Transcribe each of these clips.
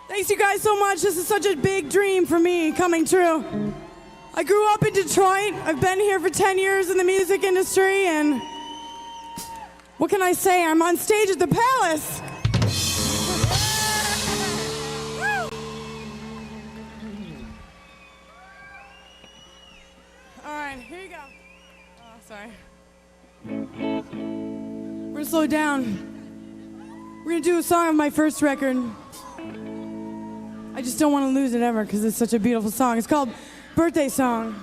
Thanks you guys so much. This is such a big dream for me coming true. I grew up in Detroit. I've been here for 10 years in the music industry, and what can I say? I'm on stage at the Palace. All right, here you go. Oh, sorry. We're gonna slow down. We're gonna do a song of my first record. I just don't want to lose it ever because it's such a beautiful song. It's called Birthday Song.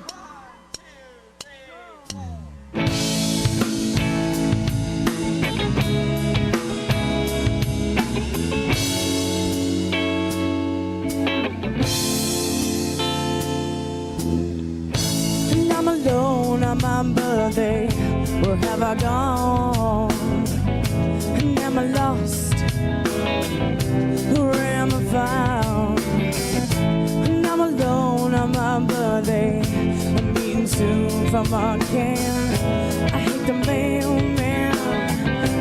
And I'm alone on my birthday. Where have I gone? And am I lost? Where am I found? And I'm alone on my birthday. I'm eating soup from a can. I hate the mailman.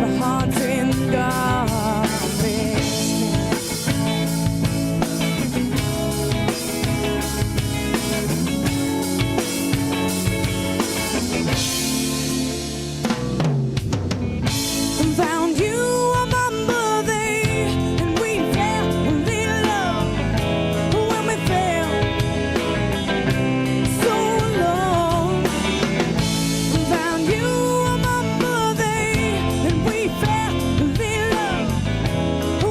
My heart's in the garbage. Found you on my birthday, and we fell in love when we fell so alone. Found you on my birthday, and we fell in love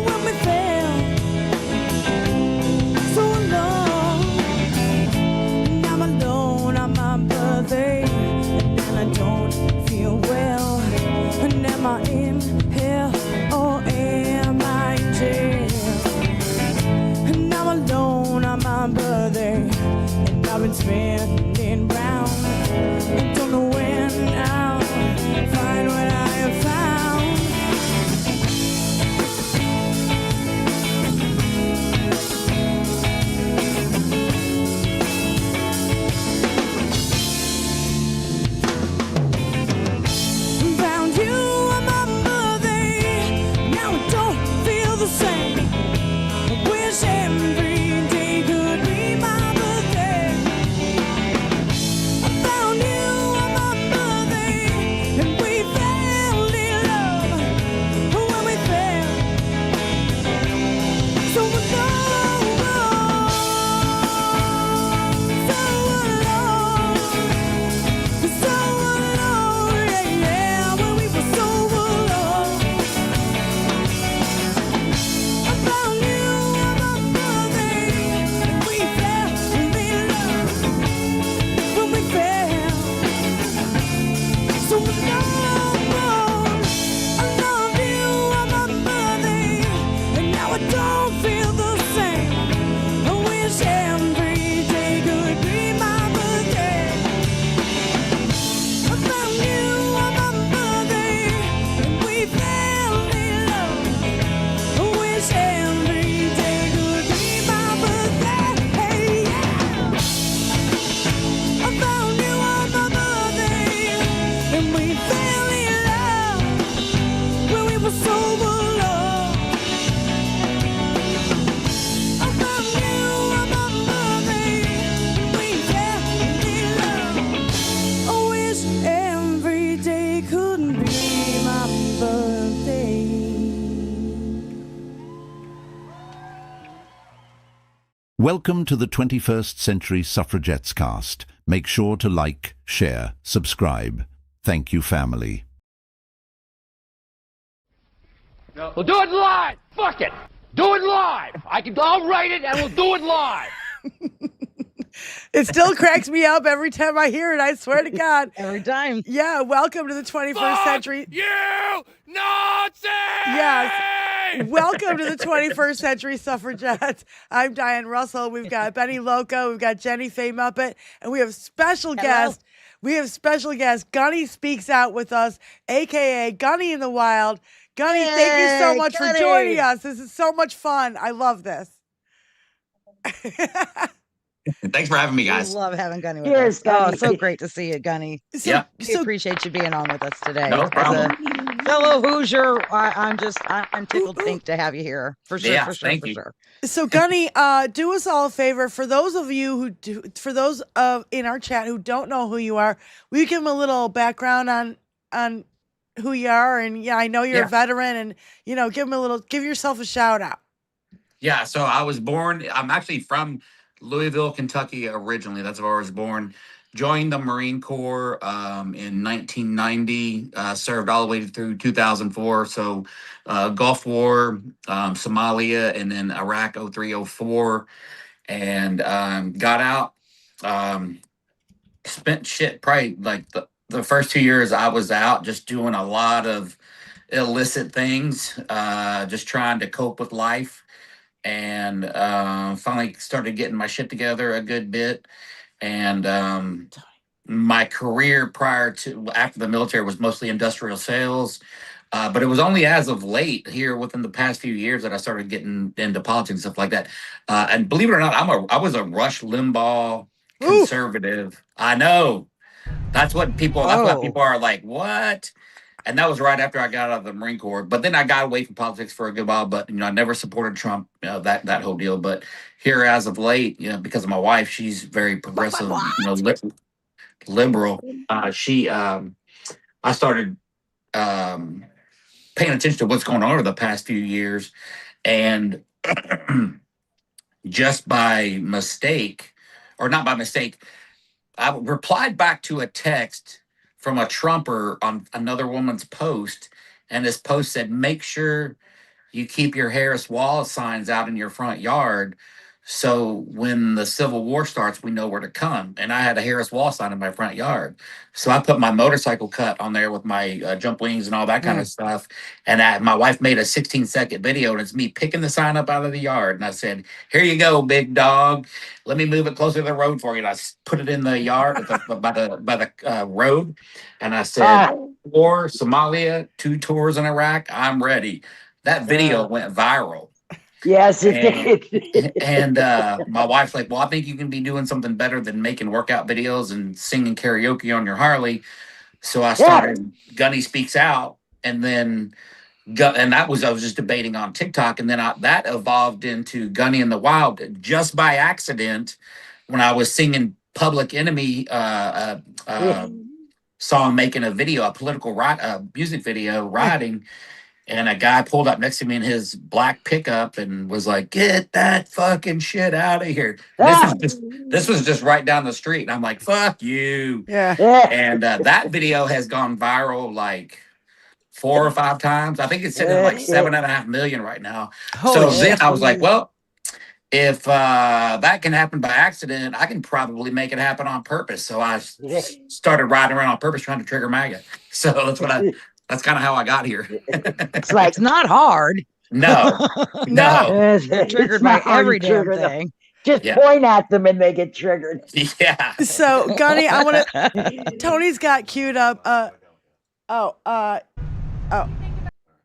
when we fell so alone. And I'm alone on my birthday, and I don't feel well. And am I in hell or am I in jail? And I'm alone on my birthday, and I've been spinning round. I don't know when I'll find what I have found. Found you on my birthday. Now I don't feel the same. I wish every day could be my birthday. I found you on my birthday, and we fell in love when we fell so alone, so alone, yeah, when we were so alone. I found you on my birthday, and we fell in love when we fell so alone. I love you on my birthday, and now I don't feel the same. I wish every day could be my birthday. I found you on my birthday, and we fell in love. I wish every day could be my birthday. Hey, yeah. I found you on my birthday, and we fell in love when we were so alone. I found you on my birthday, and we fell in love. I wish every day couldn't be my birthday. Welcome to the 21st Century Suffragettes cast. Make sure to like, share, subscribe. Thank you, family. We'll do it live. Fuck it. Do it live. I'll write it and we'll do it live. It still cracks me up every time I hear it, I swear to God. Every time. Yeah, welcome to the 21st century. You Nazi! Yes. Welcome to the 21st Century Suffragettes. I'm Diane Russell. We've got Benny Loco. We've got Jenny Faye Muppet. And we have special guest. We have special guest. Gunny speaks out with us, a.k.a. Gunny in the Wild. Gunny, thank you so much for joining us. This is so much fun. I love this. Thanks for having me, guys. We love having Gunny with us. Gunny. Oh, so great to see you, Gunny. So, We appreciate you being on with us today. No problem. fellow Hoosier, I'm tickled pink to have you here for sure. Yeah, for sure. thank For you. sure. So Gunny, do us all a favor. For those of you for those in our chat who don't know who you are, will you give them a little background on who you are? And yeah, I know you're a veteran, and give yourself a shout out. Yeah, so I was born, I'm actually from Louisville, Kentucky originally. That's where I was born. Joined the Marine Corps in 1990, served all the way through 2004. So Gulf War, Somalia, and then Iraq 0304. And got out, spent probably like the first 2 years I was out just doing a lot of illicit things, just trying to cope with life. And finally started getting my shit together a good bit. And my career after the military was mostly industrial sales. But it was only as of late here within the past few years that I started getting into politics and stuff like that. And believe it or not, I was a Rush Limbaugh conservative. I know. That's why people are like, what? And that was right after I got out of the Marine Corps. But then I got away from politics for a good while. But I never supported Trump, that whole deal. But here, as of late, because of my wife, she's very progressive, liberal. I started paying attention to what's going on over the past few years, and just by mistake, or not by mistake, I replied back to a text from a Trumper on another woman's post, and this post said, make sure you keep your Harris Wallace signs out in your front yard, so when the Civil War starts, we know where to come. And I had a Harris Wallace sign in my front yard. So I put my motorcycle cut on there with my jump wings and all that kind of stuff. And my wife made a 16-second video, and it's me picking the sign up out of the yard. And I said, here you go, big dog. Let me move it closer to the road for you. And I put it in the yard by the road. And I said, war, Somalia, 2 tours in Iraq, I'm ready. That video went viral. Yes, it did. And my wife's like, well, I think you can be doing something better than making workout videos and singing karaoke on your Harley. So I started Gunny Speaks Out. And then, I was just debating on TikTok. And then that evolved into Gunny in the Wild just by accident when I was singing Public Enemy song, making a video, a political music video, riding. And a guy pulled up next to me in his black pickup and was like, get that fucking shit out of here. This was just right down the street. And I'm like, fuck you. Yeah. And that video has gone viral like 4 or 5 times. I think it's sitting at like 7.5 million right now. Then I was like, well, if that can happen by accident, I can probably make it happen on purpose. So I started riding around on purpose trying to trigger MAGA. So that's kind of how I got here. It's like, it's not hard. No. Triggered by every damn thing. Just point at them and they get triggered. Yeah. So, Gunny, Tony's got queued up.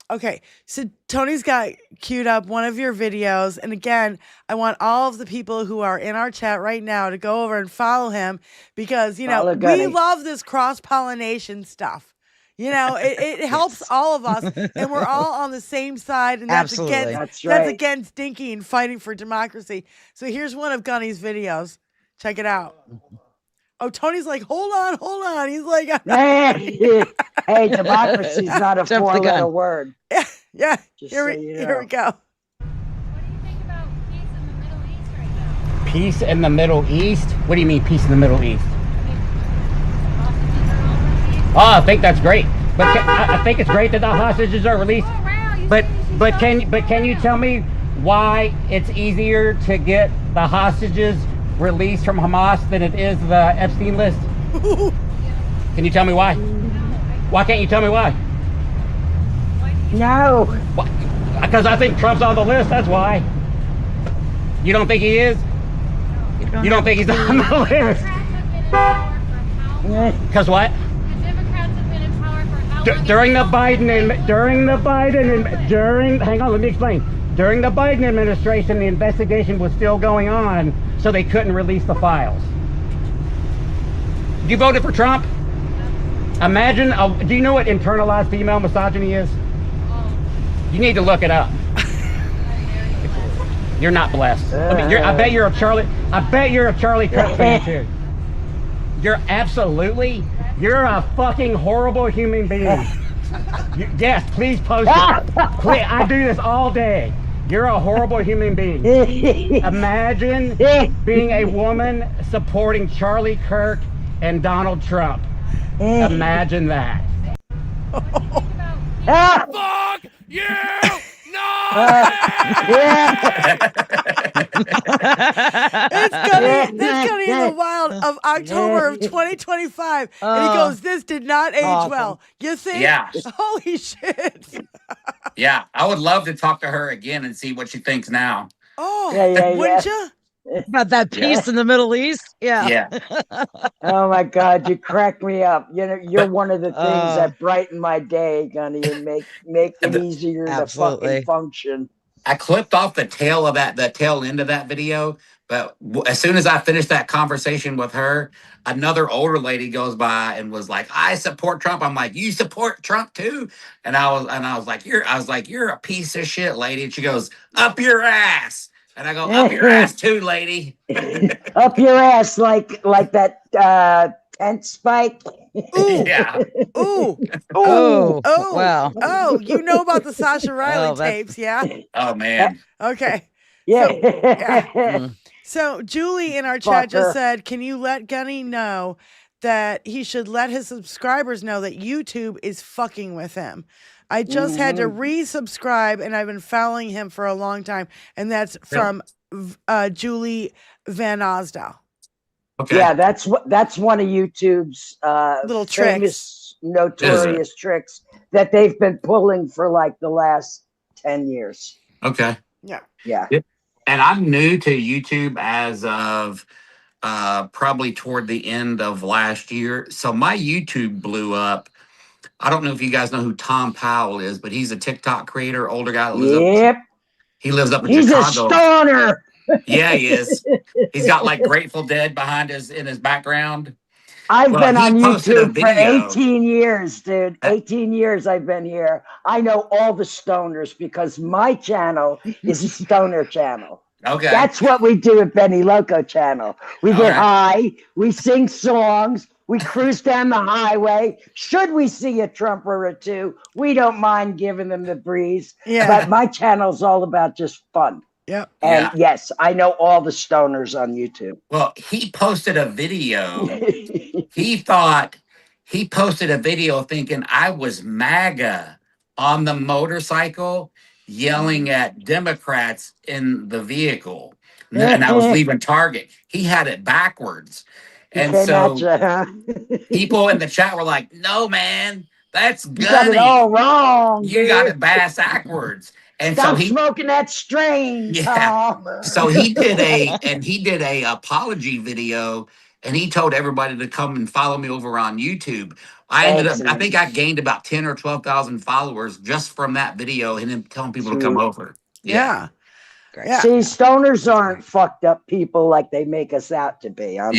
Okay. So Tony's got queued up one of your videos. And again, I want all of the people who are in our chat right now to go over and follow him because, we love this cross-pollination stuff. It helps all of us, and we're all on the same side, and that's against Dinky and fighting for democracy. So here's one of Gunny's videos. Check it out. Oh, Tony's like, hold on. He's like, hey, democracy's not a 4-letter word. Yeah. Here we go. What do you think about peace in the Middle East right now? Peace in the Middle East? What do you mean peace in the Middle East? Oh, I think that's great, but I think it's great that the hostages are released. But can you tell me why it's easier to get the hostages released from Hamas than it is the Epstein list? Can you tell me why? Why can't you tell me why? No. Because I think Trump's on the list. That's why. You don't think he is? You don't think he's on the list? Because what? During the Biden administration, the investigation was still going on, so they couldn't release the files. You voted for Trump? Imagine, do you know what internalized female misogyny is? You need to look it up. You're not blessed. I bet you're a Charlie Kirk fan too. You're a fucking horrible human being. Yes, please post it. Please, I do this all day. You're a horrible human being. Imagine being a woman supporting Charlie Kirk and Donald Trump. Imagine that. Fuck you! No! It's Gunny in the wild of October of 2025. And he goes, this did not age well. You think? Yeah. Holy shit. Yeah, I would love to talk to her again and see what she thinks now. Oh, Yeah. wouldn't you? About that peace in the Middle East? Yeah. Oh my God, you crack me up. You know, you're one of the things that brighten my day, Gunny, and make it easier to fucking function. I clipped off the tail end of that video, but as soon as I finished that conversation with her, another older lady goes by and was like, "I support Trump." I'm like, "You support Trump too?" And I was like, "You're a piece of shit, lady." And she goes, "Up your ass." And I go, "Up your ass too, lady." Up your ass like that tent spike. Ooh. Yeah. Ooh. Oh, Oh. wow. Oh, you know about the Sasha Riley tapes, yeah? Oh man. Okay. Yeah. So Julie in our chat just said, can you let Gunny know that he should let his subscribers know that YouTube is fucking with him? I just had to resubscribe, and I've been following him for a long time. And that's from Julie Van Osdale. Okay. Yeah, that's one of YouTube's little famous, notorious tricks that they've been pulling for like the last 10 years. Okay. Yeah. And I'm new to YouTube as of probably toward the end of last year. So my YouTube blew up. I don't know if you guys know who Tom Powell is, but he's a TikTok creator, older guy that lives he lives up in He's Chicago. He's a stoner. Yeah, he is. He's got like Grateful Dead in his background. I've been on YouTube for 18 years, dude. 18 years I've been here. I know all the stoners because my channel is a stoner channel. Okay. That's what we do at Benny Loco channel. We get high, we sing songs, we cruise down the highway. Should we see a Trumper or two, we don't mind giving them the breeze. Yeah. But my channel's all about just fun. Yep. And yes, I know all the stoners on YouTube. Well, he posted a video. He posted a video thinking I was MAGA on the motorcycle yelling at Democrats in the vehicle. And I was leaving Target. He had it backwards. And so people in the chat were like, "No, man, that's Gunny. You got it all wrong. You got it backwards." And Stop so he smoking that strain, Tom. So he did a apology video, and he told everybody to come and follow me over on YouTube. I think I gained about 10 or 12,000 followers just from that video and him telling people to come over. Yeah. See, stoners aren't fucked up people like they make us out to be. And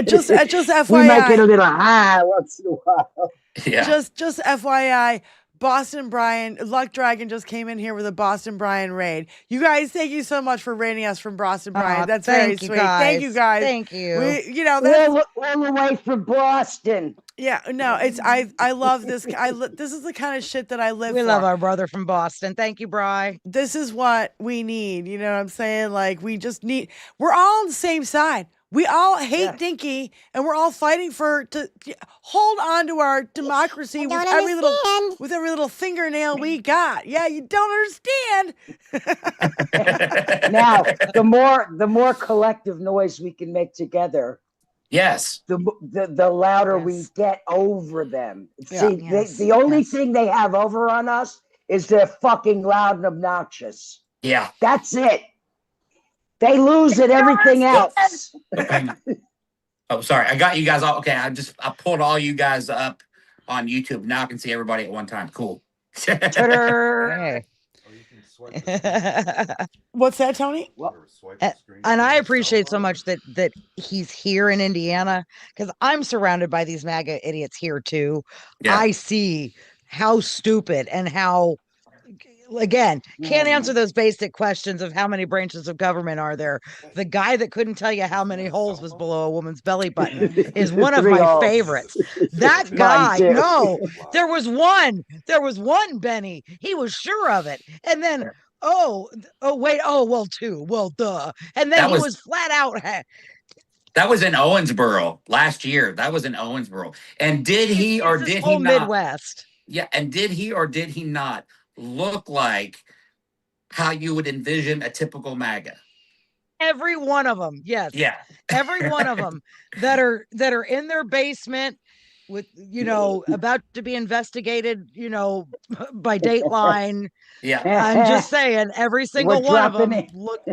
just FYI, we might get a little high once in a while. Yeah. Just FYI, Boston Brian, Luck Dragon just came in here with a Boston Brian raid. You guys, thank you so much for raiding us from Boston Brian. That's very sweet. Thank you guys. Thank you. We're all the way from Boston. Yeah, no, I love this. This is the kind of shit that I live for. We love our brother from Boston. Thank you, Bri. This is what we need. You know what I'm saying? Like, we just need, we're all on the same side. We all hate Dinky, and we're all fighting to hold on to our democracy with every little fingernail we got. Yeah, you don't understand. Now, the more collective noise we can make together, yes, the louder we get over them. See, the only thing they have over on us is they're fucking loud and obnoxious. Yeah, that's it. They lose at everything else. Oh, sorry. I got you guys all. Okay, I pulled all you guys up on YouTube. Now I can see everybody at one time. Cool. Hey. What's that, Tony? And I appreciate so much that he's here in Indiana, because I'm surrounded by these MAGA idiots here too. Yeah. I see how stupid and how, again, can't answer those basic questions of how many branches of government are there. The guy that couldn't tell you how many holes was below a woman's belly button is one of 3 my holes. favorites. That Mine guy, too. no, there was one, Benny. He was sure of it. And then, well, 2. Well, duh. And then That he was- was flat out. That was in Owensboro last year. That was in Owensboro. And did he or It's this did whole he not? Midwest. Yeah. And did he or did he not look like how you would envision a typical MAGA? Every one of them, yes. Yeah. Every one of them that are in their basement with, about to be investigated, by Dateline. Yeah. I'm just saying, every single We're one of them dropping look.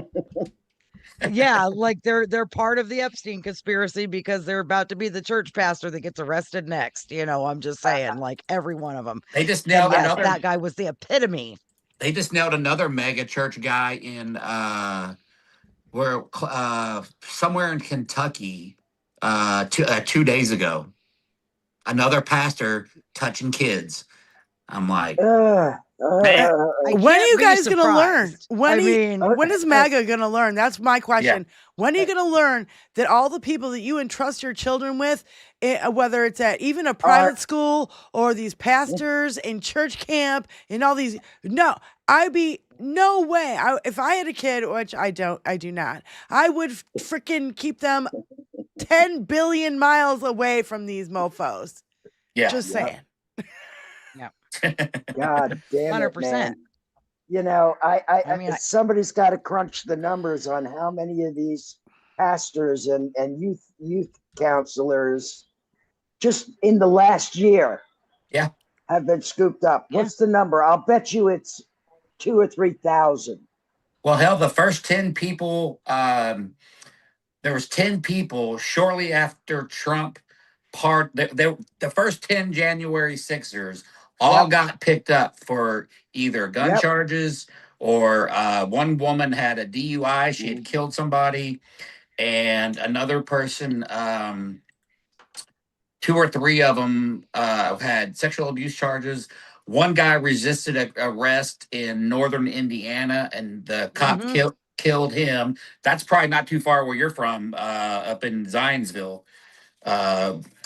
Yeah, like they're part of the Epstein conspiracy because they're about to be the church pastor that gets arrested next. I'm just saying, like every one of them. They just nailed Yes, another. that guy was the epitome. They just nailed another mega church guy in somewhere in Kentucky 2 days ago. Another pastor touching kids. I'm like, Man. When are you guys going to learn? When When is MAGA going to learn? That's my question. When are you going to learn that all the people that you entrust your children with, whether it's at even a private school or these pastors in church camp and all these, no way. If I had a kid, which I do not, I would freaking keep them 10 billion miles away from these mofos. yeah. Just saying. God damn it, 100%. man. I mean, somebody's got to crunch the numbers on how many of these pastors and youth counselors just in the last year have been scooped up. What's the number? I'll bet you it's 2,000 or 3,000. Well, hell, the first 10 people, there was 10 people shortly after Trump the first 10 January 6ers all got picked up for either gun charges or one woman had a DUI. She had killed somebody, and another person, 2 or 3 of them had sexual abuse charges. One guy resisted arrest in northern Indiana, and the cop killed him. That's probably not too far where you're from, up in Zionsville.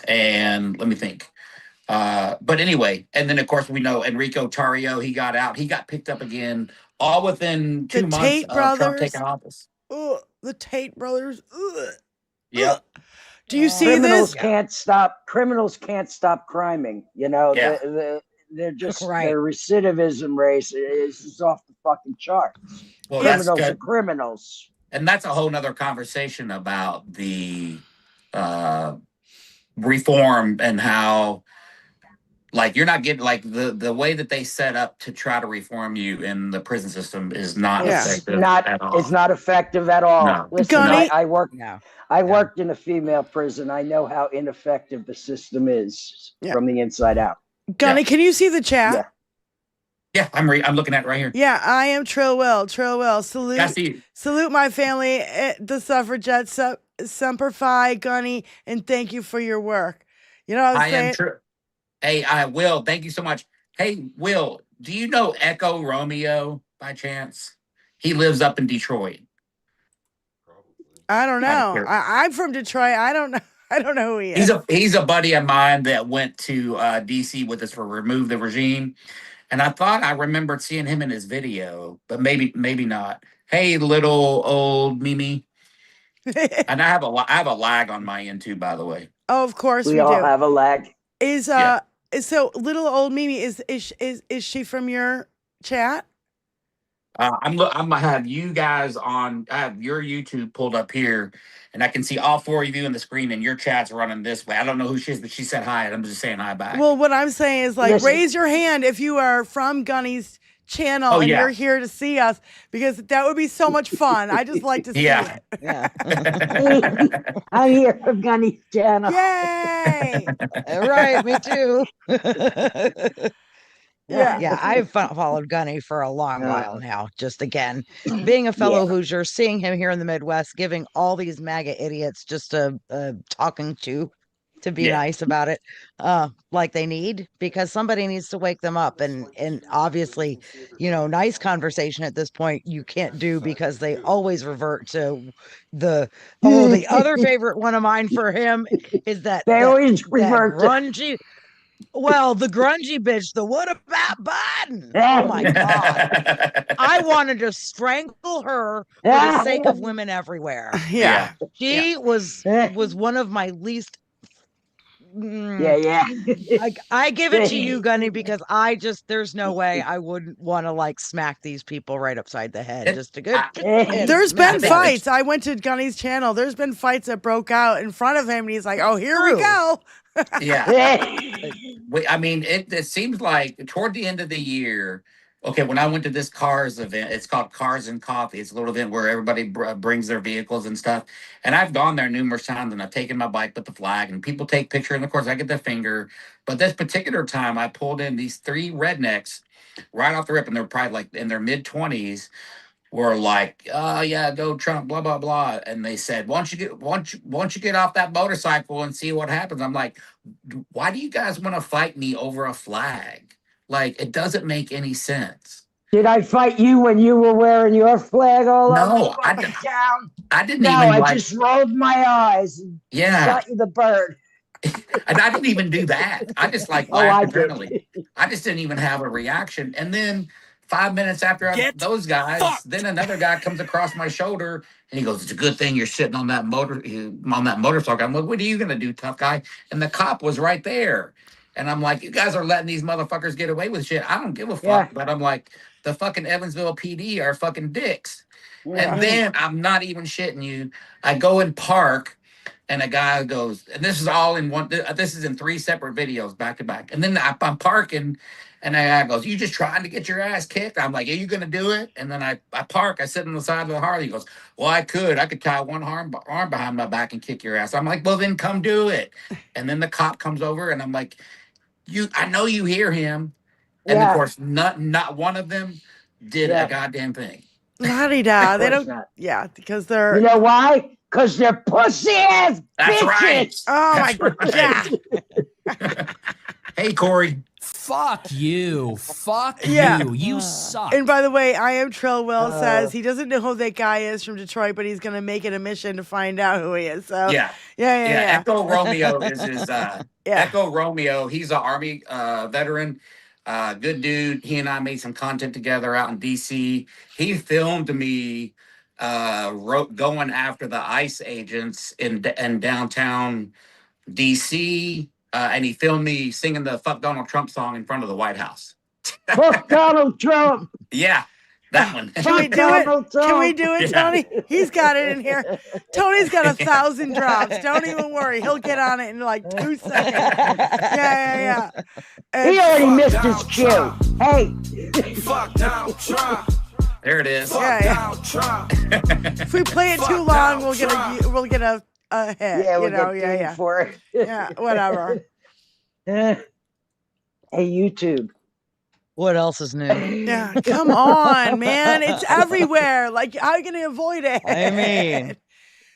And let me think. But anyway, and then of course we know Enrico Tarrio, he got out. He got picked up again, all within 2 months Tate of brothers. Trump taking office. The Tate brothers. Yeah. Do you see Criminals this? can't stop criming. They're just their recidivism rate is off the fucking charts. Well, Criminals are criminals. And that's a whole nother conversation about the reform and how, like, you're not getting, like, the way that they set up to try to reform you in the prison system is not effective at all. It's not effective at all. No. Listen, Gunny? I worked in a female prison. I know how ineffective the system is from the inside out. Gunny, can you see the chat? Yeah, I'm looking at it right here. Yeah, I am Trill Will. Salute. I see you. Salute my family, the suffragettes, Semper Fi, Gunny, and thank you for your work. You know what I'm saying? Am true. Hey, Will, thank you so much. Hey, Will, do you know Echo Romeo by chance? He lives up in Detroit. I don't know. I'm from Detroit. I don't know. I don't know who he is. He's a buddy of mine that went to DC with us for Remove the Regime. And I thought I remembered seeing him in his video, but maybe not. Hey, little old Mimi. And I have a lag on my end too, by the way. Oh, of course we all do. have a lag. So little old Mimi, is she from your chat? I'm gonna have you guys on. I have your YouTube pulled up here, and I can see all 4 of you in the screen, and your chat's running this way. I don't know who she is, but she said hi, and I'm just saying hi back. Well, what I'm saying is, like, raise your hand if you are from Gunny's channel and you're here to see us, because that would be so much fun. I just like to see it. Yeah. I'm here from Gunny's channel. Yay! Right, me too. Yeah, I've followed Gunny for a long while now. Just again, being a fellow Hoosier, seeing him here in the Midwest, giving all these MAGA idiots just a talking to be nice about it, like they need, because somebody needs to wake them up. And obviously, nice conversation at this point you can't do because they always revert to the other favorite one of mine for him is that They always that revert to. grungy. Well, the grungy bitch, the what about Biden? Oh my God. I wanted to strangle her for the sake of women everywhere. Yeah. She was one of my least. Yeah. I give it to you, Gunny, because there's no way I wouldn't want to like smack these people right upside the head. Just a good. There's been fights. I went to Gunny's channel. There's been fights that broke out in front of him, and he's like, "Oh, here we go." Yeah. I mean, it seems like toward the end of the year. Okay, when I went to this Cars event, it's called Cars and Coffee. It's a little event where everybody brings their vehicles and stuff. And I've gone there numerous times, and I've taken my bike with the flag, and people take pictures, and of course I get the finger. But this particular time, I pulled in these 3 rednecks right off the rip, and they're probably like in their mid-20s. Were like, oh yeah, go Trump, blah blah blah, and they said, why don't you get off that motorcycle and see what happens? I'm like, why do you guys want to fight me over a flag? Like, it doesn't make any sense. Did I fight you when you were wearing your flag all No, over the town? I didn't No, even. I just rolled my eyes and shot you the bird. And I didn't even do that. I just like laughed internally. I just didn't even have a reaction. And then 5 minutes after those guys, then another guy comes across my shoulder and he goes, "It's a good thing you're sitting on that motorcycle." I'm like, "What are you gonna do, tough guy?" And the cop was right there. And I'm like, "You guys are letting these motherfuckers get away with shit. I don't give a fuck." Yeah. But I'm like, the fucking Evansville PD are fucking dicks. And then I'm not even shitting you. I go and park. And a guy goes, and this is all in one, this is in 3 separate videos back to back. And then I'm parking, and the guy goes, "You just trying to get your ass kicked?" I'm like, "Are you going to do it?" And then I park, I sit on the side of the Harley. He goes, "Well, I could tie one arm behind my back and kick your ass." I'm like, "Well, then come do it." And then the cop comes over, and I'm like, I know you hear him. And of course, not one of them did a goddamn thing. La-di-da. They don't, because they're. You know why? Because they're pussy ass That's bitches. Right. Oh That's my God. Hey, Corey. Fuck you. Fuck you. You suck. And by the way, I Am Trill Will says he doesn't know who that guy is from Detroit, but he's going to make it a mission to find out who he is. So Yeah. Echo Romeo is his Echo Romeo. He's an Army veteran. Good dude. He and I made some content together out in DC. He filmed me going after the ICE agents in downtown DC. And he filmed me singing the "Fuck Donald Trump" song in front of the White House. Fuck Donald Trump. Yeah, that one. Can we do it? Can we do it, Tony? He's got it in here. Tony's got 1,000 drops. Don't even worry. He'll get on it in like 2 seconds. Yeah. And he already missed his cue. Hey. Fuck Donald Trump. There it is. Yeah. If we play it too long, we'll get a hit. Yeah, we'll get for it. Yeah, whatever. Hey, YouTube. What else is new? Yeah, come on, man. It's everywhere. Like, how are you going to avoid it? I mean.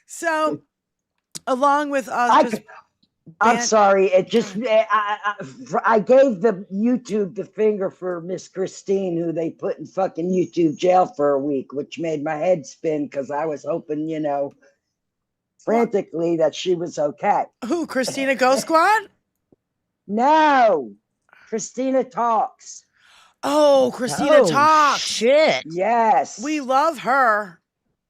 So, along with us, I'm sorry. It just I gave the YouTube the finger for Miss Christine, who they put in fucking YouTube jail for a week, which made my head spin because I was hoping, frantically that she was okay. Who? Christina Ghost Squad? No, Christina Talks. Oh, Christina Talks. Shit. Yes, we love her.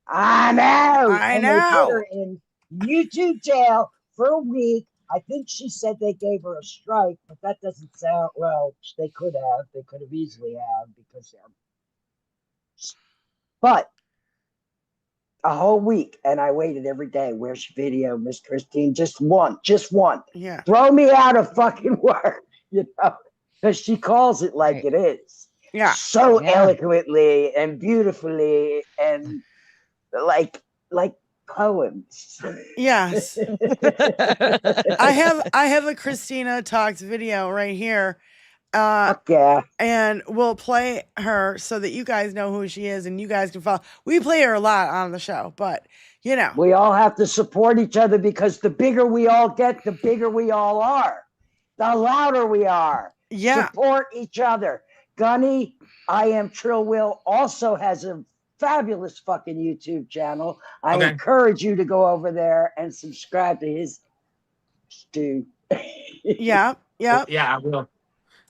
I know. I and know. They put her in YouTube jail for a week. I think she said they gave her a strike, but that doesn't sound well. They could have. They could have easily have because. But a whole week, and I waited every day. Where's your video, Miss Christine? Just one. Yeah. Throw me out of fucking work, because she calls it like it is. Yeah. So eloquently and beautifully and like poems. Yes. I have a Christina Talks video right here. Fuck yeah. And we'll play her so that you guys know who she is and you guys can follow. We play her a lot on the show, but you know. We all have to support each other because the bigger we all get, the bigger we all are. The louder we are. Yeah. Support each other. Gunny, I Am Trill Will, also has a fabulous fucking YouTube channel. I encourage you to go over there and subscribe to his stew. Yeah. Yeah. Yeah, I will.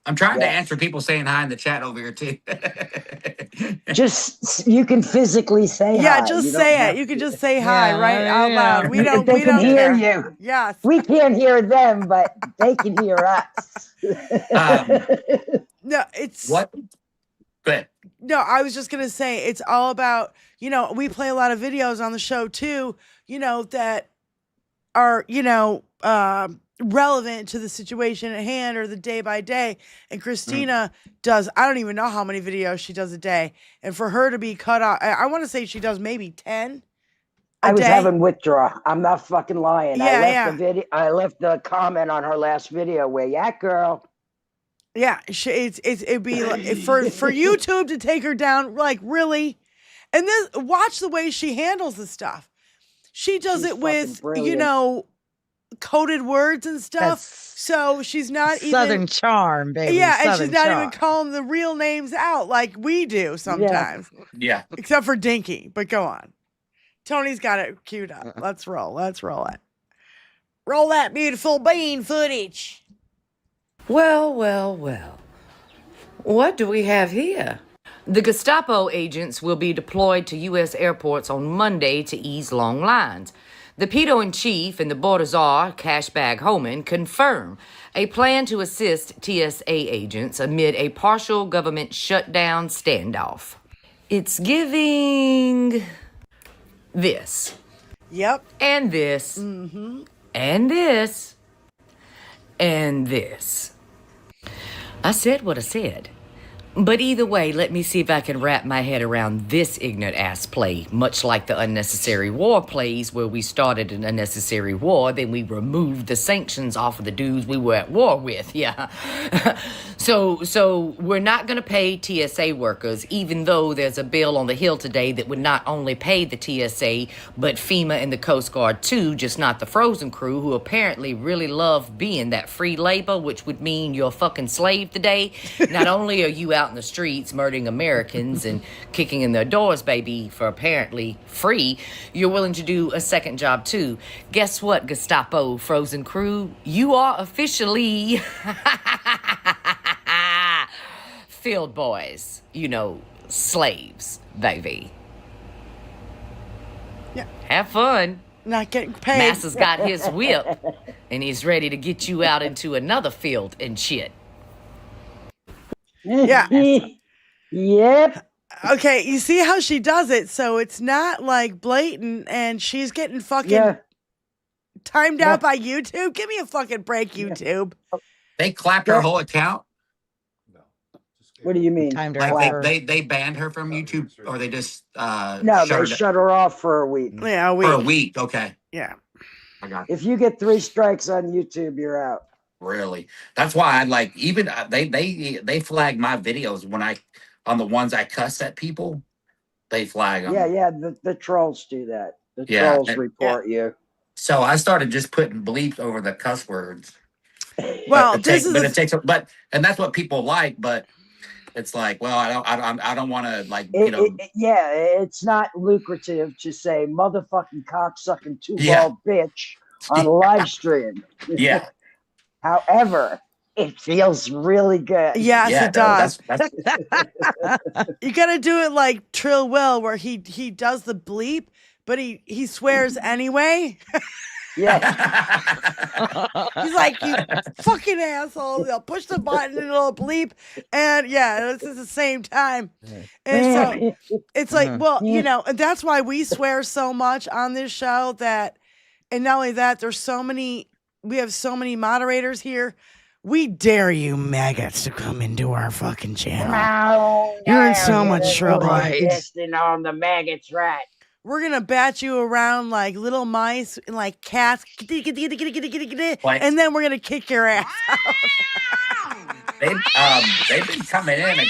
I'm trying to answer people saying hi in the chat over here too. Just you can physically say hi. Yeah, just say it. You can just say hi right out loud. We don't. They we can don't hear care. you. Yes. We can't hear them, but they can hear us. No, it's what? Good. No, I was just gonna say it's all about, you know, we play a lot of videos on the show too, you know, that are, you know, relevant to the situation at hand or the day by day. And Christina does, I don't even know how many videos she does a day. And for her to be cut off, I want to say she does maybe 10 I was day. having withdrawal. I'm not fucking lying. Yeah, I left the comment on her last video where, yeah, girl. Yeah, it'd be like, for YouTube to take her down, like, really. And then watch the way she handles the stuff. She does it with, you know, coded words and stuff. So she's not even Southern charm, baby. Yeah, and Southern she's not charm. even calling the real names out like we do sometimes. Yeah. Except for Dinky. But go on. Tony's got it queued up. Let's roll. Let's roll it. Roll that beautiful bean footage. Well, well, well. What do we have here? The Gestapo agents will be deployed to U.S. airports on Monday to ease long lines. The pedo-in-chief and the border czar, Cashbag Homan, confirm a plan to assist TSA agents amid a partial government shutdown standoff. It's giving this. Yep. And this. Mm-hmm. And this. And this. I said what I said. But either way, let me see if I can wrap my head around this ignorant ass play, much like the unnecessary war plays where we started an unnecessary war, then we removed the sanctions off of the dudes we were at war with, yeah. So we're not going to pay TSA workers, even though there's a bill on the Hill today that would not only pay the TSA, but FEMA and the Coast Guard too, just not the frozen crew, who apparently really love being that free labor, which would mean you're a fucking slave today. Not only are you out in the streets murdering Americans and kicking in their doors, baby, for apparently free, you're willing to do a second job too. Guess what, Gestapo frozen crew? You are officially field boys. You know, slaves, baby. Yeah. Have fun. Not getting paid. Massa's got his whip, and he's ready to get you out into another field and shit. Yeah. Yep. Okay, you see how she does it, so it's not like blatant, and she's getting fucking timed out by YouTube. Give me a fucking break, YouTube. They clapped her whole account. What do you mean? Timed her Like out. they banned her from YouTube, or they just No, they shut her off for a week. Yeah, a week. for a week. Okay, Yeah. I got it. If you get 3 strikes on YouTube, you're out. Really. That's why I like even they flag my videos when on the ones I cuss at people. They flag them. Yeah, the trolls do that. The trolls report you. So I started just putting bleeps over the cuss words. Well, and that's what people like, but it's like, well, I don't want to like, you know. It's not lucrative to say motherfucking cocksucking two-ball bitch on a live stream. Yeah. However, it feels really good. Yes, it does. That's You gotta do it like Trill Will, where he does the bleep, but he swears anyway. Yeah. He's like, you fucking asshole. They'll push the button and it'll bleep. And yeah, it's at the same time. And so it's like, well, you know, and that's why we swear so much on this show that, and not only that, we have so many moderators here. We dare you maggots to come into our fucking channel. You're in so much trouble. Insisting on the maggots, right? We're going to bat you around like little mice and like cats. And then we're going to kick your ass out. they've been coming in a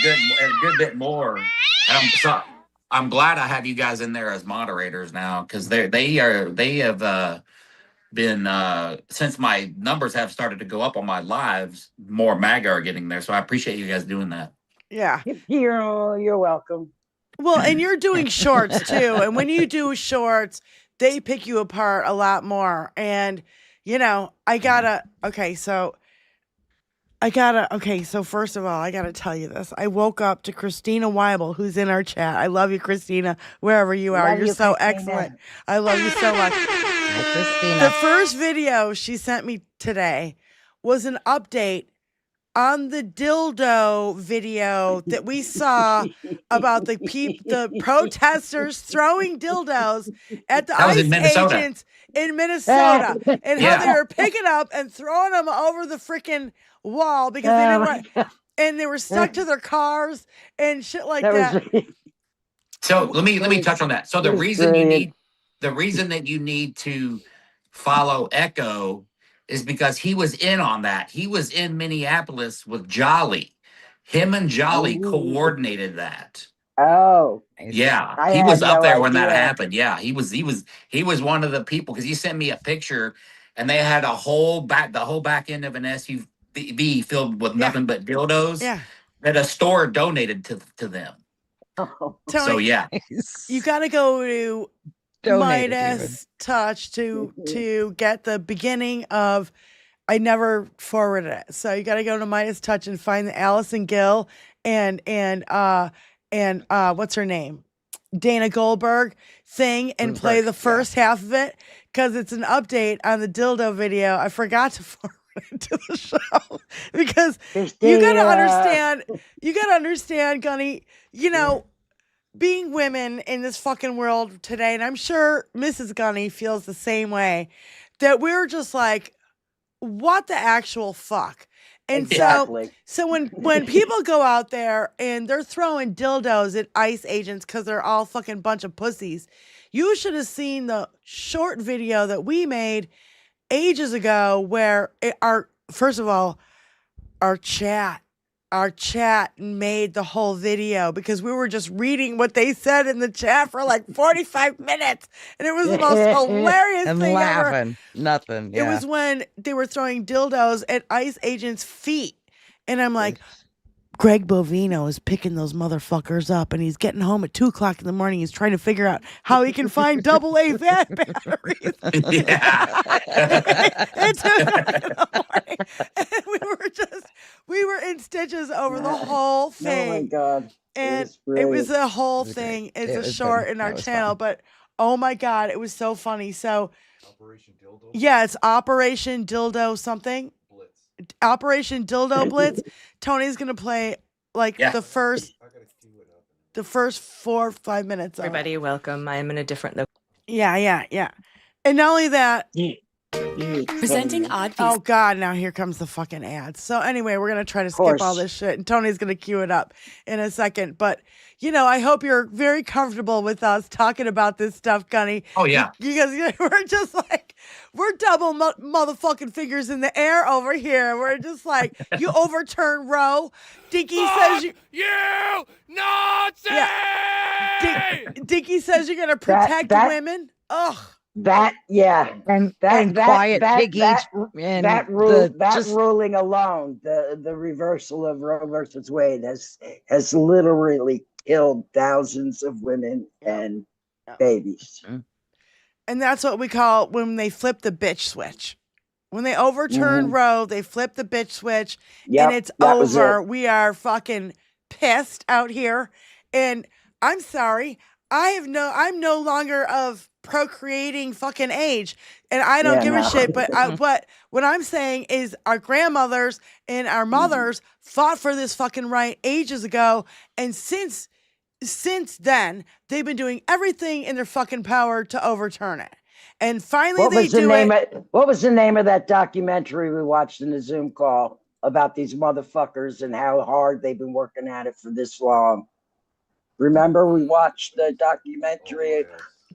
good bit more. So I'm glad I have you guys in there as moderators now because they have been since my numbers have started to go up on my lives, more MAGA are getting there. So I appreciate you guys doing that. Yeah. You're welcome. Well, and you're doing shorts too. And when you do shorts, they pick you apart a lot more. And, you know, okay, so first of all, I gotta tell you this. I woke up to Christina Weibel, who's in our chat. I love you, Christina, wherever you are. You're so excellent. I love you so much. Hi, Christina. The first video she sent me today was an update on the dildo video that we saw about the protesters throwing dildos at the ICE agents in Minnesota and how they were picking up and throwing them over the freaking wall because they didn't want, and they were stuck to their cars and shit like that. So let me touch on that. So the reason that you need to follow Echo is because he was in on that. He was in Minneapolis with Jolly. Him and Jolly coordinated that. Oh, yeah, he was up there when that happened. Yeah, he was one of the people because he sent me a picture, and they had the whole back end of an SUV filled with nothing but dildos. Yeah, that a store donated to them. Oh. Tony, so yeah, you got to go to Midas Touch to get the beginning of. I never forwarded it, so you got to go to Midas Touch and find the Allison Gill and what's her name, Dana Goldberg thing, and play the first half of it because it's an update on the dildo video. I forgot to forward it to the show because you got to understand. You got to understand, Gunny. You know. Being women in this fucking world today, and I'm sure Mrs. Gunny feels the same way, that we're just like, what the actual fuck? And so when people go out there and they're throwing dildos at ICE agents because they're all fucking bunch of pussies, you should have seen the short video that we made ages ago where first of all, our chat made the whole video because we were just reading what they said in the chat for like 45 minutes. And it was the most hilarious and thing laughing. ever. Nothing. Yeah. It was when they were throwing dildos at ICE agents' feet. And I'm like, Greg Bovino is picking those motherfuckers up and he's getting home at 2:00 in the morning. He's trying to figure out how he can find AA fat batteries. At 2:00 in the morning. And we were in stitches over the whole thing. Oh my God. And it was a whole thing. It's a short in our channel, but oh my God, it was so funny. So Operation Dildo? Yeah, it's Operation Dildo something. Operation Dildo Blitz. Tony's gonna play like the first 4 or 5 minutes. Everybody, welcome. I am in a different location. Yeah. And not only that, Presenting odd. Oh God! Now here comes the fucking ads. So anyway, we're gonna try to skip all this shit, and Tony's gonna cue it up in a second. But I hope you're very comfortable with us talking about this stuff, Gunny. Oh yeah, because we're just like we're double motherfucking fingers in the air over here. We're just like you overturn Roe. Dinky says you Nazi. Yeah. Dinky says you're gonna protect women. Ugh. And quiet piggy. That ruling alone, the reversal of Roe versus Wade has literally killed thousands of women and babies. And that's what we call when they flip the bitch switch. When they overturn Roe, they flip the bitch switch, and it's over. We are fucking pissed out here, and I'm sorry. I'm no longer of procreating fucking age, and I don't give a shit. But what I'm saying is our grandmothers and our mothers fought for this fucking right ages ago, and since then they've been doing everything in their fucking power to overturn it. And finally, what was the name of that documentary we watched in the Zoom call about these motherfuckers and how hard they've been working at it for this long? Remember, we watched the documentary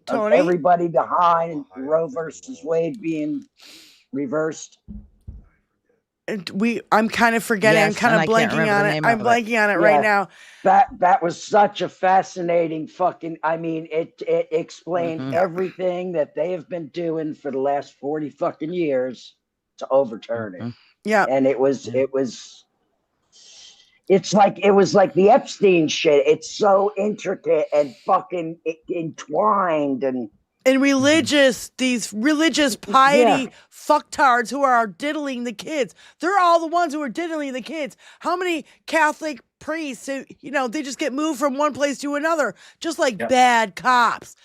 of everybody behind Roe versus Wade being reversed. I'm kind of forgetting. Yes, I'm kind and of I can't blanking remember on the it. name I'm of it. blanking on it right now. That was such a fascinating fucking. I mean, it explained Mhm. everything that they have been doing for the last 40 fucking years to overturn it. Mhm. Yeah. And it was like the Epstein shit. It's so intricate and fucking entwined and These religious piety fucktards who are diddling the kids. They're all the ones who are diddling the kids. How many Catholic priests, they just get moved from one place to another, just like bad cops.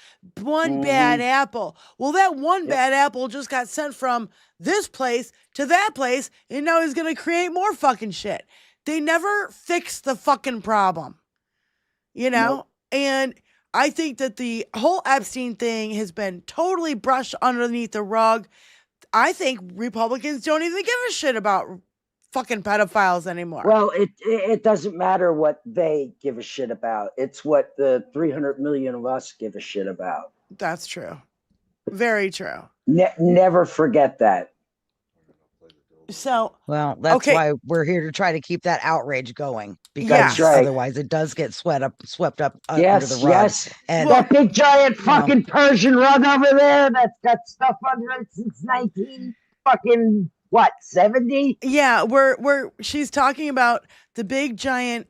One bad apple. Well, that one bad apple just got sent from this place to that place, and now he's going to create more fucking shit. They never fix the fucking problem, Nope. And I think that the whole Epstein thing has been totally brushed underneath the rug. I think Republicans don't even give a shit about fucking pedophiles anymore. Well, it doesn't matter what they give a shit about. It's what the 300 million of us give a shit about. That's true. Very true. Never forget that. So, well, that's why we're here to try to keep that outrage going, because otherwise it does get swept up under the rug. Yes. And that big giant fucking Persian rug over there that's got stuff under it since 70? Yeah, she's talking about the big giant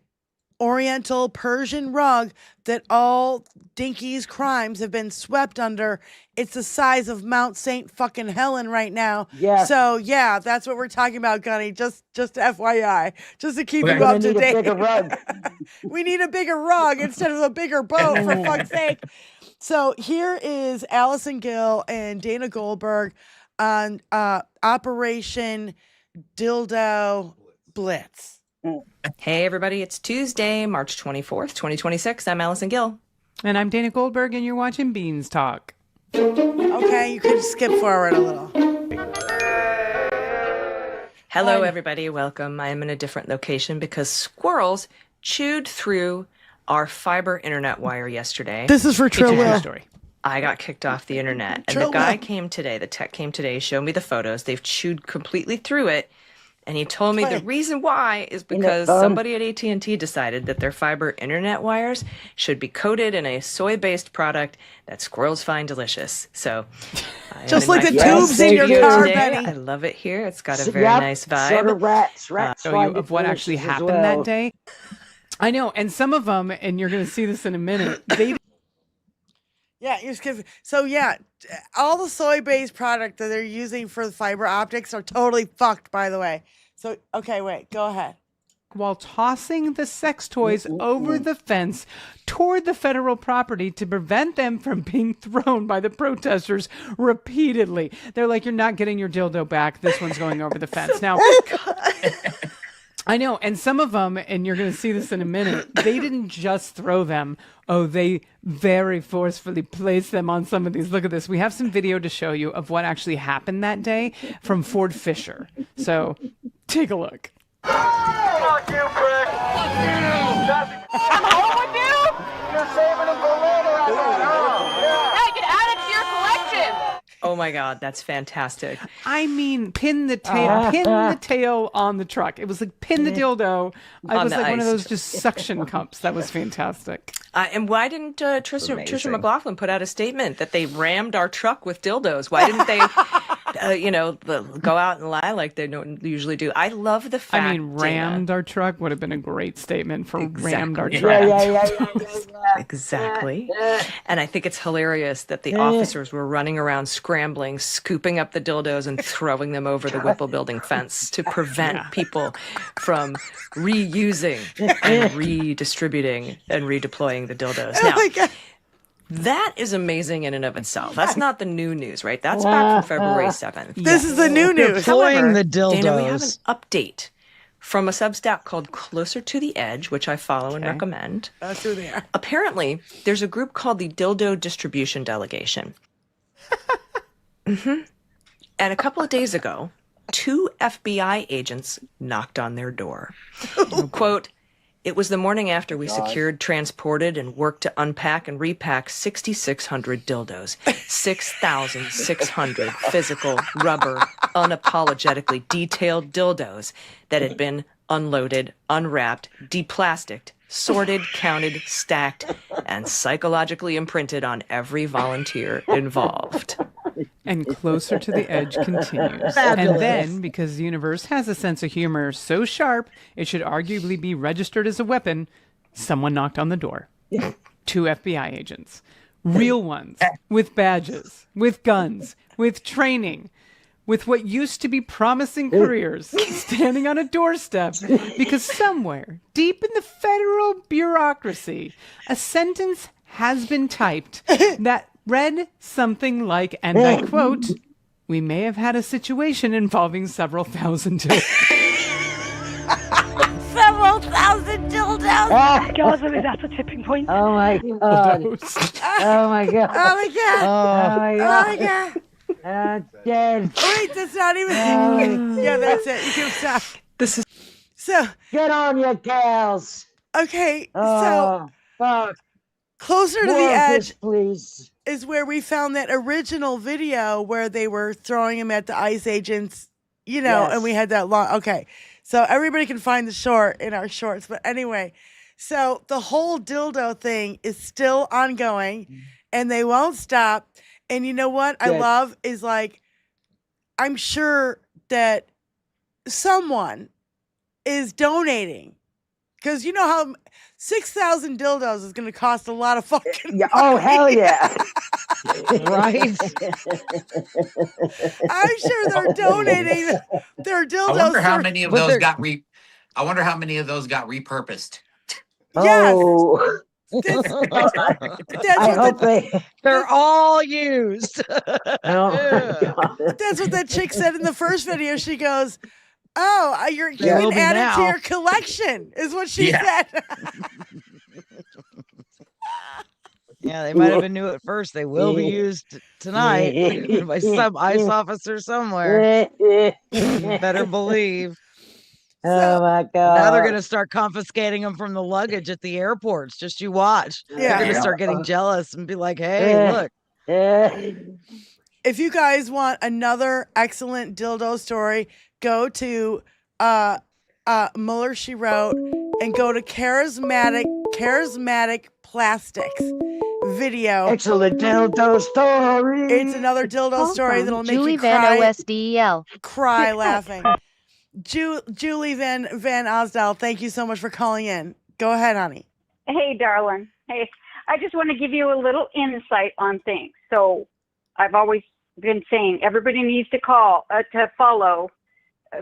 Oriental Persian rug that all Dinky's crimes have been swept under. It's the size of Mount St. fucking Helen right now. Yeah. So yeah, that's what we're talking about, Gunny. Just FYI, just to keep you up to date. We need a bigger rug. We need a bigger rug instead of a bigger boat, for fuck's sake. So here is Allison Gill and Dana Goldberg on Operation Dildo Blitz. Hey, everybody. It's Tuesday, March 24th, 2026. I'm Allison Gill. And I'm Dana Goldberg, and you're watching Beans Talk. Okay, you could skip forward a little. Hello, everybody. Welcome. I am in a different location because squirrels chewed through our fiber internet wire yesterday. This is for Trill Will. Story. I got kicked off the internet. And the guy came today, the tech came today, showed me the photos. They've chewed completely through it. And he told me the reason why is because somebody at AT&T decided that their fiber internet wires should be coated in a soy-based product that squirrels find delicious. So, just like the tubes in your car, Benny. I love it here. It's got a very nice vibe. So do rats. Rats find of what actually happened that day. I know, and some of them, and you're going to see this in a minute, they... Yeah, you're skipping. So yeah, all the soy-based product that they're using for the fiber optics are totally fucked, by the way. So, okay, wait, go ahead. While tossing the sex toys over the fence toward the federal property to prevent them from being thrown by the protesters repeatedly. They're like, you're not getting your dildo back. This one's going over the fence. Now, I know, and some of them, and you're going to see this in a minute, they didn't just throw them. Oh, they very forcefully placed them on some of these. Look at this. We have some video to show you of what actually happened that day from Ford Fisher. So take a look. Fuck you, prick! I'm home with you? You're saving them for later, I thought. Yeah, you can add it to your collection. Oh my God, that's fantastic. I mean, pin the tail on the truck. It was like pin the dildo. It was like one of those just suction cups. That was fantastic. And why didn't Trisha McLaughlin put out a statement that they rammed our truck with dildos? Why didn't they, go out and lie like they don't usually do? I love the fact. I mean, rammed our truck would have been a great statement for rammed our truck. Yeah. Exactly. And I think it's hilarious that the officers were running around scrambling, scooping up the dildos and throwing them over the Whipple building fence to prevent people from reusing and redistributing and redeploying the dildos. Now, that is amazing in and of itself. That's not the new news, right? That's back from February 7th. This is the new news. Deploying the dildos. Dana, we have an update from a Substack called Closer to the Edge, which I follow and recommend. That's who they are. Apparently, there's a group called the Dildo Distribution Delegation. And a couple of days ago, 2 FBI agents knocked on their door. Quote, "It was the morning after we secured, transported, and worked to unpack and repack 6,600 dildos, 6,600 physical rubber unapologetically detailed dildos that had been unloaded, unwrapped, deplasticked, sorted, counted, stacked, and psychologically imprinted on every volunteer involved. And Closer to the Edge continues. Fabulous. And then, because the universe has a sense of humor so sharp, it should arguably be registered as a weapon, someone knocked on the door. 2 FBI agents. Real ones, with badges, with guns, with training, with what used to be promising careers, standing on a doorstep because somewhere, deep in the federal bureaucracy, a sentence has been typed that read something like, and I quote, "We may have had a situation involving several thousand Several thousand dildos. God, that's a tipping point. Oh my God. Oh my God. Oh my God. Oh my Oh my God. Dead. Wait, that's not even. Yeah, that's it. You can stop. This is So Get on your gals. okay. So Oh, fuck. Closer to More the of Edge this, please. is where we found that original video where they were throwing him at the ICE agents, you know, Yes. and we had that long. Okay. So everybody can find the short in our shorts. But anyway, so the whole dildo thing is still ongoing and they won't stop. And you know what I Good. love is like, I'm sure that someone is donating because you know how 6,000 dildos is going to cost a lot of fucking Yeah. Oh, hell yeah. Right? I'm sure they're donating their dildos. I wonder how for- many of But those they're- got I wonder how many of those got repurposed. Yes. Oh. That's I what hope they. They're all used. Oh my God. that's what that chick said in the first video. She goes, "Oh, you They can will be add it to now. your collection," is what she Yeah. said. Yeah, they might have been new at first. They will be used tonight by some ICE officer somewhere. Better believe. Oh my God. Now they're going to start confiscating them from the luggage at the airports. Just you watch. Yeah. They're going to start getting jealous and be like, hey, look. If you guys want another excellent dildo story, go to Muller She Wrote and go to Charismatic Plastics video. Excellent dildo story. It's another dildo story that'll make Julie you Van cry, OSDEL. cry laughing. Julie Van Osdal, thank you so much for calling in. Go ahead, honey. Hey, darling. Hey, I just want to give you a little insight on things. So I've always been saying everybody needs to follow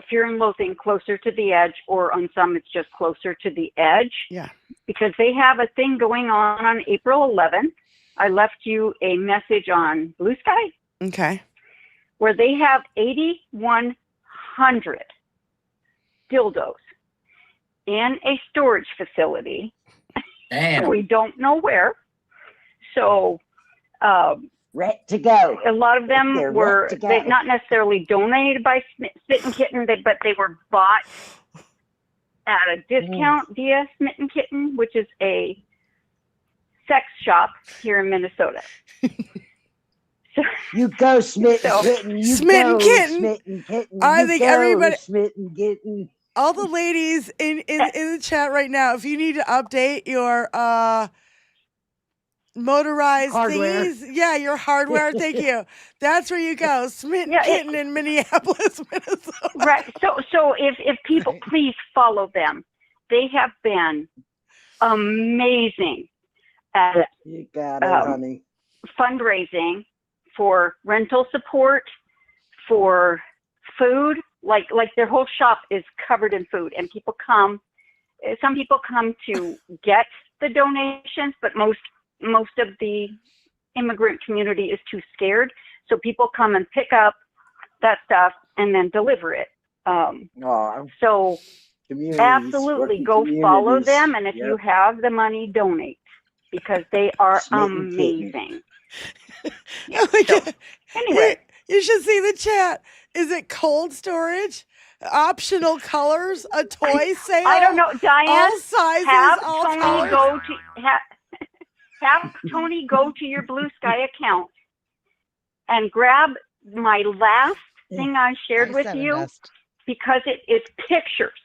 Fear and Loathing Closer to the Edge, or on some it's just Closer to the Edge. Yeah. Because they have a thing going on April 11th. I left you a message on Blue Sky. Okay. Where they have 8,100 dildos in a storage facility. Damn. We don't know where. So, ready to go. A lot of them They're were ready to go. not necessarily donated by Smitten Kitten, but they were bought at a discount via Smitten Kitten, which is a sex shop here in Minnesota. You go, Smitten Kitten. You Smitten go, Kitten. Smitten Kitten. I You think go, everybody- Smitten Kitten. All the ladies in the chat right now, if you need to update your motorized Hardware. thingies, yeah, your hardware, thank you. That's where you go. Smitten Kitten in Minneapolis, Minnesota. Right. So if people please follow them, they have been amazing at You got it, honey. fundraising for rental support, for food. Like their whole shop is covered in food, and people come. Some people come to get the donations, but most of the immigrant community is too scared. So people come and pick up that stuff and then deliver it. So Communities, absolutely working go follow communities. them, and if you Yep. have the money, donate, because they are Smitten Kitten. amazing. Oh my God. Anyway. You should see the chat. Is it cold storage? Optional colors? A toy sale? I don't know, Diane. All sizes, have all Tony colors? go to have Tony go to your Blue Sky account and grab my last thing I shared with you because it is pictures.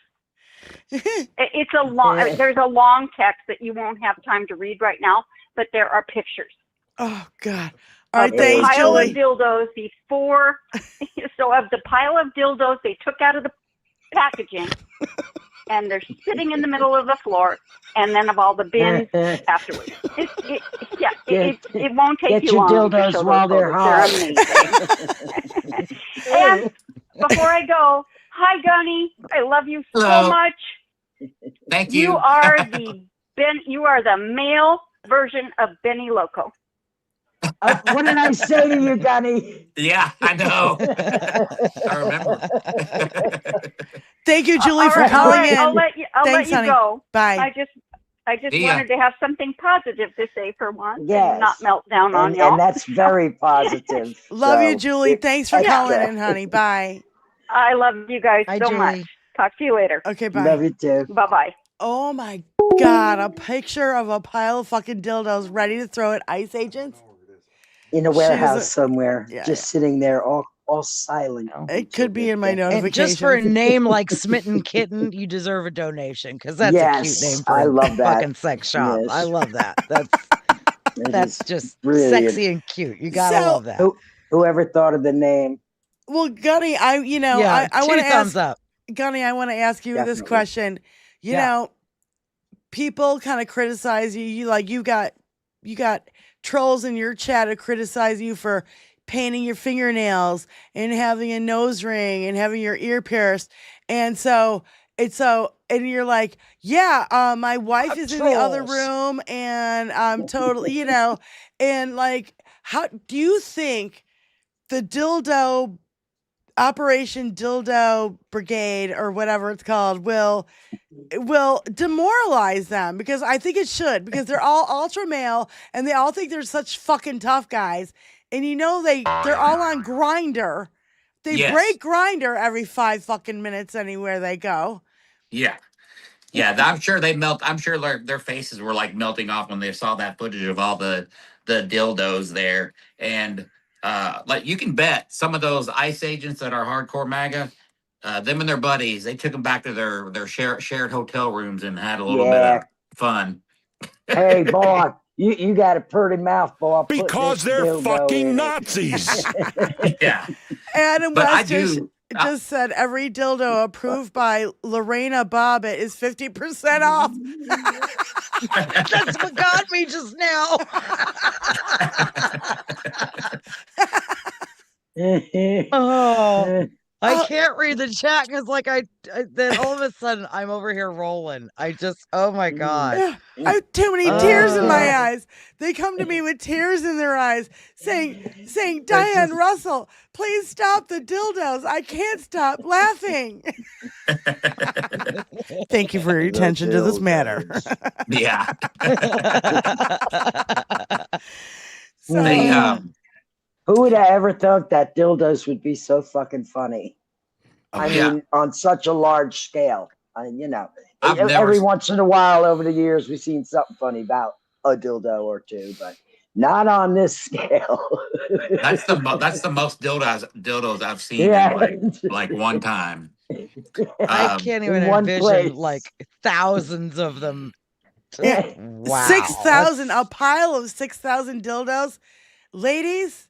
It's a long. There's a long text that you won't have time to read right now, but there are pictures. Oh God! All right, thanks, pile Julie. of dildos before. So of the pile of dildos they took out of the packaging, and they're sitting in the middle of the floor, and then of all the bins afterwards. It won't take you long. Get your dildos while they're hot. They're amazing. And before I go, hi Gunny, I love you so much. Thank you. You are the male version of Benny Loco. What did I say to you, Gunny? Yeah, I know. I remember. Thank you, Julie, for calling in. I'll let you honey. go. Bye. I just Yeah. wanted to have something positive to say for once Yes. and not melt down on y'all. And that's very positive. Love So, you, Julie. Thanks for calling in, honey. Bye. I love you guys so Julie. much. Talk to you later. Okay, bye. Love you too. Bye-bye. Oh my God, a picture of a pile of fucking dildos ready to throw at ICE agents? In a warehouse somewhere, Yeah, just sitting there all silent. It could be in my notifications. And just for a name like Smitten Kitten, you deserve a donation because that's a cute name for I a love that. fucking sex shop. Yes. I love that. That's just brilliant. sexy and cute. You gotta love that. Whoever thought of the name? Well, Gunny, I want to thumbs ask up. Gunny, I want to ask you this Definitely. question. You know, people kind of criticize you. You got trolls in your chat to criticize you for painting your fingernails and having a nose ring and having your ear pierced. And and you're like, my wife is in the other room and I'm totally, and like, how do you think the dildo Operation Dildo Brigade or whatever it's called will demoralize them? Because I think it should, because they're all ultra male and they all think they're such fucking tough guys. And they're all on Grindr. They break Grindr every 5 fucking minutes anywhere they go. Yeah. Yeah, I'm sure I'm sure their faces were like melting off when they saw that footage of all the dildos there. And like you can bet some of those ICE agents that are hardcore MAGA, them and their buddies, they took them back to their shared hotel rooms and had a little bit of fun. Hey, boy, you got a pretty mouth, boy. Because they're fucking Nazis. Yeah. Adam But I West do. just said every dildo approved by Lorena Bobbitt is 50% off. That's what got me just now. I can't read the chat because then all of a sudden I'm over here rolling. Oh my God. Yeah, I have too many tears in my eyes. They come to me with tears in their eyes saying, Diane Russell, please stop the dildos. I can't stop laughing. Thank you for your attention to this matter. Yeah. Who would have ever thought that dildos would be so fucking funny? I mean, on such a large scale. Every once in a while over the years, we've seen something funny about a dildo or two, but not on this scale. That's the most dildos I've seen in like one time. I can't even envision like thousands of them. Yeah. Wow. 6,000, a pile of 6,000 dildos. Ladies,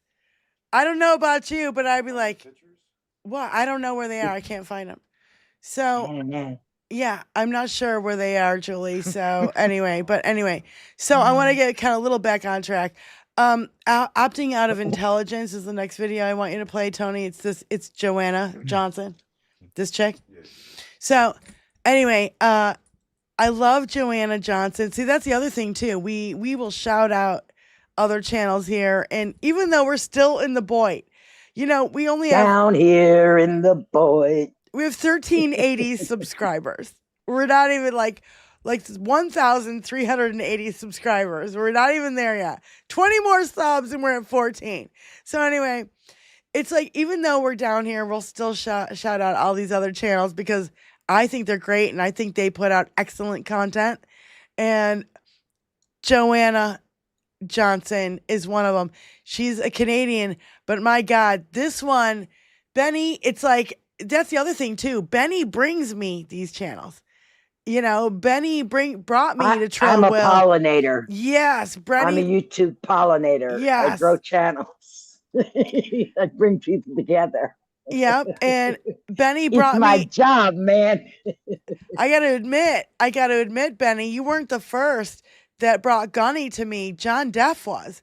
I don't know about you, but I'd be like, what? I don't know where they are. I can't find them. So, yeah, I'm not sure where they are, Julie. So anyway, so I want to get kind of a little back on track. Opting out of intelligence is the next video I want you to play, Tony. It's Joanna Johnson, this chick. So anyway, I love Joanna Johnson. See, that's the other thing too. We will shout out other channels here, and even though we're still in the Boyd, we only have down here in the Boyd. We have 1380 subscribers. We're not even like 1,380 subscribers. We're not even there yet. 20 more subs and we're at 14. So anyway, it's like, even though we're down here, we'll still shout out all these other channels because I think they're great and I think they put out excellent content. And Joanna Johnson is one of them. She's a Canadian, but my God, this one Benny, it's like, that's the other thing too. Benny brings me these channels. You know, Benny brought me to Trail I'm a Will. pollinator. Yes, Benny. I'm a YouTube pollinator. Yes. I grow channels. I bring people together. Yep, and Benny It's brought my me. job, man. I got to admit, Benny, you weren't the first that brought Gunny to me. John Deff was.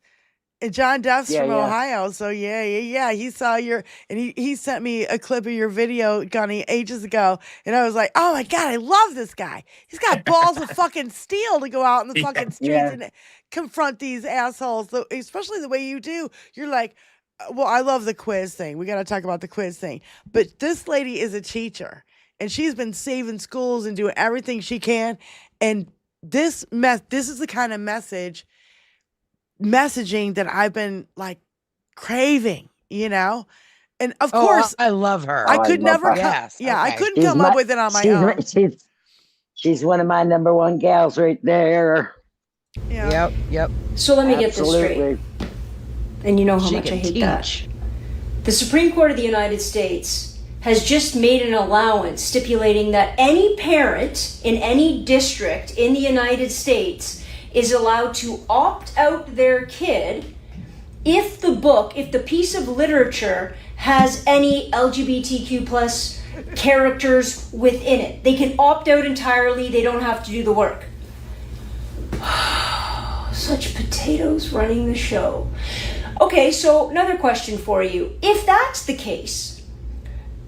And John Deff's from Ohio. So yeah. He saw and he sent me a clip of your video, Gunny, ages ago. And I was like, oh my God, I love this guy. He's got balls of fucking steel to go out in the fucking streets and confront these assholes. Especially the way you do. You're like, well, I love the quiz thing. We got to talk about the quiz thing. But this lady is a teacher. And she's been saving schools and doing everything she can. And this is the kind of messaging that I've been like craving, you know? And of course, I love her. I could never her. Yes. I couldn't come up with it on my own. She's one of my number one gals right there. Yeah. Yep. So let me get this straight. And you know how much I hate that. The Supreme Court of the United States has just made an allowance stipulating that any parent in any district in the United States is allowed to opt out their kid if the piece of literature has any LGBTQ plus characters within it. They can opt out entirely. They don't have to do the work. Such potatoes running the show. Okay, so another question for you. If that's the case,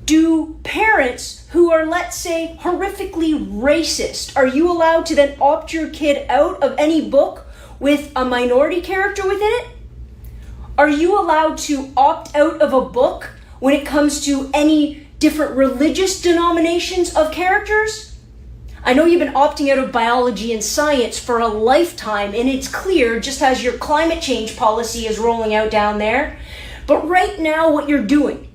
do parents who are, let's say, horrifically racist, are you allowed to then opt your kid out of any book with a minority character within it? Are you allowed to opt out of a book when it comes to any different religious denominations of characters? I know you've been opting out of biology and science for a lifetime, and it's clear just as your climate change policy is rolling out down there. But right now what you're doing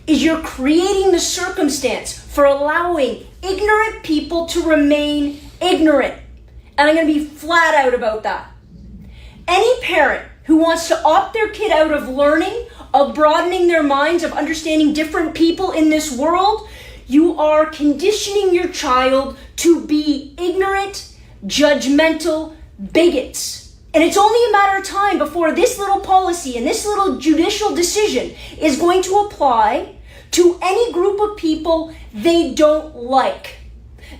is you're creating the circumstance for allowing ignorant people to remain ignorant. And I'm going to be flat out about that. Any parent who wants to opt their kid out of learning, of broadening their minds, of understanding different people in this world, you are conditioning your child to be ignorant, judgmental bigots. And it's only a matter of time before this little policy and this little judicial decision is going to apply to any group of people they don't like,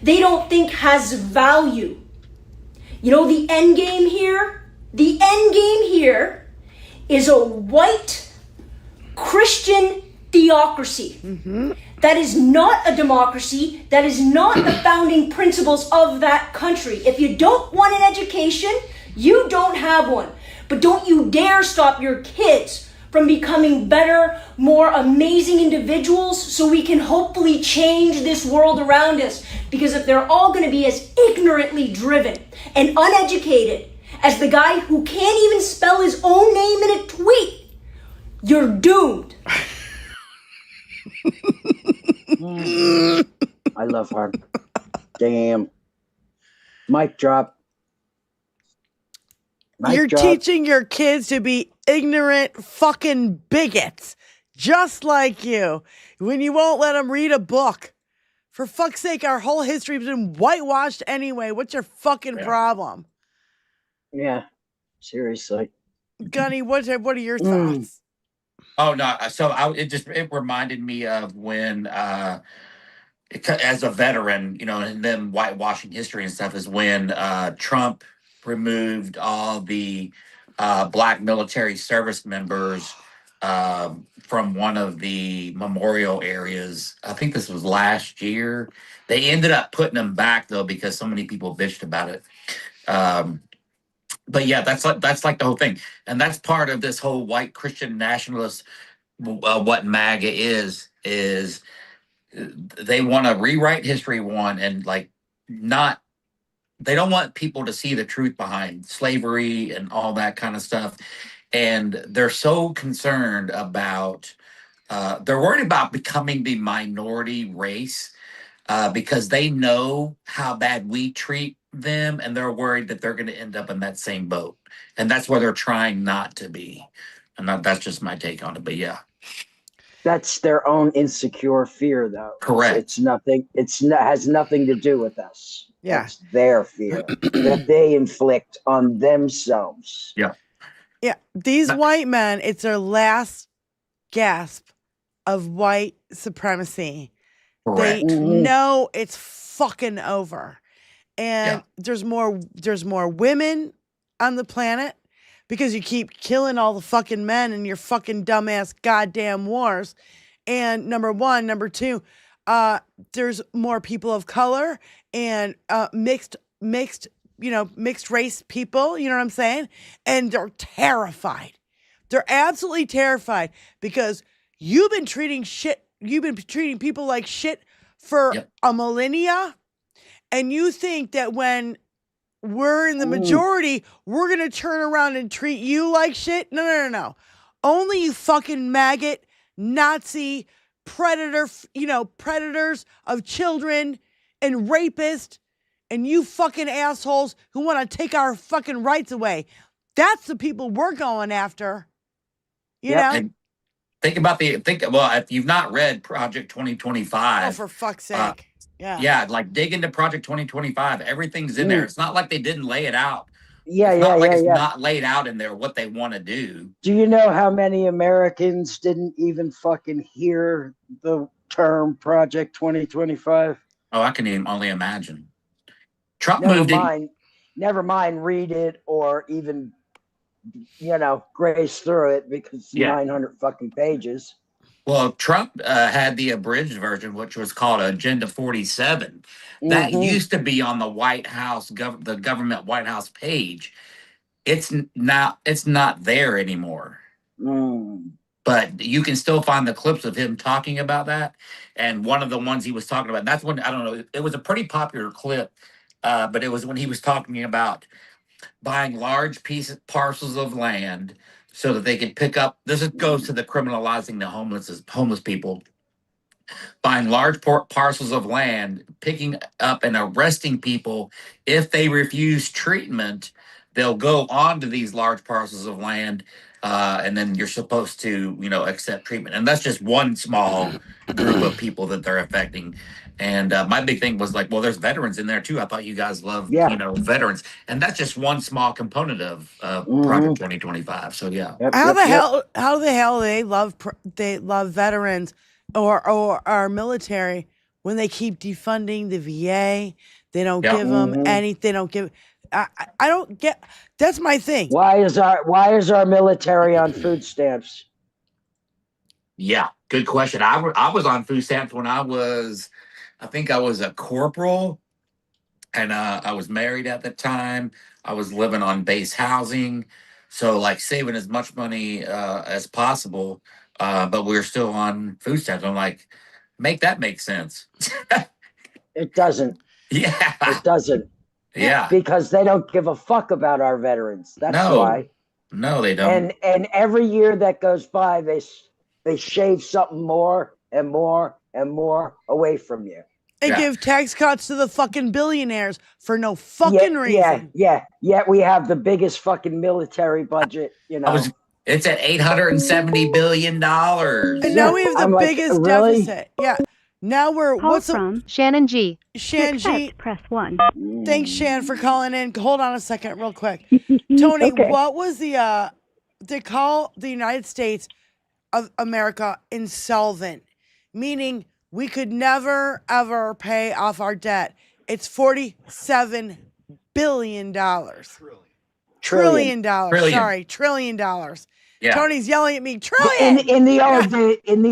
they don't think has value. You know the end game here? The end game here is a white Christian theocracy. That is not a democracy. That is not the founding principles of that country. If you don't want an education, you don't have one. But don't you dare stop your kids from becoming better, more amazing individuals so we can hopefully change this world around us. Because if they're all going to be as ignorantly driven and uneducated as the guy who can't even spell his own name in a tweet, you're doomed. I love her. Damn. Mic drop. You're teaching your kids to be ignorant fucking bigots, just like you, when you won't let them read a book. For fuck's sake, our whole history's been whitewashed anyway. What's your fucking problem? Yeah, seriously. Gunny, what are your thoughts? Oh no! So it reminded me of when, as a veteran, you know, and then whitewashing history and stuff is when Trump removed all the black military service members from one of the memorial areas. I think this was last year. They ended up putting them back though because so many people bitched about it. But yeah, that's like the whole thing, and that's part of this whole white Christian nationalist. What MAGA is they want to rewrite history and like not. They don't want people to see the truth behind slavery and all that kind of stuff, and they're so concerned about. They're worried about becoming the minority race because they know how bad we treat them, and they're worried that they're going to end up in that same boat, and that's where they're trying not to be. And that's just my take on it. But yeah, That's their own insecure fear, though. Correct. It's nothing. Has nothing to do with us. Yeah. That's their fear that they inflict on themselves. Yeah. Yeah. These white men, it's their last gasp of white supremacy. Correct. They know it's fucking over. And there's more women on the planet because you keep killing all the fucking men in your fucking dumbass goddamn wars. And number one, number two, there's more people of color and mixed race people, you know what I'm saying? And they're terrified. They're absolutely terrified because you've been treating people like shit for a millennia, and you think that when we're in the majority, we're going to turn around and treat you like shit? No. Only you fucking maggot, Nazi, predators of children and rapists, and you fucking assholes who want to take our fucking rights away. That's the people we're going after. You know? And if you've not read Project 2025. Oh, for fuck's sake. Yeah, like dig into Project 2025. Everything's in there. It's not like they didn't lay it out. It's not laid out in there what they want to do. Do you know how many Americans didn't even fucking hear the term Project 2025? Oh, I can only imagine. Trump moved in. Never mind read it or even, graze through it because it's 900 fucking pages. Well, Trump had the abridged version, which was called Agenda 47. That used to be on the White House, the government White House page. It's not there anymore. But you can still find the clips of him talking about that. And one of the ones he was talking about, that's when, I don't know, it was a pretty popular clip, but it was when he was talking about buying large parcels of land so that they could pick up. This goes to the criminalizing the homeless people. Buying large parcels of land, picking up and arresting people if they refuse treatment. They'll go onto these large parcels of land, and then you're supposed to, accept treatment. And that's just one small group of people that they're affecting. And my big thing was like, well, there's veterans in there too. I thought you guys loved, veterans, and that's just one small component of Project 2025. So how the hell they love veterans or our military when they keep defunding the VA? They don't give them anything. They don't give. I don't get. That's my thing. Why is our military on food stamps? Yeah, good question. I was on food stamps when I think I was a corporal, and I was married at the time. I was living on base housing, so like saving as much money as possible. But we're still on food stamps. I'm like, make sense. It doesn't. Yeah, it doesn't. Yeah, because they don't give a fuck about our veterans. That's why. No, they don't. And every year that goes by, they shave something more and more and more away from you. And give tax cuts to the fucking billionaires for no fucking reason. Yeah. Yet we have the biggest fucking military budget, It's at $870 billion. And now we have the biggest deficit. Yeah. Now we're from Shannon G. Shan G. Press 1. Thanks, Shan, for calling in. Hold on a second, real quick. Tony, what was they call the United States of America insolvent, meaning we could never, ever pay off our debt. It's $47 billion. Trillion dollars. Sorry, $1 trillion. Yeah. Tony's yelling at me. Trillion. In the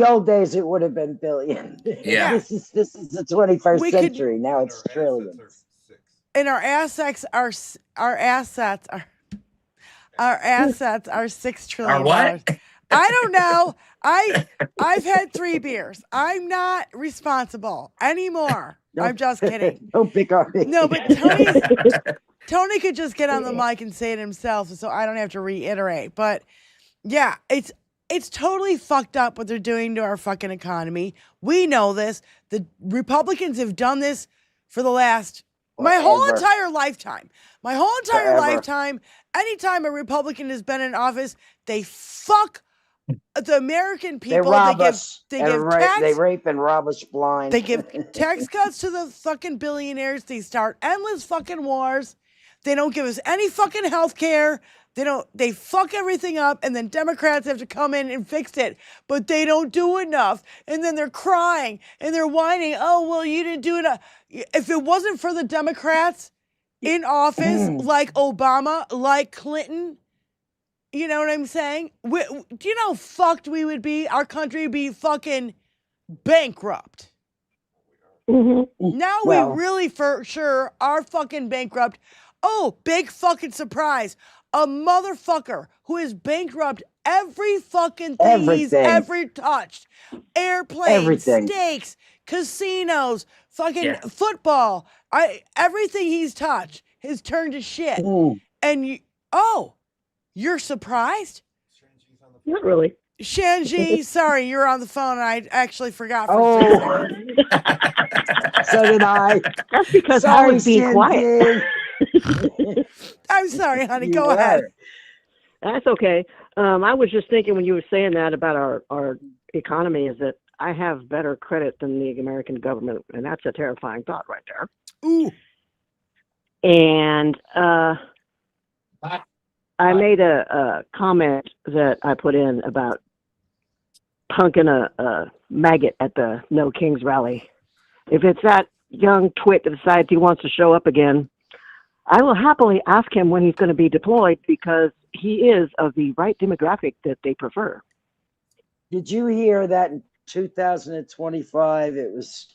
old days, it would have been billion. Yeah. This is the 21st century. Now it's trillions. And our assets are $6 trillion. Our what? I don't know. I've had 3 beers. I'm not responsible anymore. I'm just kidding. Don't pick on me. No, but Tony could just get on the mic and say it himself, so I don't have to reiterate. But yeah, it's totally fucked up what they're doing to our fucking economy. We know this. The Republicans have done this for the last my whole entire lifetime. My whole entire lifetime. Anytime a Republican has been in office, they fuck the American They people, rob they us. give They tax, rape and rob us blind. they give tax cuts to the fucking billionaires. They start endless fucking wars. They don't give us any fucking health care. They fuck everything up, and then Democrats have to come in and fix it, but they don't do enough. And then they're crying and they're whining, oh, well, you didn't do enough. If it wasn't for the Democrats in office, like Obama, like Clinton, you know what I'm saying? Do you know how fucked we would be? Our country would be fucking bankrupt. Now we really for sure are fucking bankrupt. Oh, big fucking surprise. A motherfucker who is bankrupt every fucking thing he's ever touched. Airplanes, steaks, casinos, fucking football. Everything he's touched has turned to shit. And you're surprised? Not really. Shanji, sorry, you're on the phone. I actually forgot. For a second. So did I. That's because I was being quiet. I'm sorry, honey. Go ahead. That's okay. I was just thinking when you were saying that about our economy is that I have better credit than the American government, and that's a terrifying thought right there. Ooh. And I made a comment that I put in about punking a maggot at the No Kings rally. If it's that young twit that decides he wants to show up again, I will happily ask him when he's going to be deployed because he is of the right demographic that they prefer. Did you hear that in 2025 it was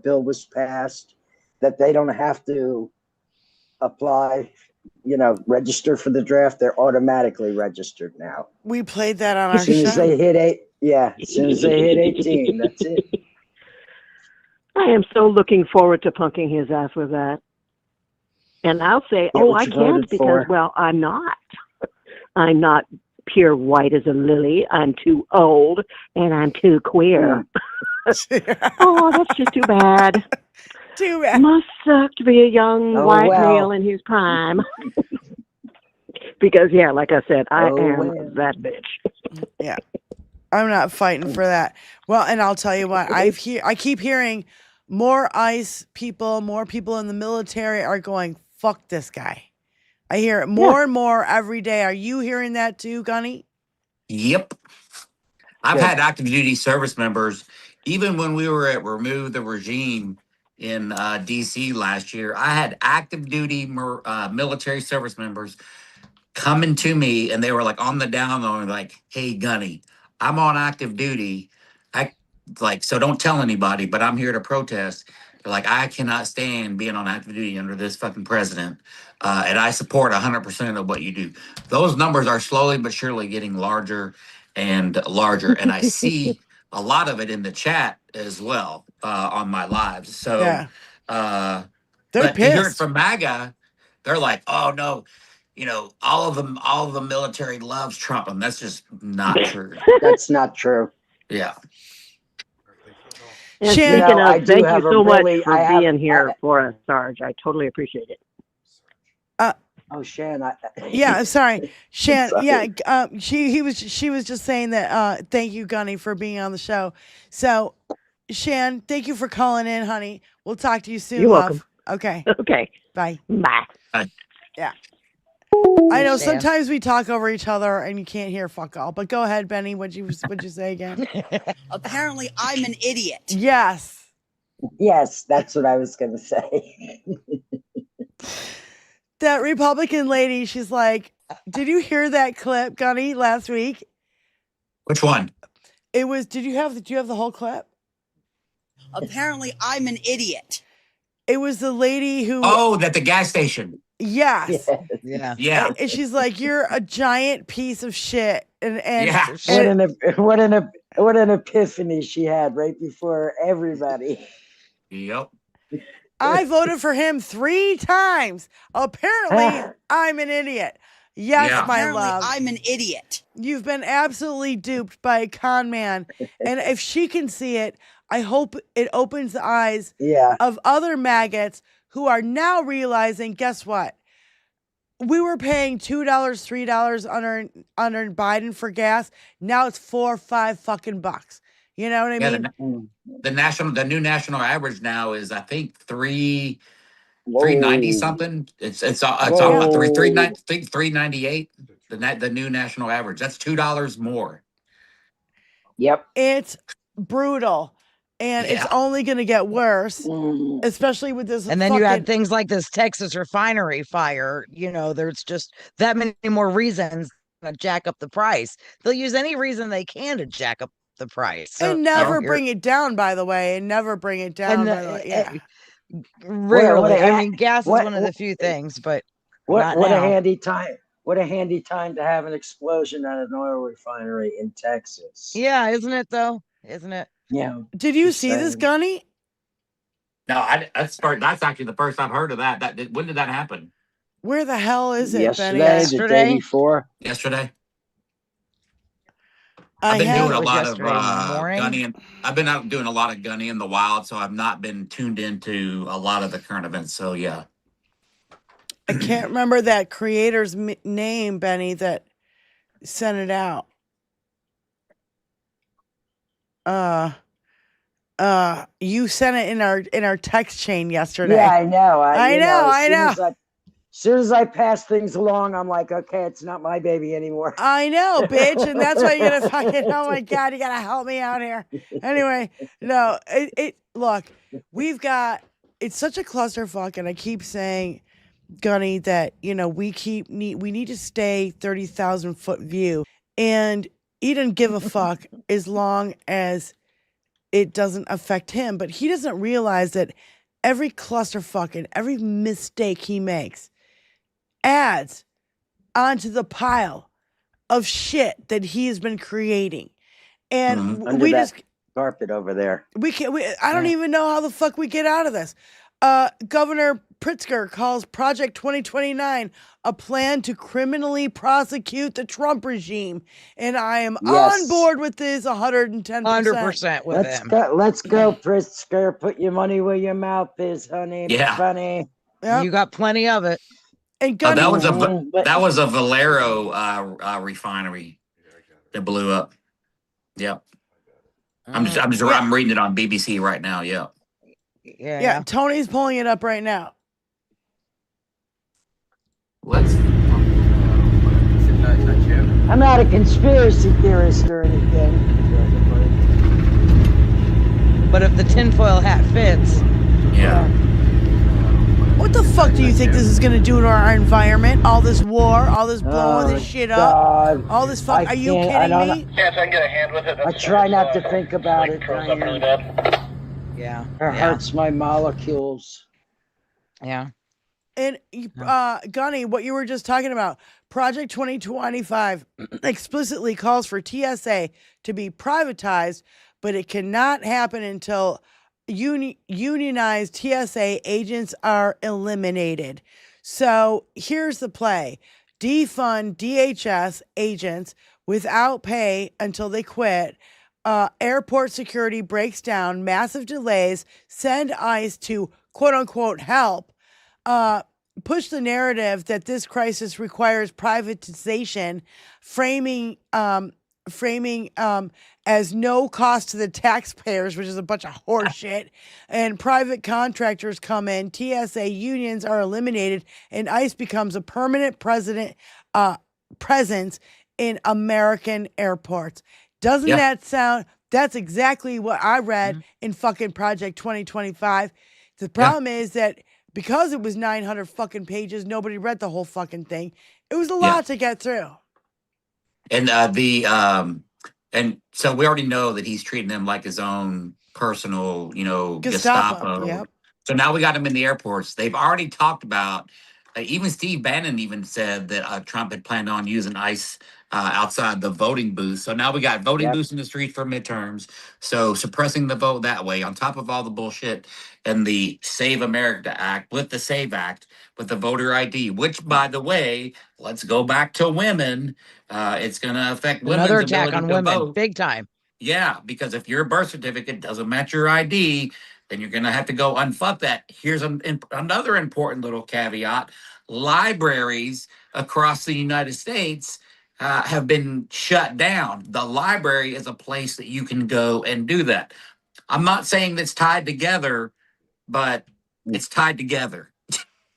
bill was passed that they don't have to apply, register for the draft? They're automatically registered now. We played that on our show. As soon as they hit as soon as they hit 18, that's it. I am so looking forward to punking his ass with that. And I'll say, I can't because, well, I'm not. I'm not pure white as a lily. I'm too old and I'm too queer. Oh, that's just too bad. Too bad. Must suck to be a young white male in his prime. Because, like I said, I am that bitch. Yeah. I'm not fighting for that. Well, and I'll tell you what, I keep hearing more ICE people, more people in the military are going, fuck this guy. I hear it more and more every day. Are you hearing that too, Gunny? Yep. I've had active duty service members, even when we were at Remove the Regime in DC last year, I had active duty military service members coming to me and they were like on the down low, like, hey, Gunny, I'm on active duty. So don't tell anybody, but I'm here to protest. They're like, I cannot stand being on active duty under this fucking president. And I support 100% of what you do. Those numbers are slowly but surely getting larger and larger. And I see a lot of it in the chat as well on my lives. So they're but pissed. To hear it from MAGA, they're like, oh no, all of the military loves Trump. And that's just not true. That's not true. Yeah. And speaking of, thank you so much for being here for us, Sarge. I totally appreciate it. Shan. Sorry, Shan. Sorry. Yeah, she was just saying that. Thank you, Gunny, for being on the show. So, Shan, thank you for calling in, honey. We'll talk to you soon. You're love. welcome. Okay. Okay. Bye. Bye. Yeah. I know sometimes we talk over each other and you can't hear fuck all. But go ahead, Benny. What'd you say again? Apparently, I'm an idiot. Yes. Yes, that's what I was going to say. That Republican lady, she's like, did you hear that clip, Gunny, last week? Which one? It was, do you have the whole clip? Apparently, I'm an idiot. It was the lady who... Oh, at the gas station. Yes. Yeah. And she's like, you're a giant piece of shit. And what an epiphany she had right before everybody. Yep. I voted for him 3 times. Apparently, I'm an idiot. Yes, my Apparently, love. I'm an idiot. You've been absolutely duped by a con man. And if she can see it, I hope it opens the eyes of other maggots who are now realizing, guess what? we were paying $2, $3 under Biden for gas. Now it's $4 or $5 fucking bucks. You know what I mean? The new national average now is, I think, 390 something. It's all 398. The new national average. That's $2 more. Yep. It's brutal. And it's only going to get worse, especially with this. And then you had things like this Texas refinery fire. You know, there's just that many more reasons to jack up the price. They'll use any reason they can to jack up the price. So, and never bring it down, by the way. And never bring it down, by the way. Yeah. Rarely. I mean, gas is one of the few things, but what not a now. handy time. What a handy time to have an explosion at an oil refinery in Texas. Yeah, isn't it though? Isn't it? Yeah. Did you see this, Gunny? No, that's actually the first I've heard of that. When did that happen? Where the hell is it, Benny? The day before. Yesterday. I've been doing a lot of Gunny, and I've been out doing a lot of Gunny in the wild, so I've not been tuned into a lot of the current events. So yeah, I can't remember that creator's name, Benny, that sent it out. You sent it in our text chain yesterday. Yeah, I know. I know. As soon as I pass things along, I'm like, okay, it's not my baby anymore. I know, bitch, and that's why you're gonna fucking. Oh my god, you gotta help me out here. Anyway, no, look, we've got. It's such a clusterfuck, and I keep saying, Gunny, that we need to stay 30,000 foot view, and he doesn't give a fuck as long as it doesn't affect him. But he doesn't realize that every clusterfuck and every mistake he makes adds onto the pile of shit that he has been creating. And we just carpet over there. I don't even know how the fuck we get out of this. Governor Pritzker calls Project 2029 a plan to criminally prosecute the Trump regime. And I am on board with this 110%. 100% with him. Let's go, Pritzker. Put your money where your mouth is, honey. Yeah. Funny. Yep. You got plenty of it. And that was a Valero refinery that blew up. Yep. I'm reading it on BBC right now. Yeah. Yeah. Tony's pulling it up right now. I'm not a conspiracy theorist or anything. But if the tinfoil hat fits. Yeah. What the fuck do you think this is going to do to our environment? All this war, all this blowing this shit up, all this fuck. Are you kidding me? Yes, I can get a hand with it. I try not to think about it. Yeah. It hurts my molecules. Yeah. And Gunny, what you were just talking about, Project 2025 explicitly calls for TSA to be privatized, but it cannot happen until unionized TSA agents are eliminated. So here's the play. Defund DHS agents without pay until they quit. Airport security breaks down, massive delays, send ICE to quote unquote help. Push the narrative that this crisis requires privatization, framing as no cost to the taxpayers, which is a bunch of horseshit, and private contractors come in, TSA unions are eliminated, and ICE becomes a permanent presence in American airports. Doesn't that sound? That's exactly what I read in fucking Project 2025. The problem is that because it was 900 fucking pages, nobody read the whole fucking thing. It was a lot to get through. And and so we already know that he's treating them like his own personal, Gestapo. Yep. So now we got him in the airports. They've already talked about. Even Steve Bannon even said that Trump had planned on using ICE outside the voting booths. So now we got voting booths in the street for midterms. So suppressing the vote that way, on top of all the bullshit and the Save America Act with the SAVE Act with the voter ID, which, by the way, let's go back to women. It's going to affect women's Another attack ability on to women, vote. big time. Yeah, because if your birth certificate doesn't match your ID, then you're going to have to go unfuck that. Here's another important little caveat. libraries across the United States have been shut down. The library is a place that you can go and do that. I'm not saying that's tied together, but it's tied together.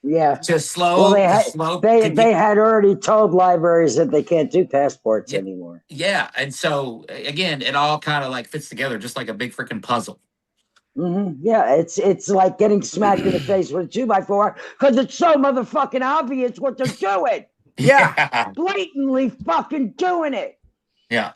Yeah. Just slow. Well, they had already told libraries that they can't do passports anymore. Yeah, and so again, it all kind of like fits together, just like a big freaking puzzle. Yeah, it's like getting smacked in the face with a 2x4 because it's so motherfucking obvious what they're doing. Yeah. Blatantly fucking doing it. Yeah.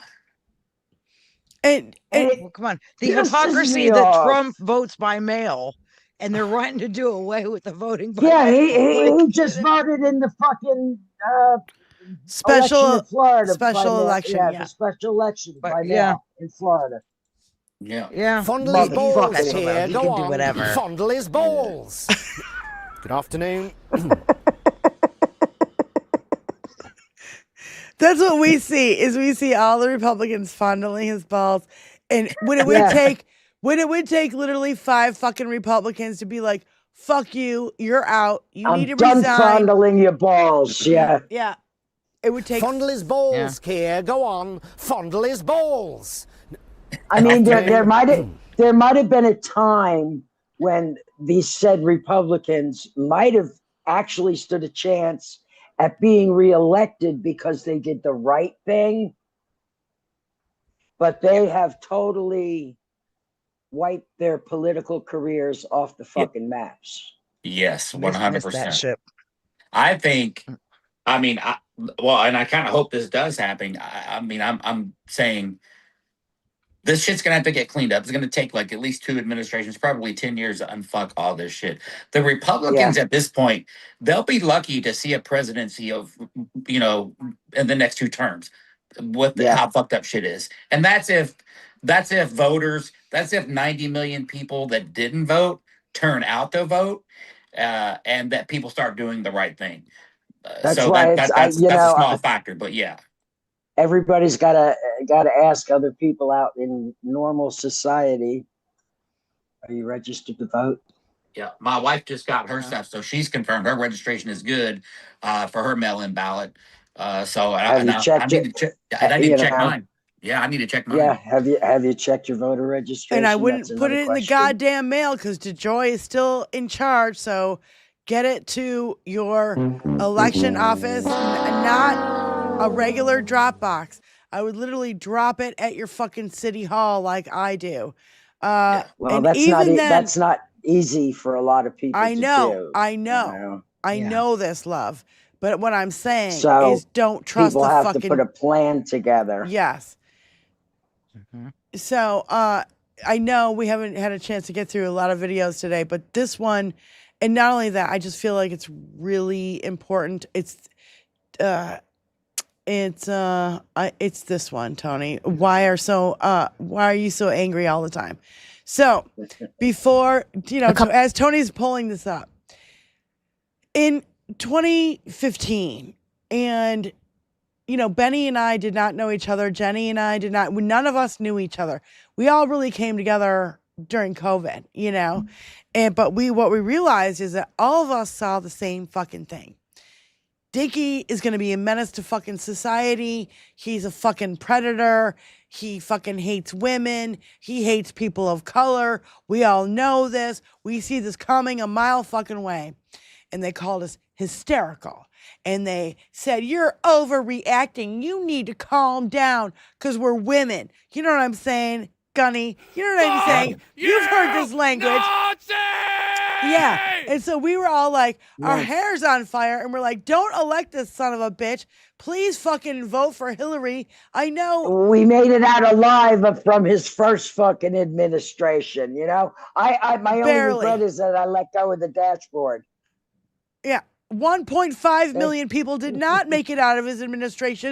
And well, come on, the hypocrisy that Trump votes by mail, and they're wanting to do away with the voting by Yeah, mail. he just voted in the fucking Special election in Florida. special election, yeah. The special election by mail yeah. in Florida. Yeah. Yeah. Fondle his balls Special, here. though. He Go can on. do whatever. Fondle his balls. Good afternoon. That's what we see. Is we see all the Republicans fondling his balls, and when it would take literally 5 fucking Republicans to be like, "Fuck you, you're out. You need to I'm done resign." fondling your balls. Yeah. Yeah. It would take. Fondle his balls, Keir. Go on. Fondle his balls. I mean, there might have been a time when these said Republicans might have actually stood a chance at being reelected because they did the right thing, but they have totally wiped their political careers off the fucking maps. Yes, Missed that 100%. ship. I think, I mean, and I kind of hope this does happen. I mean, I'm saying this shit's gonna have to get cleaned up. It's gonna take like at least 2 administrations, probably 10 years to unfuck all this shit. The Republicans at this point, they'll be lucky to see a presidency of, in the next 2 terms with how fucked up shit is. And that's if voters, that's if 90 million people that didn't vote turn out to vote, and that people start doing the right thing. That's so why that's a small factor, but yeah. Everybody's gotta ask other people out in normal society. Are you registered to vote? Yeah, my wife just got her stuff, so she's confirmed her registration is good for her mail-in ballot. So I need to check mine. Yeah, I need to check mine. Yeah, have you checked your voter registration? And I wouldn't put it in the goddamn mail because DeJoy is still in charge. So get it to your election office, not a regular drop box. I would literally drop it at your fucking city hall like I do. Well, that's not easy for a lot of people. I know. I know this, love. But what I'm saying So is don't trust people the have fucking. to put a plan together. Yes. So I know we haven't had a chance to get through a lot of videos today, but this one, and not only that, I just feel like it's really important. It's this one, Tony. Why are you so angry all the time? So before, as Tony's pulling this up, in 2015, and Benny and I did not know each other. Jenny and I did not. None of us knew each other. We all really came together during COVID, but what we realized is that all of us saw the same fucking thing. Dinky is going to be a menace to fucking society. He's a fucking predator. He fucking hates women. He hates people of color. We all know this. We see this coming a mile fucking way. And they called us hysterical. And they said, you're overreacting. You need to calm down because we're women. You know what I'm saying, Gunny? You know what I'm saying? You've heard this language. Nazi! Yeah. And so we were all like, our hair's on fire. And we're like, don't elect this son of a bitch. Please fucking vote for Hillary. I know. We made it out alive from his first fucking administration. My only regret is that I let go of the dashboard. Yeah. 1.5 million people did not make it out of his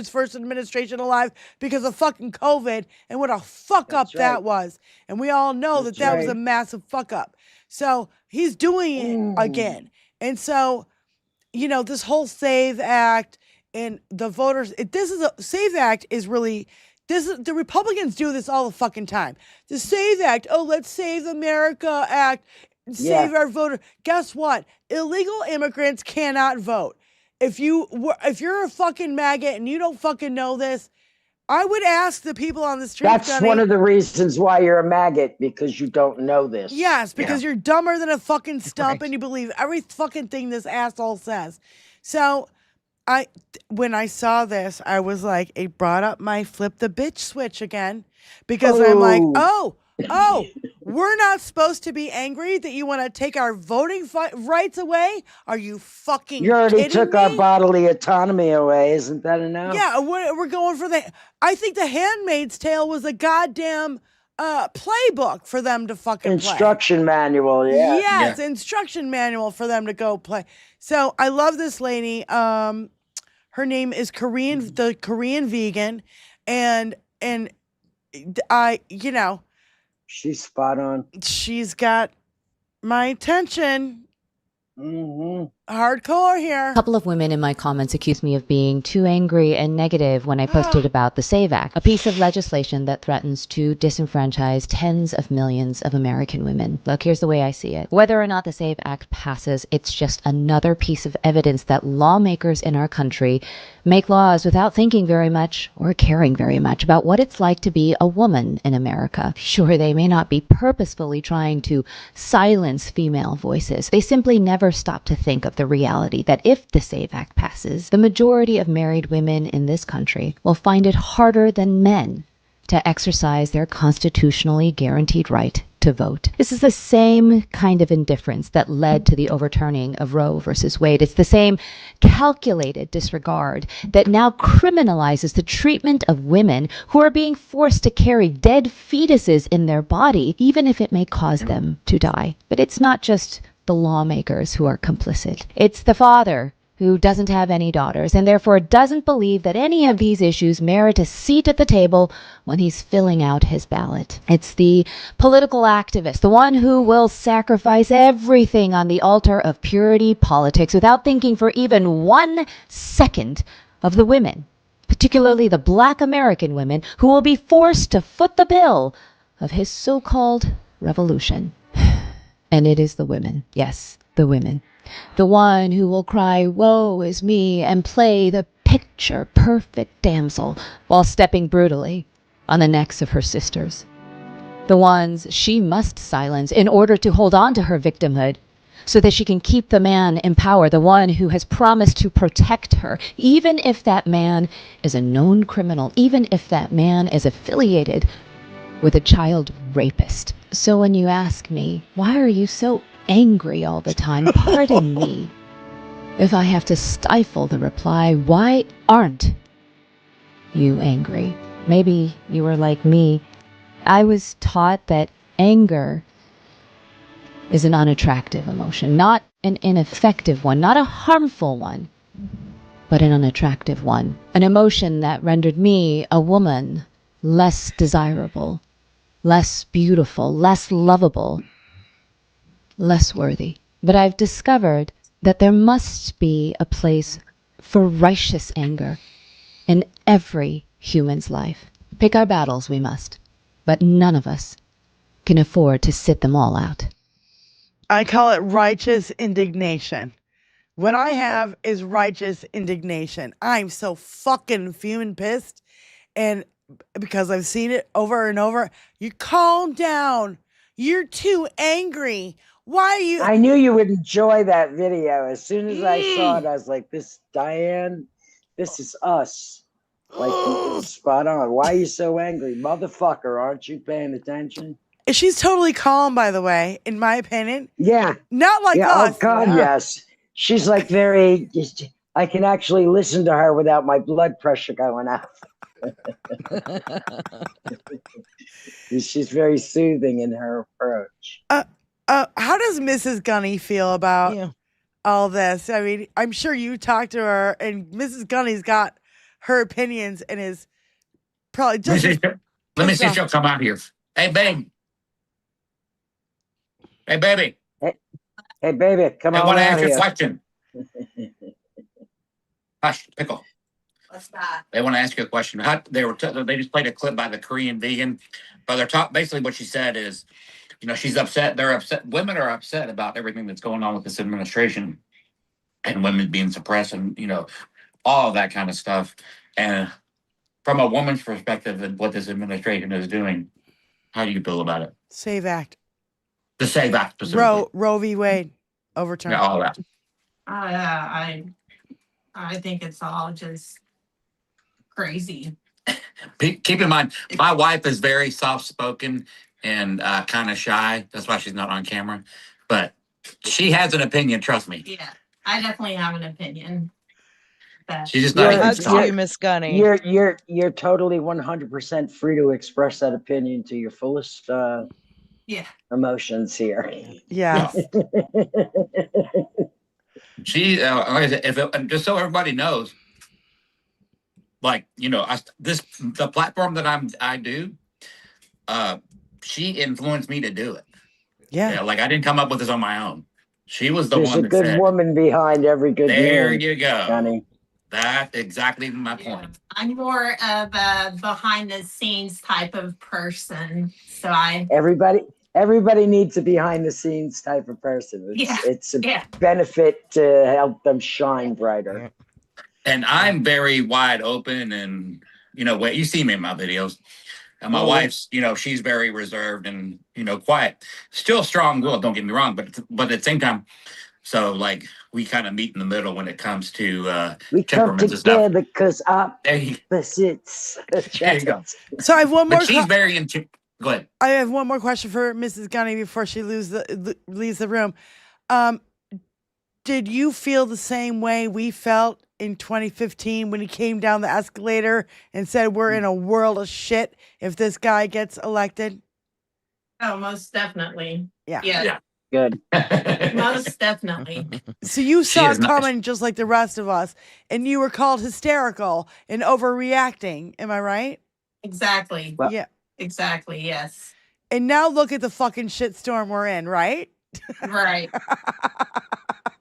first administration alive because of fucking COVID, and what a fuck up that was. And we all know that was a massive fuck up. So he's doing it again. And so, this whole SAVE Act and the voters, SAVE Act is really, the Republicans do this all the fucking time. The SAVE Act, let's save America Act. save our voter. Guess what? Illegal immigrants cannot vote. If you're a fucking maggot and you don't fucking know this, I would ask the people on the street. That's Gunny, one of the reasons why you're a maggot, because you don't know this. Yes, because you're dumber than a fucking stump and you believe every fucking thing this asshole says. So when I saw this, I was like, it brought up my flip the bitch switch again, because I'm like, oh, we're not supposed to be angry that you want to take our voting rights away? Are you fucking You already kidding took me? our bodily autonomy away. Isn't that enough? Yeah, we're going for I think The Handmaid's Tale was a goddamn playbook for them to fucking Instruction manual, yeah. Yes, instruction manual for them to go play. So I love this lady. Her name is the Korean vegan, and she's spot on. She's got my attention. Hardcore here. A couple of women in my comments accused me of being too angry and negative when I posted about the SAVE Act, a piece of legislation that threatens to disenfranchise tens of millions of American women. Look, here's the way I see it. Whether or not the SAVE Act passes, it's just another piece of evidence that lawmakers in our country make laws without thinking very much or caring very much about what it's like to be a woman in America. Sure, they may not be purposefully trying to silence female voices. They simply never stop to think of the reality that if the SAVE Act passes, the majority of married women in this country will find it harder than men to exercise their constitutionally guaranteed right to vote. This is the same kind of indifference that led to the overturning of Roe versus Wade. It's the same calculated disregard that now criminalizes the treatment of women who are being forced to carry dead fetuses in their body, even if it may cause them to die. But it's not just the lawmakers who are complicit. It's the father who doesn't have any daughters and therefore doesn't believe that any of these issues merit a seat at the table when he's filling out his ballot. It's the political activist, the one who will sacrifice everything on the altar of purity politics without thinking for even 1 second of the women, particularly the Black American women, who will be forced to foot the bill of his so-called revolution. And it is the women. Yes, the women. The one who will cry, "Woe is me," and play the picture-perfect damsel while stepping brutally on the necks of her sisters. The ones she must silence in order to hold on to her victimhood so that she can keep the man in power, the one who has promised to protect her, even if that man is a known criminal, even if that man is affiliated with a child rapist. So when you ask me, why are you so angry all the time? Pardon me if I have to stifle the reply, why aren't you angry? Maybe you were like me. I was taught that anger is an unattractive emotion, not an ineffective one, not a harmful one, but an unattractive one. An emotion that rendered me, a woman, less desirable, less beautiful, less lovable, less worthy. But I've discovered that there must be a place for righteous anger in every human's life. Pick our battles, we must, but none of us can afford to sit them all out. I call it righteous indignation. What I have is righteous indignation. I'm so fucking fuming pissed, and because I've seen it over and over. You calm down. You're too angry. Why are you? I knew you would enjoy that video. As soon as I saw it, I was like, this Diane, this is us. Like, spot on. Why are you so angry? Motherfucker, aren't you paying attention? She's totally calm, by the way, in my opinion. Yeah. Not like us. Oh, God, yes. She's like very, I can actually listen to her without my blood pressure going up. She's very soothing in her approach. How does Mrs. Gunny feel about all this? I mean, I'm sure you talked to her, and Mrs. Gunny's got her opinions and is probably just. Let me see if she'll come out here. Hey, babe. Hey, baby. Hey, baby, come on out here. I want to ask you a question. Hush, pickle. What's that? They want to ask you a question. They just played a clip by the Korean vegan, but they're basically what she said is, she's upset. They're upset. Women are upset about everything that's going on with this administration and women being suppressed and, all of that kind of stuff. And from a woman's perspective and what this administration is doing, how do you feel about it? Save Act. The Save Act specifically. Roe v. Wade overturned. Yeah, all that. I think it's all just crazy. Keep in mind, my wife is very soft-spoken and kind of shy. That's why she's not on camera. But she has an opinion, trust me. Yeah, I definitely have an opinion. She's just not Hugs to you, Miss Gunny. You're totally 100% free to express that opinion to your fullest emotions here. Yeah. She, like I said, just so everybody knows, like, the platform that I do, she influenced me to do it. Yeah. Like I didn't come up with this on my own. She was the There's one a that good said, woman behind every good there man, you go. Gunny. That's exactly my point. I'm more of a behind the scenes type of person. So Everybody needs a behind the scenes type of person. It's a benefit to help them shine brighter. And I'm very wide open and, you see me in my videos. And my wife's, she's very reserved and, quiet. Still strong-willed, don't get me wrong, but at the same time, so like we kind of meet in the middle when it comes to we come temperaments and stuff. together because opposites. There you go. So I have one more. But she's very into. Go ahead. I have one more question for Mrs. Gunny before she leaves the room. Did you feel the same way we felt in 2015 when he came down the escalator and said we're in a world of shit if this guy gets elected? Oh, most definitely. Yeah. Good. Most definitely. So you saw it coming just like the rest of us, and you were called hysterical and overreacting. Am I right? Exactly. Yeah. Exactly. Yes. And now look at the fucking shitstorm we're in, right? Right.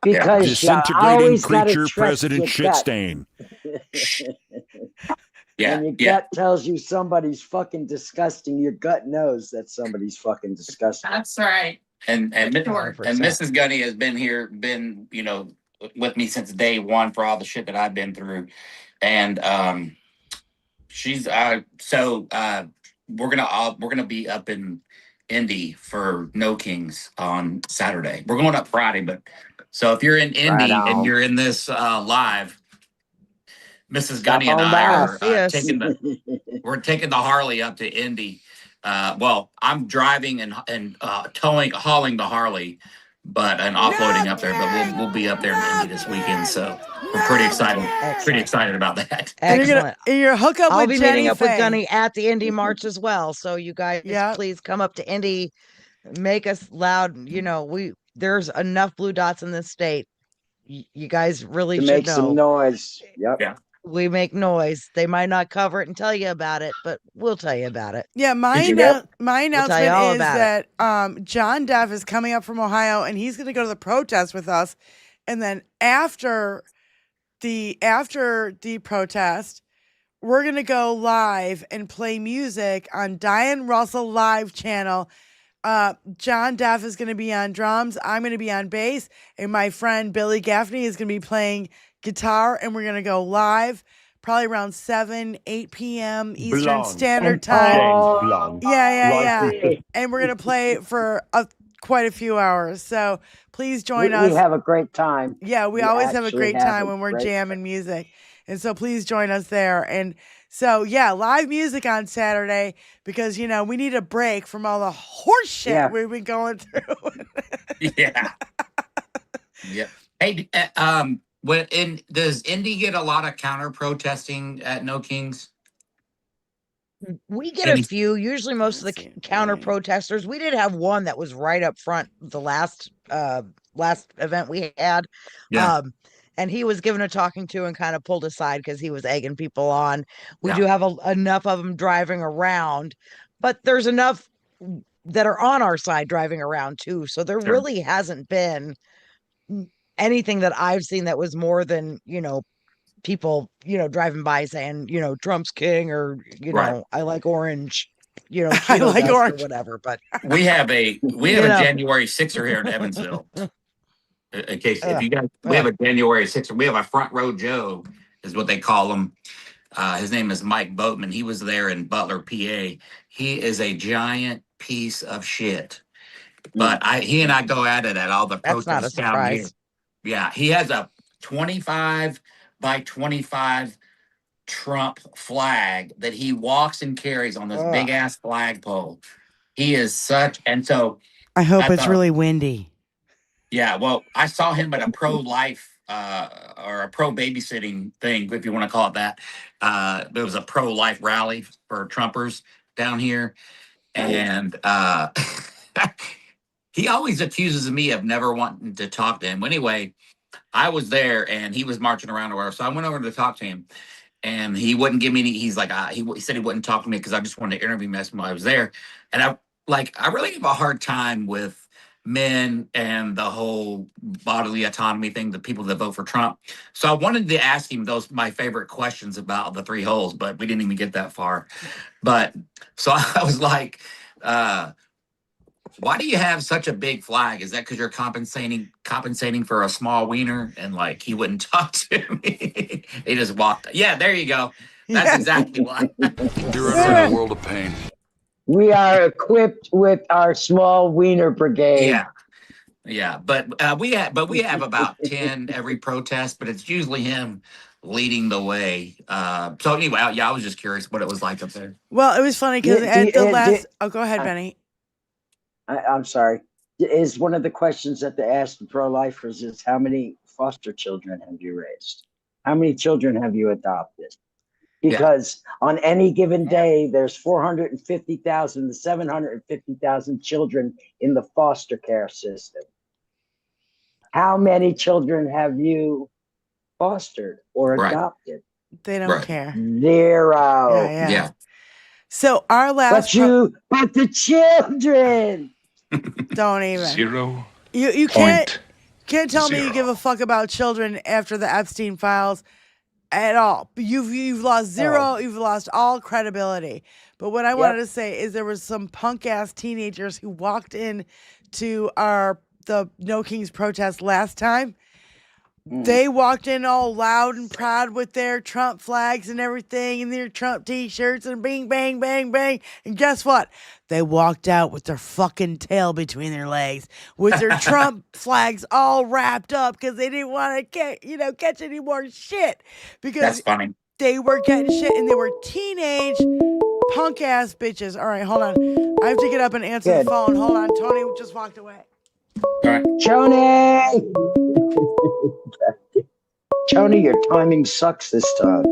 Because disintegrating creature president shitstain. When your gut tells you somebody's fucking disgusting, your gut knows that somebody's fucking disgusting. That's right. And Mrs. Gunny has been with me since day one for all the shit that I've been through, and she's we're gonna be up in Indy for No Kings on Saturday. We're going up Friday, but so if you're in Indy and you're in this live, Mrs. Gunny and I are taking the Harley up to Indy. I'm driving and hauling the Harley, and offloading up there. But we'll be up there in Indy this weekend, so we're pretty excited. Pretty excited about that. Excellent. And you're hook up I'll with be Jenny meeting up Faye. with Gunny at the Indy March as well. So you guys, please come up to Indy, make us loud. There's enough blue dots in this state. You guys really should make know. some noise. Yep. Yeah. We make noise. They might not cover it and tell you about it, but we'll tell you about it. Yeah, my announcement is that John Duff is coming up from Ohio, and he's going to go to the protest with us. And then after the protest, we're going to go live and play music on Diane Russell Live channel. John Duff is going to be on drums. I'm going to be on bass, and my friend Billy Gaffney is going to be playing guitar, and we're going to go live probably around 8 p.m. Eastern Standard Time. Yeah. And we're going to play for quite a few hours. So please join us. We have a great time. Yeah, we always have a great time when we're jamming music. And so please join us there. And so, live music on Saturday because, we need a break from all the horse shit we've been going through. Yeah. Hey, does Indy get a lot of counter protesting at No Kings? We get a few. Usually, most of the counter protesters. We did have one that was right up front. The last event we had, and he was given a talking to and kind of pulled aside because he was egging people on. We do have enough of them driving around, but there's enough that are on our side driving around too. So there really hasn't been anything that I've seen that was more than, people, driving by saying, Trump's king or, I like orange, keto like dust orange. or whatever. But We have a You know. January 6er here in Evansville. In case if Ugh, you guys, we have a January 6er. We have a front row Joe, is what they call him. His name is Mike Boatman. He was there in Butler, PA. He is a giant piece of shit. But he and I go at it at all the That's not a protests down here. surprise. Yeah, he has a 25 by 25 Trump flag that he walks and carries on this big ass flagpole. He is such, and so I hope it's really windy. Yeah, well, I saw him at a pro-life or a pro-babysitting thing, if you want to call it that. There was a pro-life rally for Trumpers down here, and he always accuses me of never wanting to talk to him. Anyway, I was there, and he was marching around or whatever, so I went over to talk to him, and he wouldn't give me any. He's like, he said he wouldn't talk to me because I just wanted to interview him while I was there, and I really have a hard time with men and the whole bodily autonomy thing, the people that vote for Trump. So I wanted to ask him my favorite questions about the 3 holes, but we didn't even get that far. But so I was like, why do you have such a big flag? Is that because you're compensating for a small wiener? And like, he wouldn't talk to me. He just walked. Yeah, there you go. That's exactly why. You're ever in a world of pain. We are equipped with our small wiener brigade. Yeah, but we have about 10 every protest, but it's usually him leading the way. So anyway, I was just curious what it was like up there. Well, it was funny because at the last. Oh, go ahead, Benny. I'm sorry. Is one of the questions that they asked the pro-lifers is how many foster children have you raised? How many children have you adopted? Because on any given day, there's 450,000 to 750,000 children in the foster care system. How many children have you fostered or adopted? They don't care. 0. Yeah. So our last. But the children. Don't even. 0. You can't tell me you give a fuck about children after the Epstein files. At all. You've lost zero. You've lost all credibility. But what I wanted to say is there was some punk ass teenagers who walked in to the No Kings protest last time. They walked in all loud and proud with their Trump flags and everything and their Trump t-shirts and bing, bang, bang, bang. And guess what? They walked out with their fucking tail between their legs with their Trump flags all wrapped up because they didn't want to catch any more shit. Because that's funny. They were getting shit and they were teenage punk ass bitches. All right, hold on. I have to get up and answer the phone. Hold on. Tony just walked away. All right. Joni! Joni, your timing sucks this time.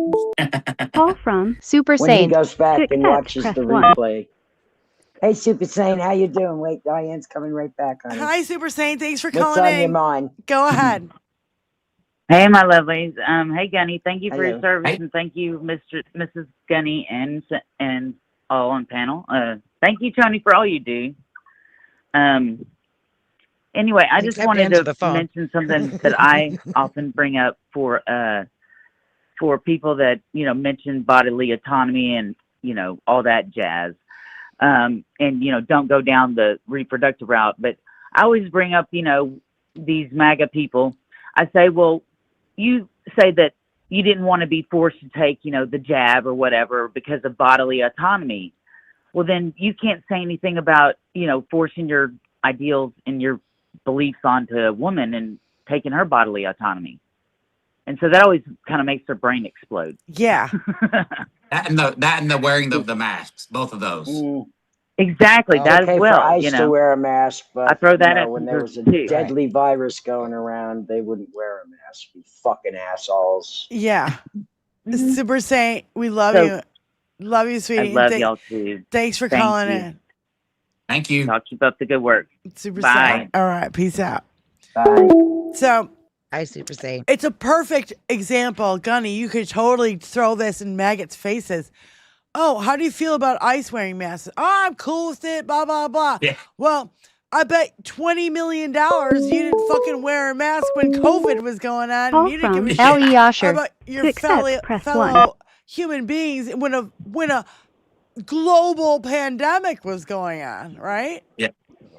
Call from Super When he Sane. goes back To and accept, watches press the 1. replay. Hey, Super Sane, how you doing? Wait, Diane's coming right back, honey. Hi, Super Sane. Thanks for What's calling on in. your mind? Go ahead. Hey, my lovelies. Hey, Gunny. Thank you for your Hello. service, and thank you, Mrs. Gunny, and all on panel. Thank you, Tony, for all you do. Anyway, I just wanted to mention something that I often bring up for people that mention bodily autonomy and all that jazz, and don't go down the reproductive route. But I always bring up these MAGA people. I say, well, you say that you didn't want to be forced to take the jab or whatever because of bodily autonomy. Well, then you can't say anything about forcing your ideals and your beliefs onto a woman and taking her bodily autonomy. And so that always kind of makes their brain explode. Yeah. that and the wearing of the masks, both of those. Exactly. That as well. I used to wear a mask, but I throw that at when there was a too. deadly virus going around, they wouldn't wear a mask. You fucking assholes. Yeah. Super Saint, we love you. Love you, sweetie. I love y'all too. Thanks for calling in. Thank you. I'll keep up the good work. Super Bye. Saint. All right. Peace out. Bye. So, hi, Super Saint. It's a perfect example. Gunny, you could totally throw this in maggots' faces. Oh, how do you feel about ICE wearing masks? Oh, I'm cool with it, blah, blah, blah. Yeah. Well, I bet $20 million you didn't fucking wear a mask when COVID was going on. Call And you didn't from give a L.E. shit Osher. about your To accept, fellow press fellow 1. human beings when a global pandemic was going on, right? Yeah.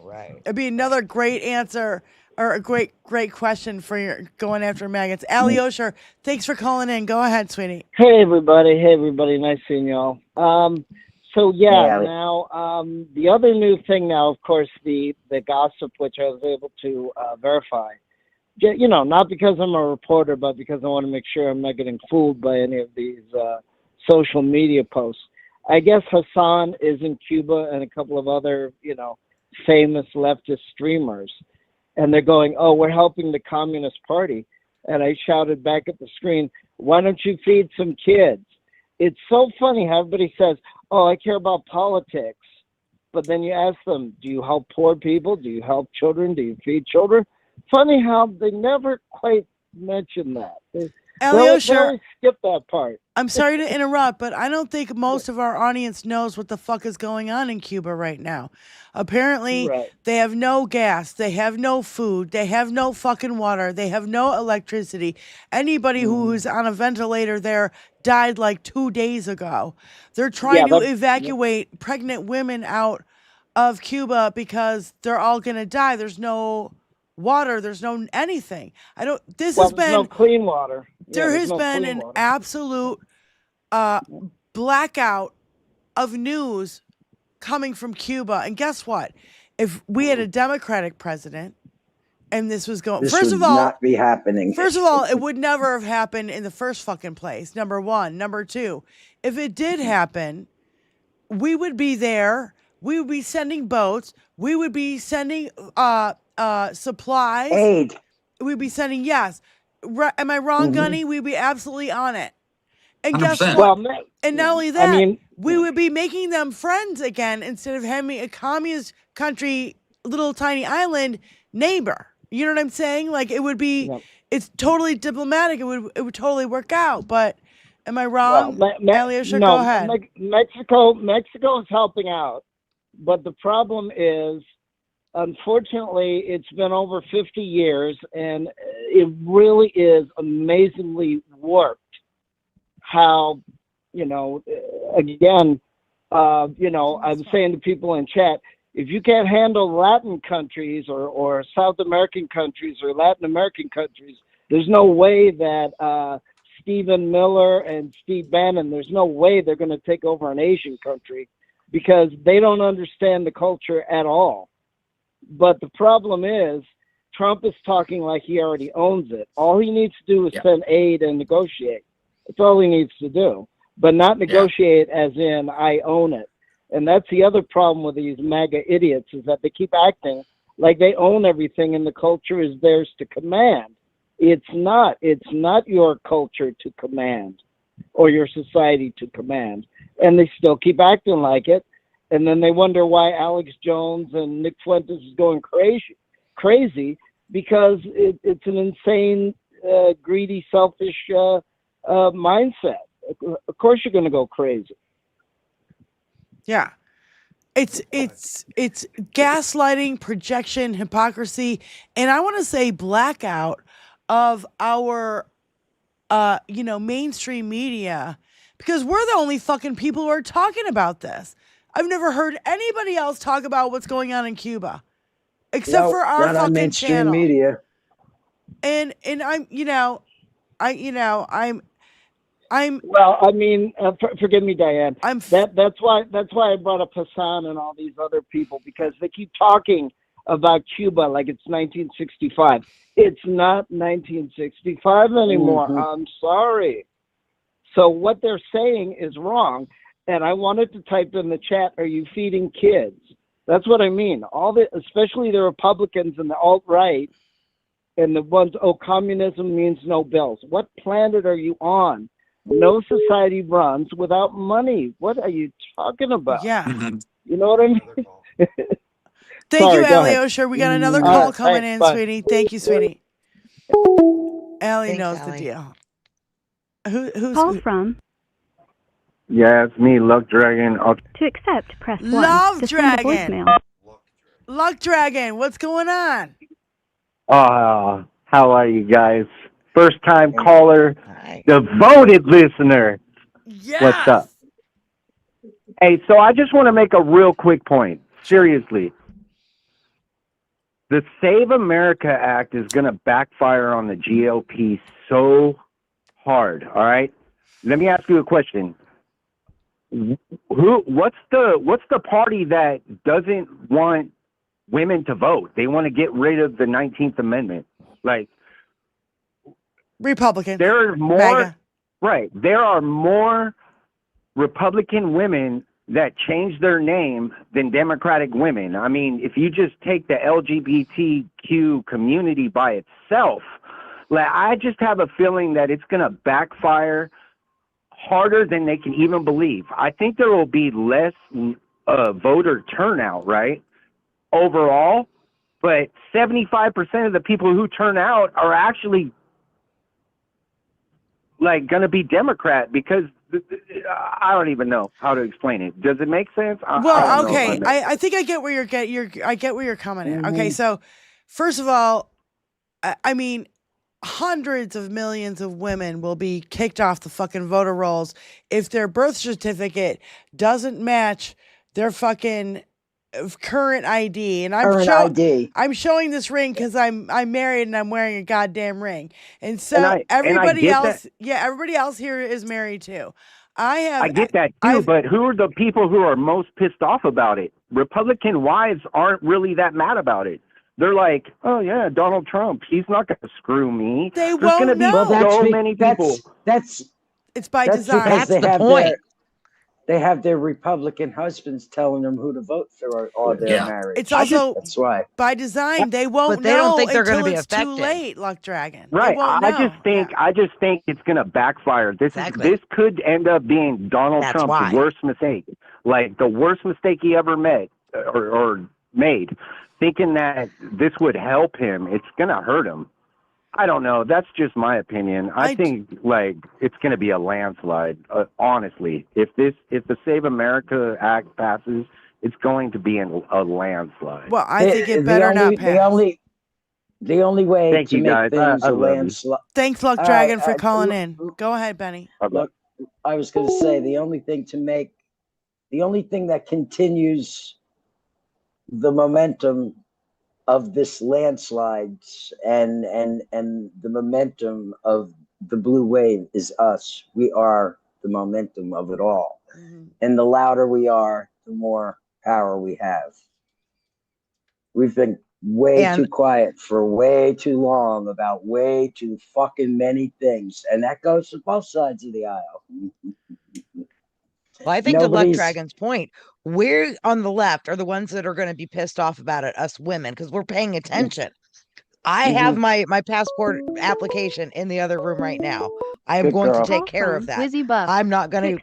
Right. It'd be another great answer or a great question for your going after maggots. Alyosha, thanks for calling in. Go ahead, sweetie. Hey everybody, nice seeing y'all. So Yeah. now the other new thing now, of course, the gossip, which I was able to verify. You know, not because I'm a reporter, but because I want to make sure I'm not getting fooled by any of these social media posts. I guess Hassan is in Cuba and a couple of other, you know, famous leftist streamers, and they're going, "Oh, we're helping the Communist Party." And I shouted back at the screen, "Why don't you feed some kids?" It's so funny how everybody says, "Oh, I care about politics." But then you ask them, do you help poor people? Do you help children? Do you feed children? Funny how they never quite mention that. They always skip that part. I'm sorry to interrupt, but I don't think most of our audience knows what the fuck is going on in Cuba right now. Apparently, they have no gas, they have no food, they have no fucking water, they have no electricity. Anybody who's on a ventilator there died like 2 days ago. They're trying to evacuate pregnant women out of Cuba because they're all gonna die. There's no water, there's no anything. This has been there's no clean water. There has been an absolute blackout of news coming from Cuba. And guess what? If we had a Democratic president and this was going, This first would of all, not be happening. First of all, it would never have happened in the first fucking place. Number one. Number two, if it did happen, we would be there. We would be sending boats. We would be sending supplies. Aid. We'd be sending, yes. Am I wrong, Gunny? We'd be absolutely on it. And guess 100%. what? Well, and not only that, we would be making them friends again instead of having a communist country, little tiny island neighbor. You know what I'm saying? Like it would be, it's totally diplomatic. It would totally work out. But am I wrong? Alyosha, go ahead. Mexico is helping out, but the problem is, unfortunately, it's been over 50 years, and it really is amazingly warped how, you know, again, you know, I'm saying to people in chat, if you can't handle Latin countries or South American countries or Latin American countries, there's no way that Stephen Miller and Steve Bannon, there's no way they're going to take over an Asian country because they don't understand the culture at all. But the problem is, Trump is talking like he already owns it. All he needs to do is send aid and negotiate. That's all he needs to do. But not negotiate as in, I own it. And that's the other problem with these MAGA idiots, is that they keep acting like they own everything and the culture is theirs to command. It's not. It's not your culture to command or your society to command. And they still keep acting like it. And then they wonder why Alex Jones and Nick Fuentes is going crazy because it's an insane, greedy, selfish mindset. Of course, you're going to go crazy. Yeah, it's gaslighting, projection, hypocrisy, and I want to say blackout of our, mainstream media because we're the only fucking people who are talking about this. I've never heard anybody else talk about what's going on in Cuba, except for our fucking mainstream channel. Media. And I'm, I'm. Well, I mean, forgive me, Diane. That's why I brought up Hassan and all these other people because they keep talking about Cuba like it's 1965. It's not 1965 anymore. I'm sorry. So what they're saying is wrong. And I wanted to type in the chat, are you feeding kids? That's what I mean. Especially the Republicans and the alt-right and the ones, communism means no bills. What planet are you on? No society runs without money. What are you talking about? Yeah. You know what I mean? Thank you, Alyosha. We got another call coming in, sweetie. Thank you, sweetie. Allie knows the deal. Who's call from? Yeah, it's me, Luck Dragon. To accept, press 1. Love to send a Dragon. voicemail. Luck Dragon, what's going on? How are you guys? First time caller, devoted listener. Yes. What's up? Hey, so I just want to make a real quick point. Seriously. The Save America Act is going to backfire on the GOP so hard, all right? Let me ask you a question. What's the party that doesn't want women to vote? They want to get rid of the 19th Amendment. Like, Republicans. There are more MAGA. Right. There are more Republican women that change their name than Democratic women. I mean, if you just take the LGBTQ community by itself, like, I just have a feeling that it's going to backfire harder than they can even believe. I think there will be less voter turnout, right, overall, but 75% of the people who turn out are actually like going to be Democrat, because I don't even know how to explain it. Does it make sense? Well, okay. I think I get where I get where you're coming at. Okay, so first of all, I mean, hundreds of millions of women will be kicked off the fucking voter rolls if their birth certificate doesn't match their fucking current ID. And I'm showing this ring because I'm married and I'm wearing a goddamn ring. And so everybody else here is married too. I get that too, but who are the people who are most pissed off about it? Republican wives aren't really that mad about it. They're like, oh yeah, Donald Trump, he's not going to screw me. They There's won't going to be know. so many people. It's by design. Because That's the point. They have their Republican husbands telling them who to vote for or they're married. It's also that's why. by design. They won't But they don't know think they're until gonna be it's too affected. late, Luck Dragon. Right. They won't I know. just think it's going to backfire. This could end up being Donald That's Trump's why. worst mistake. Like the worst mistake he ever made or made, thinking that this would help him. It's going to hurt him. I don't know. That's just my opinion. I think like it's going to be a landslide. Honestly, if the Save America Act passes, it's going to be a landslide. Well, I think it better not pass. The only way Thank to you, make guys. things I a love you. landslide. Thanks, Luck All Dragon, right, for calling in. Go ahead, Benny. Look, I was going to say the only thing that continues the momentum of this landslides and the momentum of the blue wave is us. We are the momentum of it all. And the louder we are, the more power we have. We've been way too quiet for way too long about way too fucking many things. And that goes to both sides of the aisle. Well, I think to Luck Dragon's point, we're on the left are the ones that are going to be pissed off about it, us women, because we're paying attention. I have my passport application in the other room right now. I am going to take care of that. I'm not going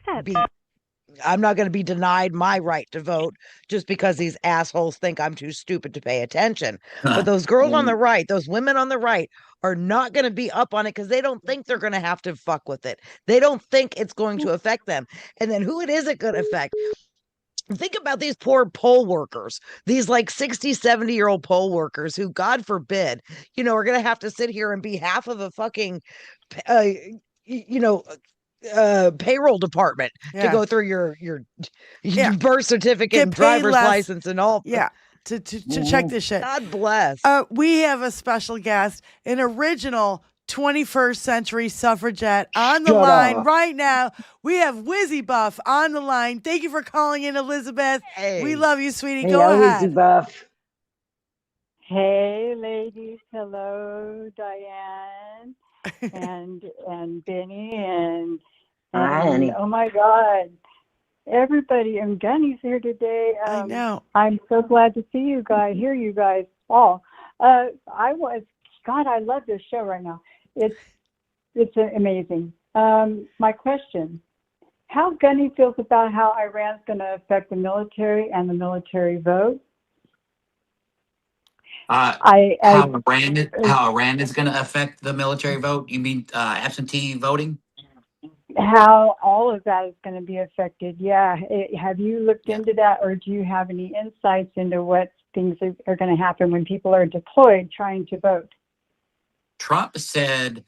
to be denied my right to vote just because these assholes think I'm too stupid to pay attention. But those girls on the right, those women on the right are not going to be up on it because they don't think they're going to have to fuck with it. They don't think it's going to affect them. And then who it is it going to affect? Think about these poor poll workers, these like 60, 70-year-old poll workers who, God forbid, are going to have to sit here and be half of a fucking, payroll department to go through your birth certificate and driver's license and all. To check this shit. God bless. We have a special guest, an original 21st century suffragette on the line right now. We have Wizzy Buff on the line. Thank you for calling in, Elizabeth. Hey. We love you, sweetie. Hey, Go ahead. Wizzy Buff. Hey, ladies. Hello, Diane and Benny and Hi, honey. oh my God, everybody. And Gunny's here today. I know. I'm so glad to see you guys, hear you guys all. I love this show right now. It's amazing. My question: how Gunny feels about how Iran's going to affect the military and the military vote? How Iran is going to affect the military vote? You mean absentee voting? How all of that is going to be affected? Yeah. Have you looked into that, or do you have any insights into what things are going to happen when people are deployed trying to vote? Trump said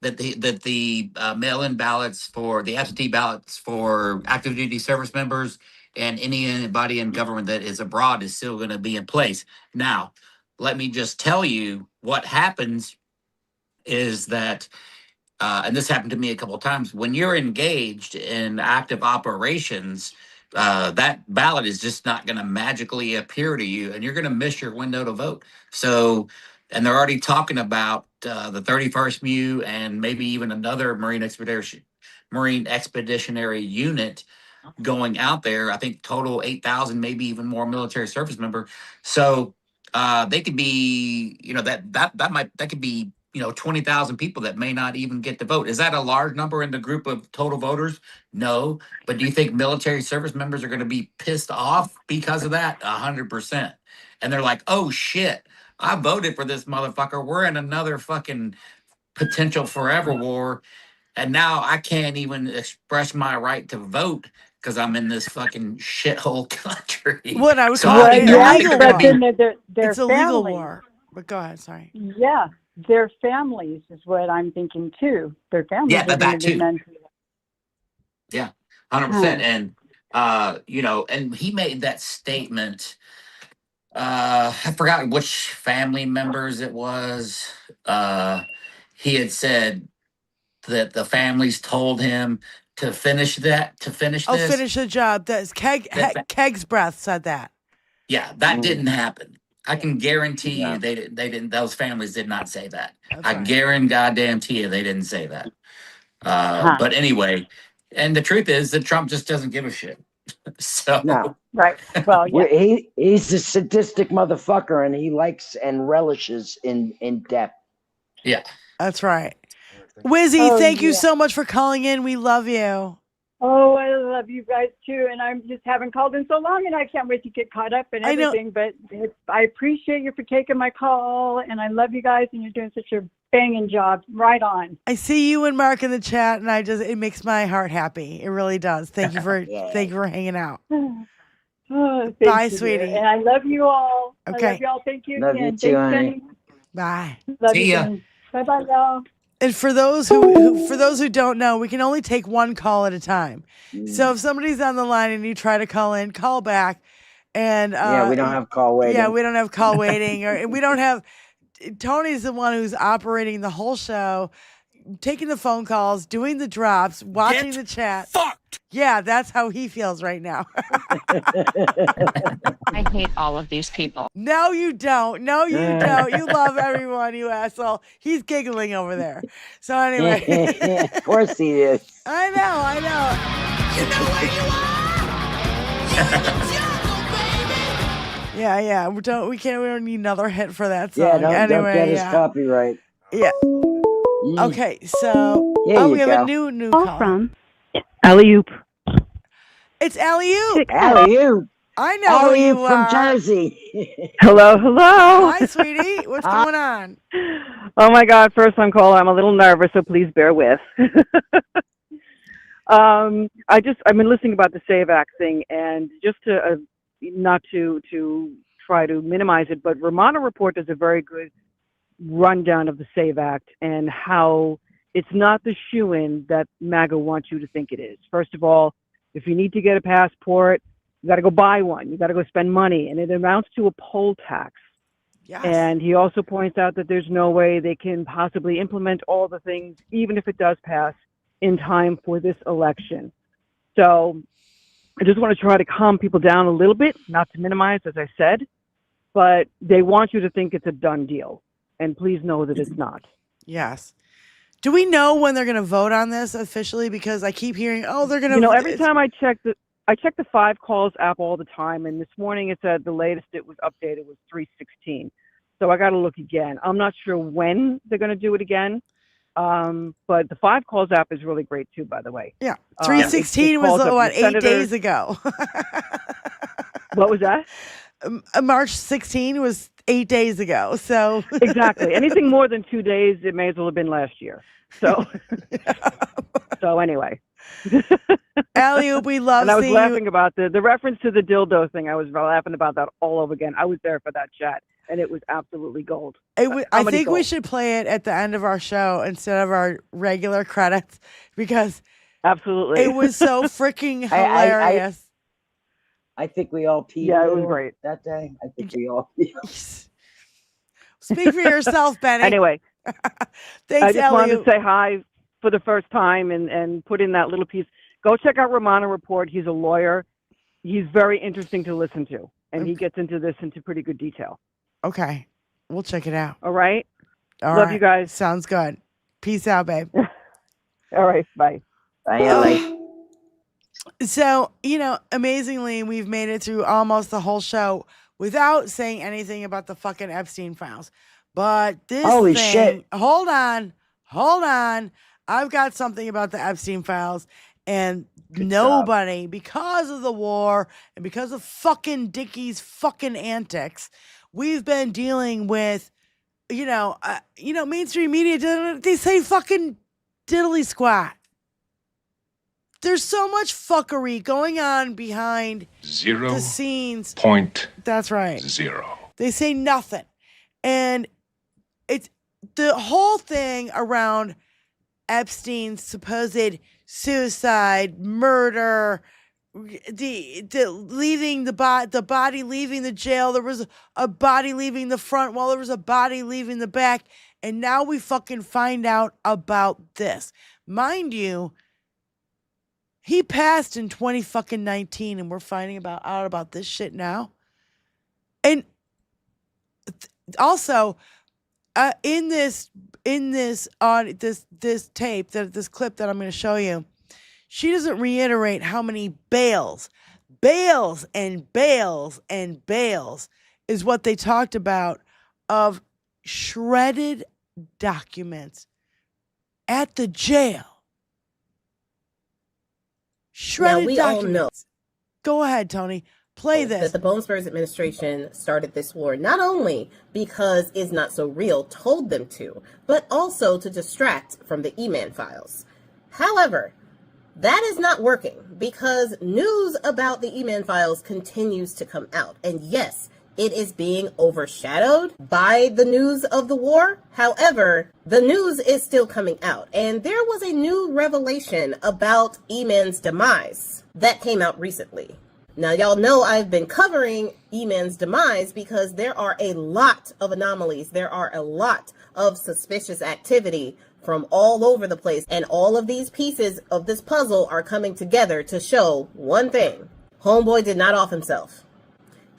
that the mail-in ballots for the absentee ballots for active duty service members and anybody in government that is abroad is still going to be in place. Now, let me just tell you what happens is that, and this happened to me a couple of times, when you're engaged in active operations, that ballot is just not going to magically appear to you, and you're going to miss your window to vote. So, and they're already talking about the 31st MU and maybe even another Marine Expeditionary Unit going out there. I think total 8,000, maybe even more military service member. So they could be, that could be 20,000 people that may not even get to vote. Is that a large number in the group of total voters? No. But do you think military service members are going to be pissed off because of that? 100%. And they're like, oh shit, I voted for this motherfucker. We're in another fucking potential forever war. And now I can't even express my right to vote because I'm in this fucking shithole country. What I would So call I it think an they're- illegal they're war. being- It's a legal war. But go ahead, sorry. Yeah, their families is what I'm thinking too. Their families Yeah, are going that to be too. mentally. Yeah, 100%. And and he made that statement. I forgot which family members it was. He had said that the families told him to finish this. Finish the job. That's Keg's breath said that. Yeah, that didn't happen. I can guarantee you they didn't. Those families did not say that. I guarantee you they didn't say that. But anyway, and the truth is that Trump just doesn't give a shit. So No. Right. Well, yeah. He's a sadistic motherfucker, and he likes and relishes in depth. Yeah. That's right. Wizzy, thank you so much for calling in. We love you. Oh, I love you guys too, and I just haven't called in so long, and I can't wait to get caught up and everything. But I appreciate you for taking my call, and I love you guys, and you're doing such a banging job. Right on. I see you and Mark in the chat, and it makes my heart happy. It really does. Thank you for thank you for hanging out. Oh, Bye, you, sweetie. and I love you all. Okay. I love you all. Thank you Love you again. too, Thanks, honey. Gunny. Bye. Love See you, ya. Gunny. Bye-bye, y'all. And for those who don't know, we can only take one call at a time. So if somebody's on the line and you try to call in, call back. And we don't have call waiting. Yeah, we don't have call waiting, or we don't have. Tony's the one who's operating the whole show, taking the phone calls, doing the drops, watching the chat. Fucked. Yeah, that's how he feels right now. I hate all of these people. No, you don't. No, you don't. You love everyone, you asshole. He's giggling over there. So anyway. Of course he is. I know. You know where you are? Yeah. We don't need another hit for that song. Yeah, don't get his yeah. copyright. Yeah. Okay, so Here we you have go. a new call. From Alley-oop. It's Alley-oop. Alley-oop. I know who Alley-oop you from are. Jersey. Hello. Hi, sweetie. What's going on? Oh my God, first time caller. I'm a little nervous, so please bear with. I've been listening about the SAVE Act thing, and just to not to try to minimize it, but Romano Report does a very good rundown of the SAVE Act and how it's not the shoo-in that MAGA wants you to think it is. First of all, if you need to get a passport, you got to go buy one. You got to go spend money, and it amounts to a poll tax. Yes. And he also points out that there's no way they can possibly implement all the things, even if it does pass, in time for this election. So I just want to try to calm people down a little bit, not to minimize, as I said, but they want you to think it's a done deal. And please know that it's not. Yes. Do we know when they're going to vote on this officially? Because I keep hearing, they're going to. You know, every time I check the 5 Calls app all the time, and this morning it said the latest it was updated was 3:16. So I got to look again. I'm not sure when they're going to do it again. But the 5 Calls app is really great too, by the way. Yeah. 3:16 was what, 8 days ago. What was that? March 16 was 8 days ago. So exactly. Anything more than 2 days, it may as well have been last year. So, so anyway. Alley-oop, we love and I was seeing laughing about the reference to the dildo thing. I was laughing about that all over again. I was there for that chat, and it was absolutely gold. I think we should play it at the end of our show instead of our regular credits because absolutely it was so freaking hilarious. I think we all peed. Yeah, a it was little great that day. I think we all. Speak for yourself, Benny. Anyway, Thanks, I just wanted Elliot. to say hi for the first time and put in that little piece. Go check out Romano Report. He's a lawyer. He's very interesting to listen to, and he gets into this into pretty good detail. Okay. We'll check it out. All right. All Love right. you guys. Sounds good. Peace out, babe. All right. Bye. Bye, Ellie. So, amazingly, we've made it through almost the whole show without saying anything about the fucking Epstein files. But this Holy thing, shit. Hold on. I've got something about the Epstein files, and nobody, because of the war and because of fucking Dickie's fucking antics, we've been dealing with, mainstream media, they say fucking diddly squat. There's so much fuckery going on behind the scenes. 0.0. That's right. They say nothing. And it's the whole thing around Epstein's supposed suicide, murder, the leaving the body leaving the jail. There was a body leaving the front while there was a body leaving the back. And now we fucking find out about this. Mind you, he passed in 2019, and we're finding out about this shit now. And also, in this tape, this clip that I'm going to show you, she doesn't reiterate how many bales and bales and bales is what they talked about of shredded documents at the jail. Shredded now, we documents. all know. Go ahead, Tony. Play this. That the Bone Spurs administration started this war not only because Is Not So Real told them to, but also to distract from the E-Man files. However, that is not working because news about the E-Man files continues to come out. And yes, it is being overshadowed by the news of the war. However, the news is still coming out. And there was a new revelation about E-Man's demise that came out recently. Now, y'all know I've been covering E-Man's demise because there are a lot of anomalies. There are a lot of suspicious activity from all over the place. And all of these pieces of this puzzle are coming together to show one thing. Homeboy did not off himself.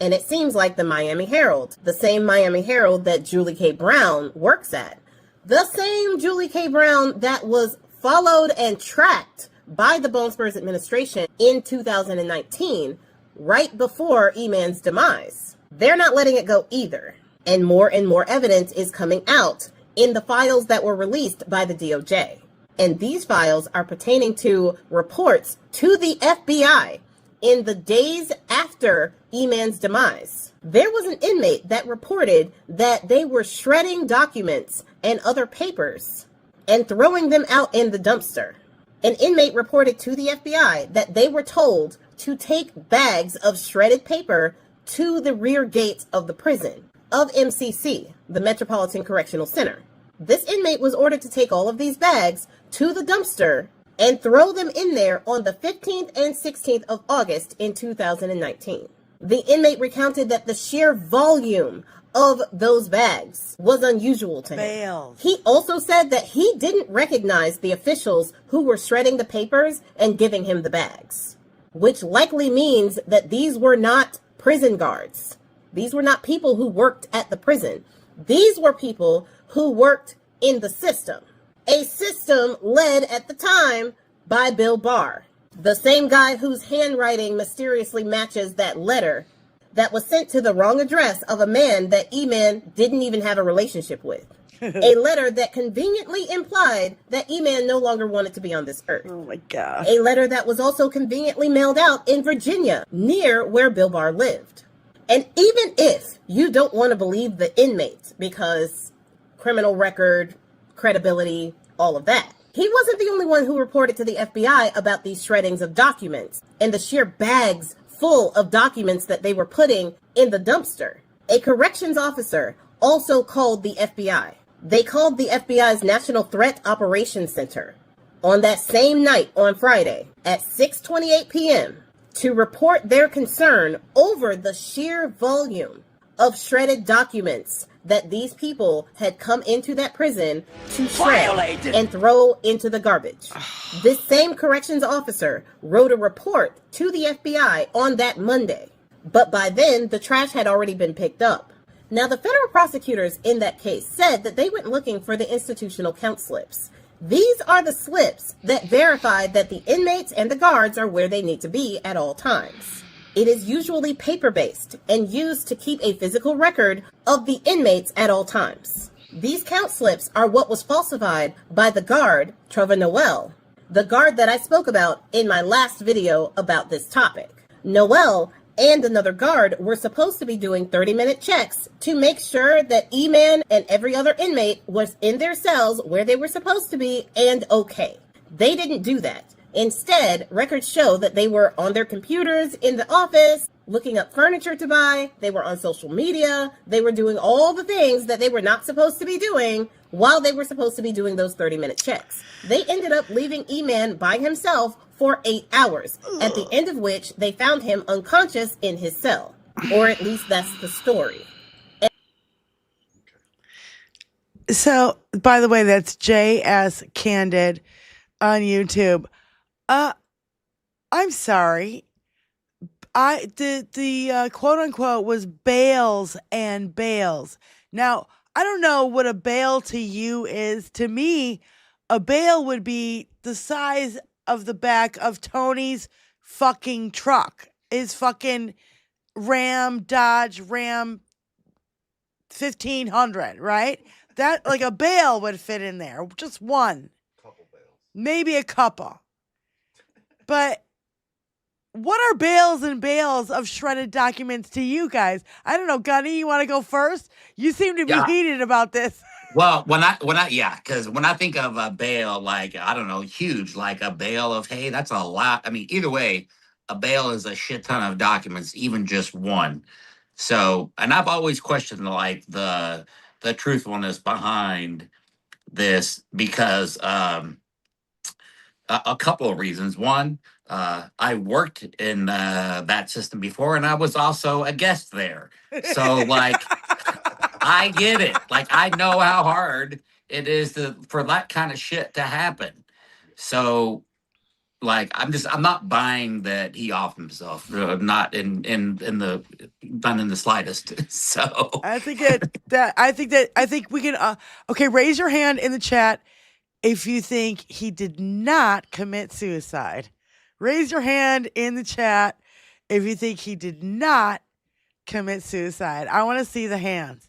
And it seems like the Miami Herald, the same Miami Herald that Julie K. Brown works at, the same Julie K. Brown that was followed and tracked by the Bone Spurs administration in 2019, right before E-Man's demise. They're not letting it go either. And more evidence is coming out in the files that were released by the DOJ. And these files are pertaining to reports to the FBI in the days after E-Man's demise. There was an inmate that reported that they were shredding documents and other papers and throwing them out in the dumpster. An inmate reported to the FBI that they were told to take bags of shredded paper to the rear gates of the prison of MCC, the Metropolitan Correctional Center. This inmate was ordered to take all of these bags to the dumpster and throw them in there on the 15th and 16th of August in 2019. The inmate recounted that the sheer volume of those bags was unusual to him. He also said that he didn't recognize the officials who were shredding the papers and giving him the bags, which likely means that these were not prison guards. These were not people who worked at the prison. These were people who worked in the system. A system led at the time by Bill Barr, the same guy whose handwriting mysteriously matches that letter that was sent to the wrong address of a man that E-Man didn't even have a relationship with. A letter that conveniently implied that E-Man no longer wanted to be on this earth. Oh my God. A letter that was also conveniently mailed out in Virginia, near where Bill Barr lived. And even if you don't want to believe the inmate, because criminal record, credibility, all of that, he wasn't the only one who reported to the FBI about these shreddings of documents and the sheer bags full of documents that they were putting in the dumpster. A corrections officer also called the FBI. They called the FBI's National Threat Operations Center on that same night on Friday at 6:28 p.m. to report their concern over the sheer volume of shredded documents that these people had come into that prison to shred and throw into the garbage. This same corrections officer wrote a report to the FBI on that Monday, but by then the trash had already been picked up. Now, the federal prosecutors in that case said that they went looking for the institutional count slips. These are the slips that verify that the inmates and the guards are where they need to be at all times. It is usually paper-based and used to keep a physical record of the inmates at all times. These count slips are what was falsified by the guard, Trevor Noel, the guard that I spoke about in my last video about this topic. Noel and another guard were supposed to be doing 30-minute checks to make sure that E-Man and every other inmate was in their cells where they were supposed to be and okay. They didn't do that. Instead, records show that they were on their computers in the office, looking up furniture to buy, they were on social media, they were doing all the things that they were not supposed to be doing while they were supposed to be doing those 30-minute checks. They ended up leaving E-Man by himself for 8 hours, at the end of which they found him unconscious in his cell. Or at least that's the story. So, by the way, that's JS Candid on YouTube. I'm sorry. The quote unquote was bales and bales. Now, I don't know what a bale to you is. To me, a bale would be the size of the back of Tony's fucking truck. His fucking Dodge Ram 1500, right? That, like, a bale would fit in there. Just one. Maybe a couple. But what are bales and bales of shredded documents to you guys? I don't know, Gunny, you want to go first? You seem to be heated about this. Well, because when I think of a bale, like, I don't know, huge, like a bale of hay, that's a lot. I mean, either way, a bale is a shit ton of documents, even just one. So, and I've always questioned, like, the truthfulness behind this because a couple of reasons. One, I worked in that system before, and I was also a guest there. So, like, I get it. Like, I know how hard it is for that kind of shit to happen. So, like, I'm not buying that he offed himself. Not in the slightest. So, I think we can. Okay, raise your hand in the chat if you think he did not commit suicide. Raise your hand in the chat if you think he did not commit suicide. I want to see the hands.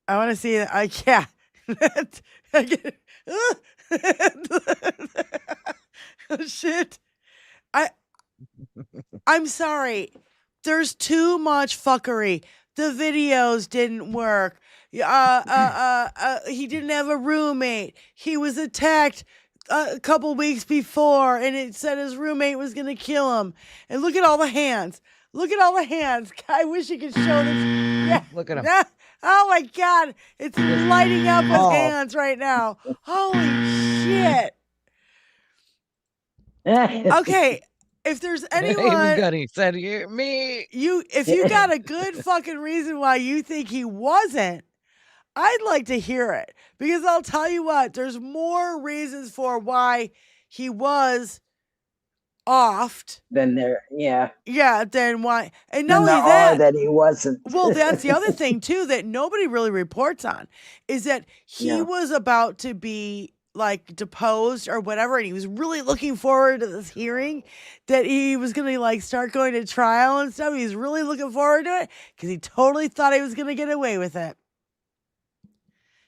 I want to see it. Yeah. Oh, shit. I'm sorry. There's too much fuckery. The videos didn't work. He didn't have a roommate. He was attacked a couple weeks before, and it said his roommate was going to kill him. And look at all the hands. Look at all the hands. I wish you could show this. Yeah. Look at him. Oh, my God. It's lighting up with hands right now. Holy shit. Okay. If there's anyone, Gunny said me. If you got a good fucking reason why you think he wasn't, I'd like to hear it, because I'll tell you what, there's more reasons for why he was offed than there. Yeah. Yeah. Then why? And not only that he wasn't. Well, that's the other thing too that nobody really reports on is that he was about to be like deposed or whatever, and he was really looking forward to this hearing, that he was gonna like start going to trial and stuff. He's really looking forward to it because he totally thought he was gonna get away with it.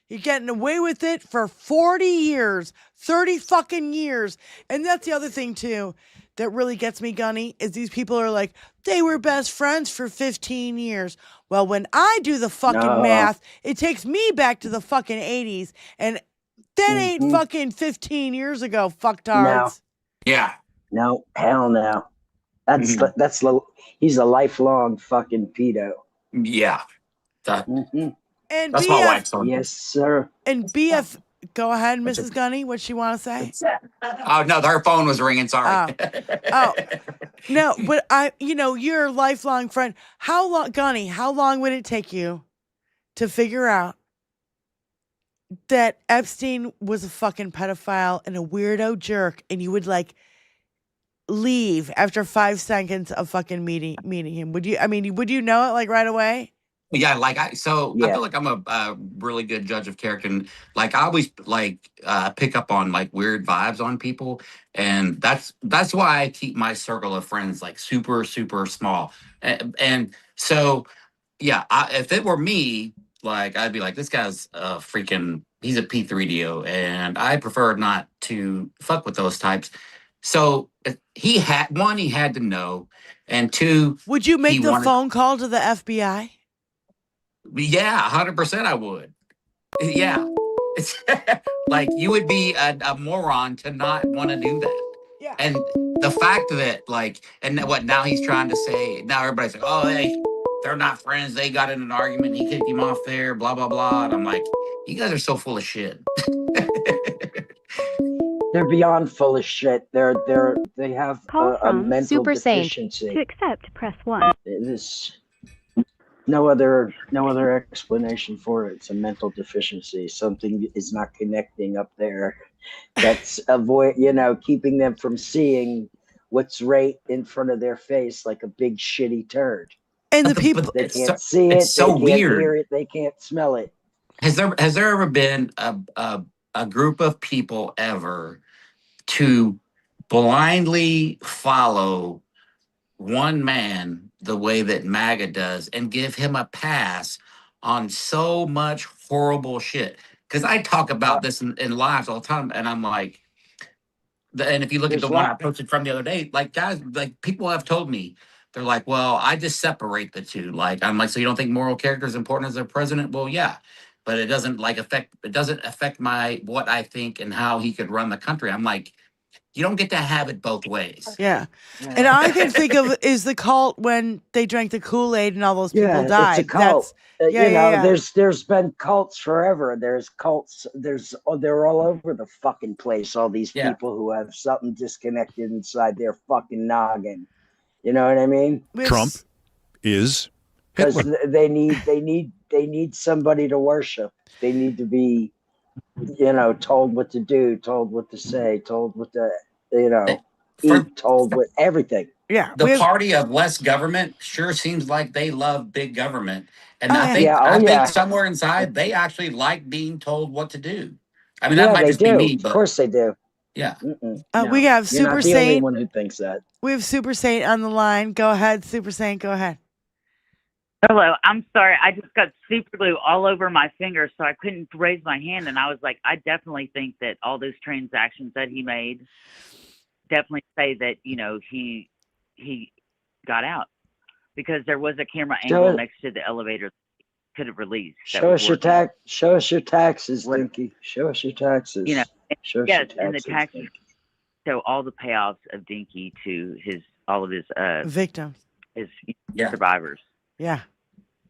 He's getting away with it for 40 years, 30 fucking years. And that's the other thing too that really gets me, Gunny, is these people are like, they were best friends for 15 years. Well, when I do the fucking math, it takes me back to the fucking 80s, and that ain't fucking 15 years ago, fucktards. No. Yeah. No, hell no. That's he's a lifelong fucking pedo. Yeah. And that's my wife's son. Yes, sir. And BF Go ahead, Mrs. Gunny. What she want to say? Oh no, her phone was ringing. Sorry. Oh, no, but you're a lifelong friend. How long, Gunny? How long would it take you to figure out that Epstein was a fucking pedophile and a weirdo jerk, and you would leave after 5 seconds of fucking meeting him? Would you? I mean, would you know it right away? Yeah, I feel like I'm a really good judge of character, and I always pick up on weird vibes on people, and that's why I keep my circle of friends super super small, and so yeah, if it were me, I'd be this guy's he's a P3DO, and I prefer not to fuck with those types. So he had to know, and two, would you make the phone call to the FBI? Yeah, 100% I would. Yeah. It's you would be a moron to not want to do that. Yeah. And the fact that and what now he's trying to say, now everybody's like, oh, hey, they're not friends. They got in an argument. He kicked him off there, blah, blah, blah. And I'm like, you guys are so full of shit. They're beyond full of shit. They have a mental Super deficiency. Saint. To accept, press 1. There's no other explanation for it. It's a mental deficiency. Something is not connecting up there. That's keeping them from seeing what's right in front of their face like a big shitty turd. And the people they can't see it. It's so they can't weird. Hear it. They can't smell it. Has there ever been a group of people ever to blindly follow one man the way that MAGA does and give him a pass on so much horrible shit? Because I talk about this in lives all the time, and I'm like, and if you look at the one I posted from the other day, guys, people have told me, they're like, well, I just separate the two. I'm like, so you don't think moral character is important as a president? Well, yeah, but it doesn't affect what I think and how he could run the country. I'm like, you don't get to have it both ways. Yeah. And I can think of is the cult when they drank the Kool-Aid and all those people died. It's a cult. There's been cults forever. There's cults. They're all over the fucking place. All these people who have something disconnected inside their fucking noggin. You know what I mean? Trump is because they need somebody to worship. They need to be told what to do, told what to say, told what to, eat, told what everything. Yeah. The party of less government sure seems like they love big government. And I think somewhere inside, they actually like being told what to do. I mean, that might just be me. But, of course they do. Yeah. We have Super You're not the Saint. only one who thinks that. We have Super Saint on the line. Go ahead, Super Saint. Go ahead. Hello, I'm sorry. I just got super glue all over my fingers, so I couldn't raise my hand. And I was like, I definitely think that all those transactions that he made definitely say that, he got out because there was a camera angle next to the elevator that could have released. Show us your taxes, Dinky. Show us your taxes. And the taxes show all the payoffs of Dinky to all of his victims, his survivors. Yeah.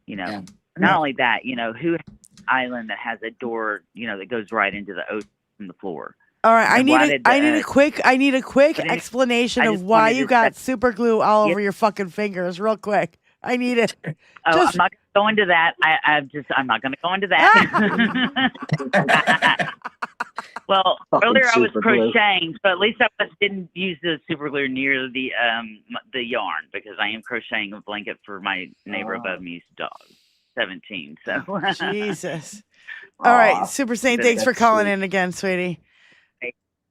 Not only that, who has an island that has a door, that goes right into the ocean from the floor. All right, I need a quick explanation of why you got super glue all over your fucking fingers, real quick. I need it. I'm not going to go into that. I'm not going to go into that. Well, earlier I was crocheting, so at least I didn't use the super glue near the yarn because I am crocheting a blanket for my neighbor above me's dog, 17. So Jesus. All right, Super Saint, thanks for calling in again, sweetie.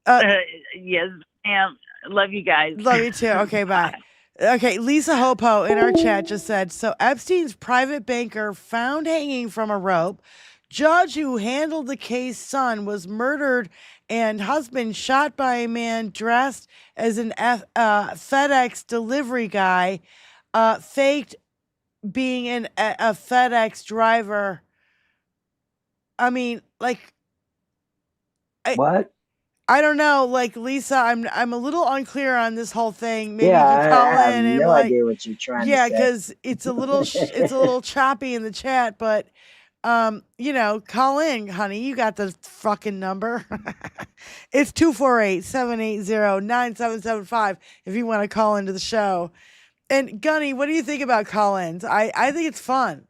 Yes, ma'am. Love you guys. Love you too. Okay, bye. Okay, Lisa Hopo in our chat just said, so Epstein's private banker found hanging from a rope. Judge who handled the case son was murdered and husband shot by a man dressed as an FedEx delivery guy, faked being a FedEx driver. I mean, what? I don't know, Lisa. I'm a little unclear on this whole thing. Maybe you can call in. I have no idea what you're trying to say. Yeah, because it's a little choppy in the chat, but call in, honey. You got the fucking number. It's 248-780-9775 if you want to call into the show. And Gunny, what do you think about call-ins? I think it's fun.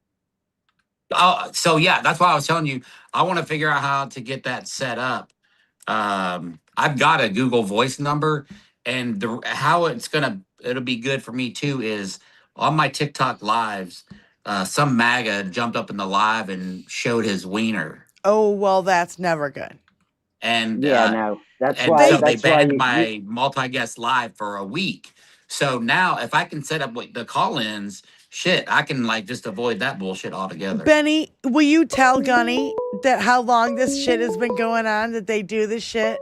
So yeah, that's why I was telling you, I want to figure out how to get that set up. I've got a Google Voice number, and how it'll be good for me too is on my TikTok lives. Some MAGA jumped up in the live and showed his wiener. Oh well, that's never good. And no, that's and why. so they That's why banned my multi-guest live for a week. So now, if I can set up the call-ins, shit, I can just avoid that bullshit altogether. Benny, will you tell Gunny that how long this shit has been going on, that they do this shit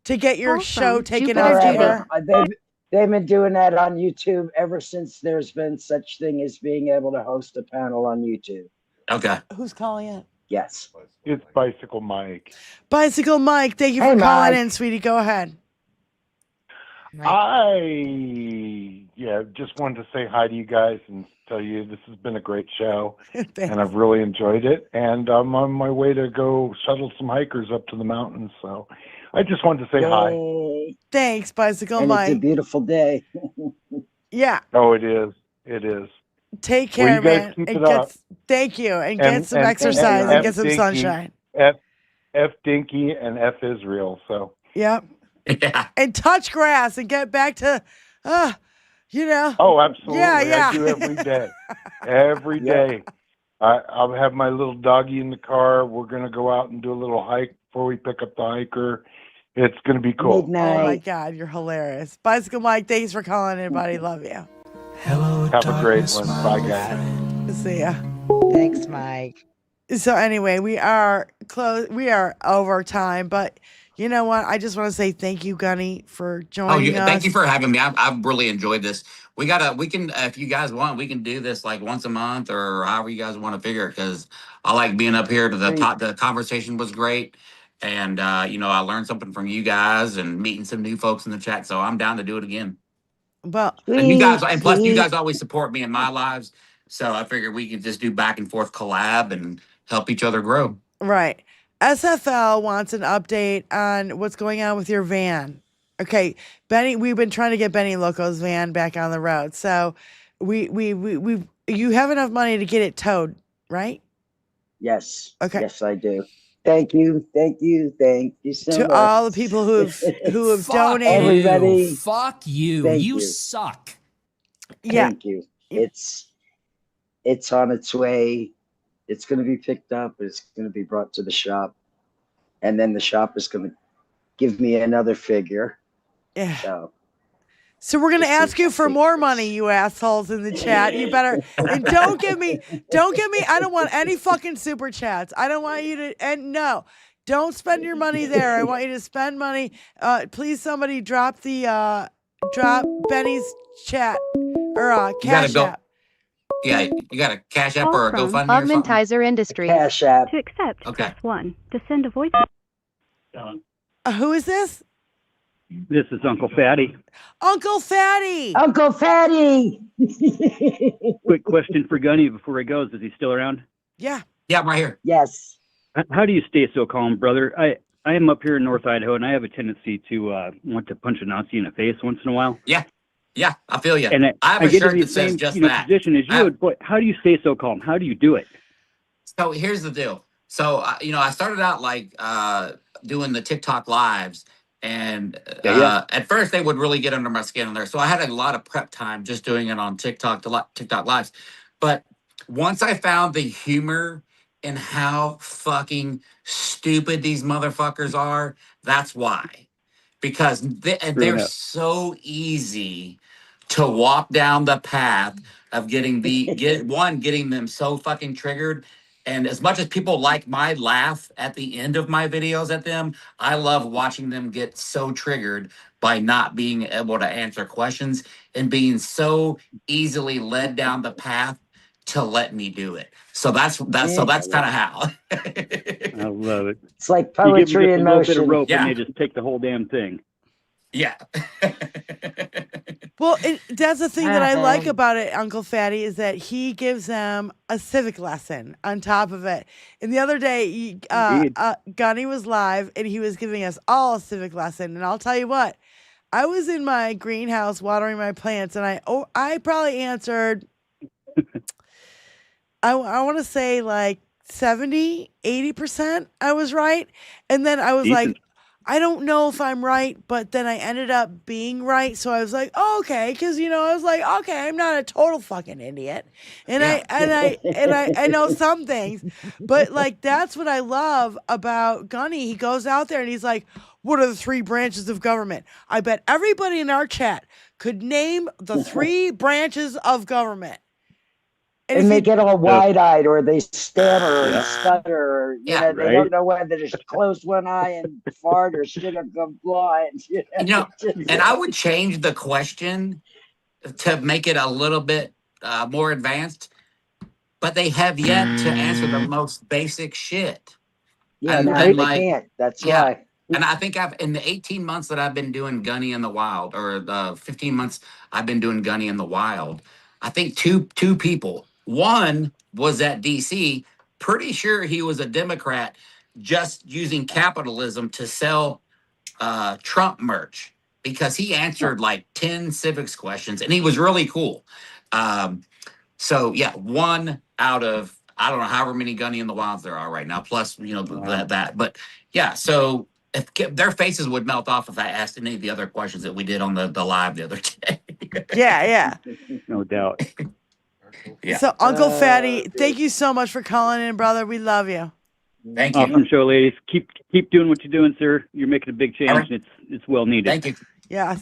to get your show taken off the air? They've been doing that on YouTube ever since there's been such thing as being able to host a panel on YouTube. Okay. Who's calling in? Yes. It's Bicycle Mike. Bicycle Mike, thank you for calling in, sweetie. Go ahead. I just wanted to say hi to you guys and tell you this has been a great show. And I've really enjoyed it. And I'm on my way to go shuttle some hikers up to the mountains. So I just wanted to say hi. Thanks, Bicycle And Mike. it's a beautiful day. Yeah. Oh, it is. It is. Take care, you guys man. keep And it up. thank you. And get some exercise and get some sunshine. F Dinky and F Israel. So. Yep. Yeah. And touch grass and get back to, Oh, absolutely. Yeah. I do every day. Every day. I'll have my little doggy in the car. We're going to go out and do a little hike before we pick up the hiker. It's going to be cool. Midnight. Oh, my God. You're hilarious. Bicycle Mike, thanks for calling in, buddy. Love you. Hello, have a great one. Bye, guys. See ya. Thanks, Mike. So anyway, we are close. We are over time, but you know what? I just want to say thank you, Gunny, for joining us. Thank you for having me. I've really enjoyed this. We can, if you guys want, we can do this once a month or however you guys want to figure it. Because I like being up here to the top. The conversation was great. And, I learned something from you guys and meeting some new folks in the chat. So I'm down to do it again. Well, and you guys, and plus you guys always support me in my lives. So I figured we could just do back and forth collab and help each other grow. Right. SFL wants an update on what's going on with your van. Okay, Benny, we've been trying to get Benny Loco's van back on the road. So you have enough money to get it towed, right? Yes. Okay. Yes, I do. Thank you so to much. all the people who have donated. Everybody, fuck you. Thank You you. suck. Yeah. Thank you. It's on its way. It's going to be picked up. It's going to be brought to the shop, and then the shop is going to give me another figure. Yeah. So we're gonna ask you for more money, you assholes in the chat. You better, and don't give me. I don't want any fucking super chats. I don't want you to. And no, don't spend your money there. I want you to spend money. Please, somebody drop the drop Benny's chat or Cash App. Yeah, you got a Cash App Call or a from GoFundMe or something? Augmentizer Industries. Cash App. To accept, Okay. press 1. To send a voice. Who is this? This is Uncle Fatty. Uncle Fatty. Uncle Fatty. Quick question for Gunny before he goes. Is he still around? Yeah. Yeah, I'm right here. Yes. How do you stay so calm, brother? I am up here in North Idaho, and I have a tendency to want to punch a Nazi in the face once in a while. Yeah, I feel you. And I have I a get shirt in the that says same just that. position as you. But how do you stay so calm? How do you do it? So here's the deal. So I started out doing the TikTok lives, and at first they would really get under my skin on there. So I had a lot of prep time just doing it on TikTok lives. But once I found the humor in how fucking stupid these motherfuckers are, that's why. Because they're so easy to walk down the path of getting them so fucking triggered. And as much as people like my laugh at the end of my videos at them, I love watching them get so triggered by not being able to answer questions and being so easily led down the path to let me do it. So that's kind of how. I love it. It's like You give poetry them in just a little bit of motion. rope, and they just take the whole damn thing. Yeah. Well, that's the thing that I like about it, Uncle Fatty, is that he gives them a civic lesson on top of it. And the other day, Gunny was live, and he was giving us all a civic lesson. And I'll tell you what, I was in my greenhouse watering my plants, and I probably answered, I want to say like 70, 80% I was right. And then I was like, I don't know if I'm right, but then I ended up being right. So I was like, oh, okay, because I was like, okay, I'm not a total fucking idiot, and I know some things, but like that's what I love about Gunny. He goes out there and he's like, what are the 3 branches of government? I bet everybody in our chat could name the 3 branches of government. And they get all wide-eyed, or they stammer and stutter, or they don't know whether to close one eye and fart or shit or go blind. And I would change the question to make it a little bit more advanced, but they have yet to answer the most basic shit. Yeah, they can't. That's why. And I think in the 18 months that I've been doing Gunny in the Wild, or the 15 months I've been doing Gunny in the Wild, I think two people. One was at DC, pretty sure he was a Democrat, just using capitalism to sell Trump merch, because he answered like 10 civics questions, and he was really cool. So yeah, 1 out of, I don't know, however many Gunny in the Wilds there are right now, plus that. But yeah, so if their faces would melt off if I asked any of the other questions that we did on the live the other day. Yeah. No doubt. Yeah. So Uncle Fatty, thank you so much for calling in, brother. We love you. Thank you. Awesome show, ladies. Keep doing what you're doing, sir. You're making a big change, and it's well needed. Thank you. Yeah.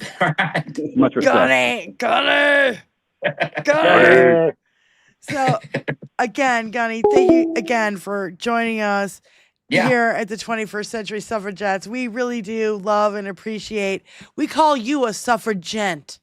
Much respect. Gunny. So again, Gunny, thank you again for joining us here at the 21st Century Suffragettes. We really do love and appreciate. We call you a suffragette.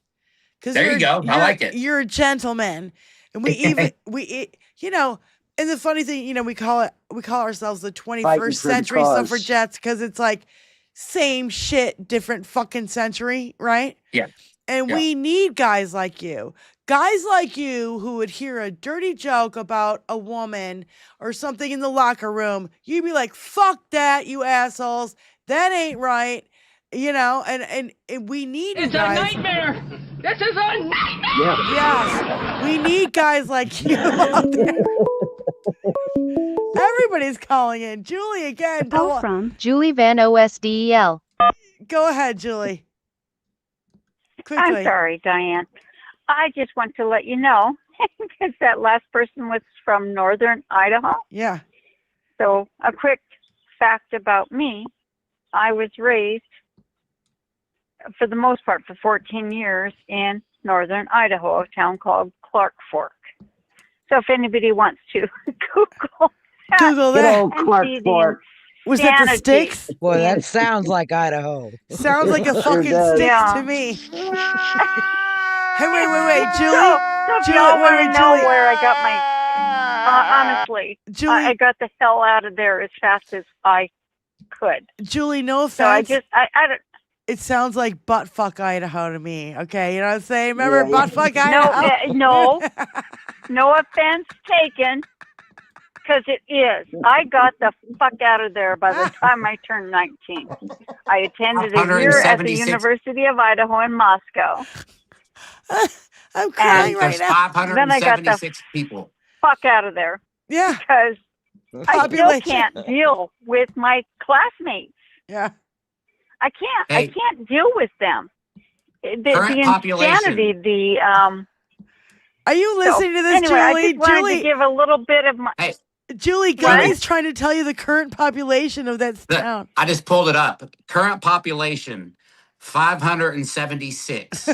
There you go. I like it. You're a gentleman. And we even, and the funny thing, we call ourselves the 21st Century Suffragettes because it's like same shit, different fucking century, right? Yeah. And we need guys like you. Guys like you who would hear a dirty joke about a woman or something in the locker room, you'd be like, fuck that, you assholes. That ain't right. And we need you guys. It's a nightmare. This is a nightmare. Yes. We need guys like you out there. Everybody's calling in. Julie again. Call from Julie Van OSDEL. Go ahead, Julie. Quickly. I'm sorry, Diane. I just want to let you know, because that last person was from northern Idaho. Yeah. So a quick fact about me, I was raised, for the most part, for 14 years in northern Idaho, a town called Clark Fork. So if anybody wants to Google that. Old Clark Fork. Was that the sticks? Boy, that sounds like Idaho. Sounds like a fucking sticks to me. Hey, wait, Julie. So y'all want to know where I got my, honestly, Julie, I got the hell out of there as fast as I could. No offense. So I don't. It sounds like buttfuck Idaho to me. Okay, you know what I'm saying? Remember buttfuck Idaho? No offense taken, because it is. I got the fuck out of there by the time I turned 19. I attended a year at the University of Idaho in Moscow. I'm crying right now. 576 people. Fuck out of there. Yeah. Because I still can't deal with my classmates. Yeah. I can't deal with them. The population. insanity, Are you listening to this, anyway, Julie? I just wanted to give a little bit of my... Julie, Gunny's trying to tell you the current population of that town. I just pulled it up. Current population, 576.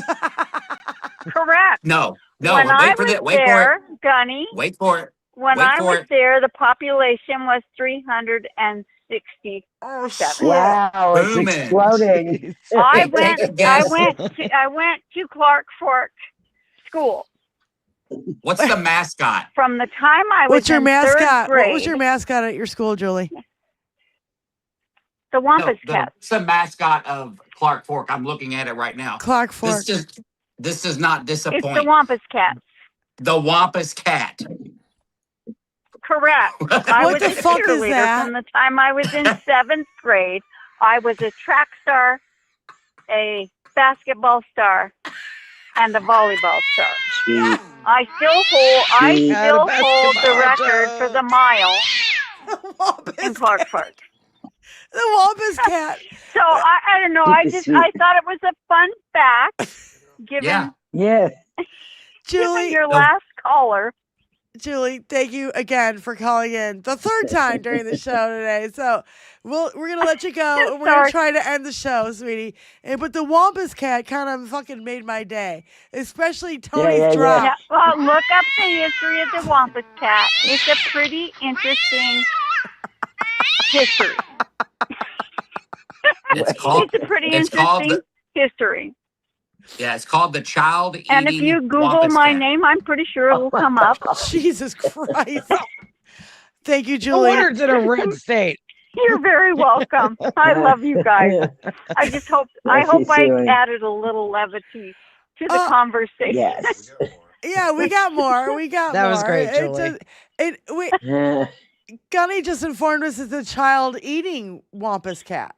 Correct. No. When I was there, Gunny. Wait for it. When I was there, the population was 367. Wow, it's exploding. I went to Clark Fork School. What's the mascot? From the time I was What's your in mascot? third grade, What was your mascot at your school, Julie? The Wampus Cat. It's the mascot of Clark Fork. I'm looking at it right now. Clark Fork. This does not It's the disappoint. Wampus Cat. The Wampus Cat. Correct. I What was the a fuck is cheerleader that? from the time I was in 7th grade. I was a track star, a basketball star, and a volleyball star. Sweet. I still hold the record for the mile in Clark Park. The Wampus Cat. So I don't know. I thought it was a fun fact. Given Yeah. Julie, your last caller. Julie, thank you again for calling in the third time during the show today. So we're gonna let you go. And we're gonna try to end the show, sweetie. But the Wampus Cat kind of fucking made my day, especially Tony's drop. Yeah, well, look up the history of the Wampus Cat. It's a pretty interesting history. It's called. It's a pretty it's called interesting history. Yeah, it's called the child eating. And if you Google Wampus my Cat. name, I'm pretty sure it will come up. Jesus Christ. Thank you, No Julie. wonder it's in a red state. You're very welcome. I love you guys. I just hope I added a little levity to the conversation. Yes. Yeah, we got more. We got That more. was great, Julie. Gunny just informed us it's a child eating Wampus Cat.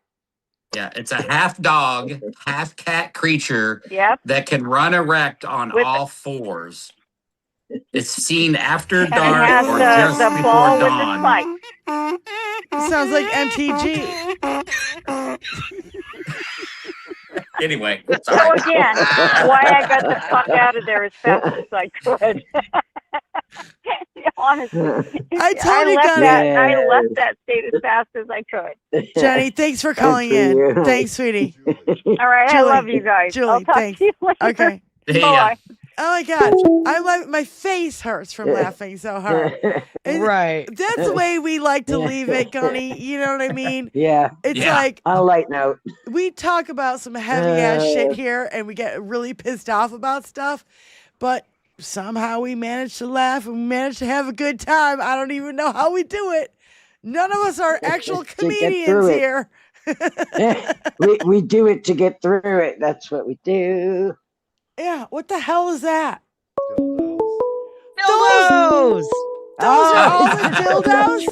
Yeah, it's a half dog, half cat creature Yep. that can run erect on all fours. It's seen after And it dark has or the just ball before with the dawn. spike. Sounds like MTG. Anyway, So again, why I got the fuck out of there as fast as I could. Honestly, I told you, left Gunny. I left that state as fast as I could. Jenny, thanks for calling in. Thanks, sweetie. All right, Julie, I love you guys. Julie, I'll talk thanks. to you later. Okay. Bye. Oh my God, my face hurts from laughing so hard. Right. That's the way we like to leave it, Gunny. You know what I mean? Yeah. It's like on a light note. we talk about some heavy ass shit here, and we get really pissed off about stuff, but somehow we manage to laugh and we manage to have a good time. I don't even know how we do it. None of us are actual comedians here. we do it to get through it. That's what we do. Yeah, what the hell is that? Dildos. Those are all the dildos?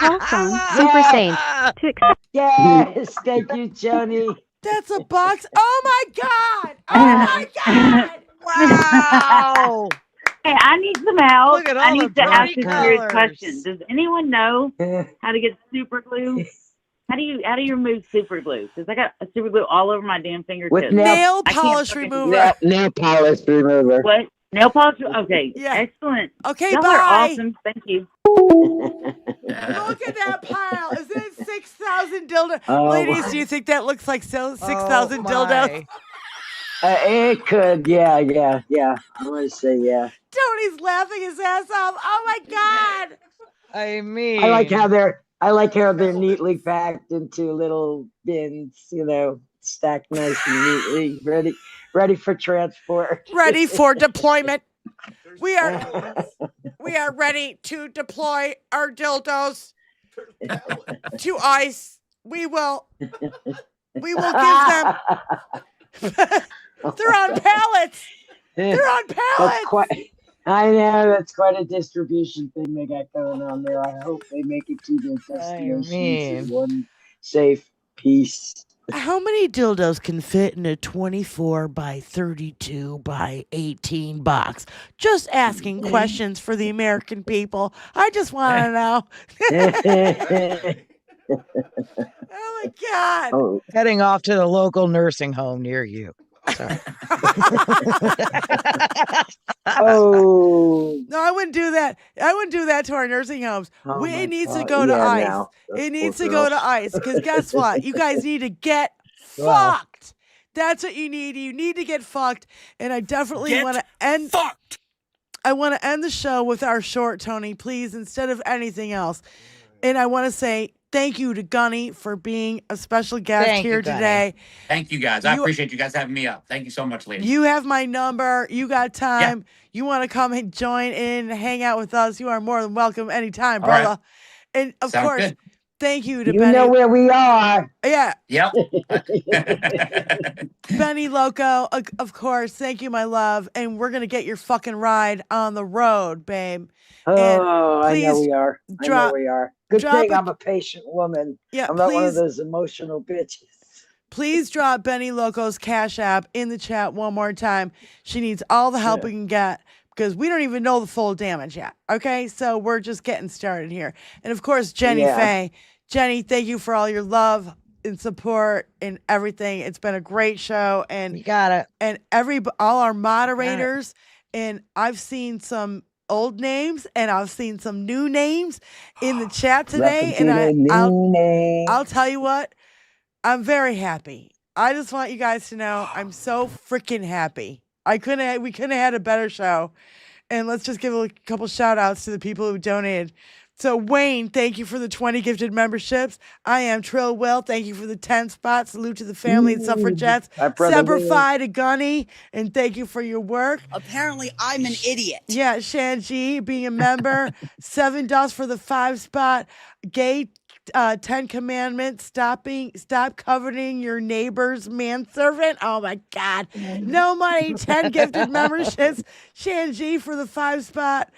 Welcome, Super Saint. Yes, thank you, Johnny. That's a box. Oh my God! Oh my God! Wow. Hey, I need some help. Look at all I the need to ask a bright serious colors. question. Does anyone know how to get super glue? How do you remove super glue? Because I got a super glue all over my damn fingertips. With Nail I can't polish fucking- remover. Nail polish remover. What? Nail polish? Okay. Yeah. Excellent. Okay, Y'all bye. are awesome. Thank you. Look at that pile. Is that 6,000 dildos? Oh, Ladies, my. do you think that looks like 6,000 dildos? It could, yeah. I want to say yeah. Tony's laughing his ass off. Oh my God! I mean, I like how they're neatly packed into little bins, stacked nice and neatly, ready for transport. Ready for deployment. We are ready to deploy our dildos to ICE. We will give them. They're on pallets. They're on pallets. I know that's quite a distribution thing they got going on there. I hope they make it to their destinations in one safe piece. How many dildos can fit in a 24 by 32 by 18 box? Just asking questions for the American people. I just want to know. Oh my God. Oh. Heading off to the local nursing home near you. Sorry. Oh. No, I wouldn't do that. I wouldn't do that to our nursing homes. Oh It needs to God. go to Yeah, ICE. no. Those It needs poor to go to girls. ICE because guess what? You guys need to get Well. fucked. That's what you need. You need to get fucked. And I definitely Get want to end. Fucked. I want to end the show with our short, Tony, please, instead of anything else. And I want to say thank you to Gunny for being a special guest Thank you, here Gunny. today. Thank you guys. I appreciate you guys having me up. Thank you so much, ladies. You have my number. You got time. You want to come and join in and hang out with us. You are more than welcome anytime, All right. brother. And of Sounds course, good. Thank you to You Benny. know where we are. Yeah. Yep. Benny Loco, of course. Thank you, my love. And we're going to get your fucking ride on the road, babe. Oh, I know we are. I know drop- we are. Good drop thing a- I'm a patient woman. Yeah, I'm not one of please- those emotional bitches. Please drop Benny Loco's Cash App in the chat one more time. She needs all the help we can get because we don't even know the full damage yet. Okay, so we're just getting started here. And of course, Jenny Faye. Jenny, thank you for all your love and support and everything. It's been a great show, and You got it. And all our moderators, and I've seen some old names and I've seen some new names in the chat today, and I'll tell you what. I'm very happy. I just want you guys to know I'm so freaking happy. We couldn't have had a better show. And let's just give a couple shout outs to the people who donated. So Wayne, thank you for the 20 gifted memberships. I am Trill Will. Thank you for the 10 spots. Salute to the family and suffragettes. Semper Fi to Gunny, and thank you for your work. Apparently, I'm an idiot. Yeah, Shanji being a member. $7 for the 5 spot. Gay 10 Commandments, stop coveting your neighbor's manservant. Oh my God. No money, 10 gifted memberships. Shanji for the 5 spot.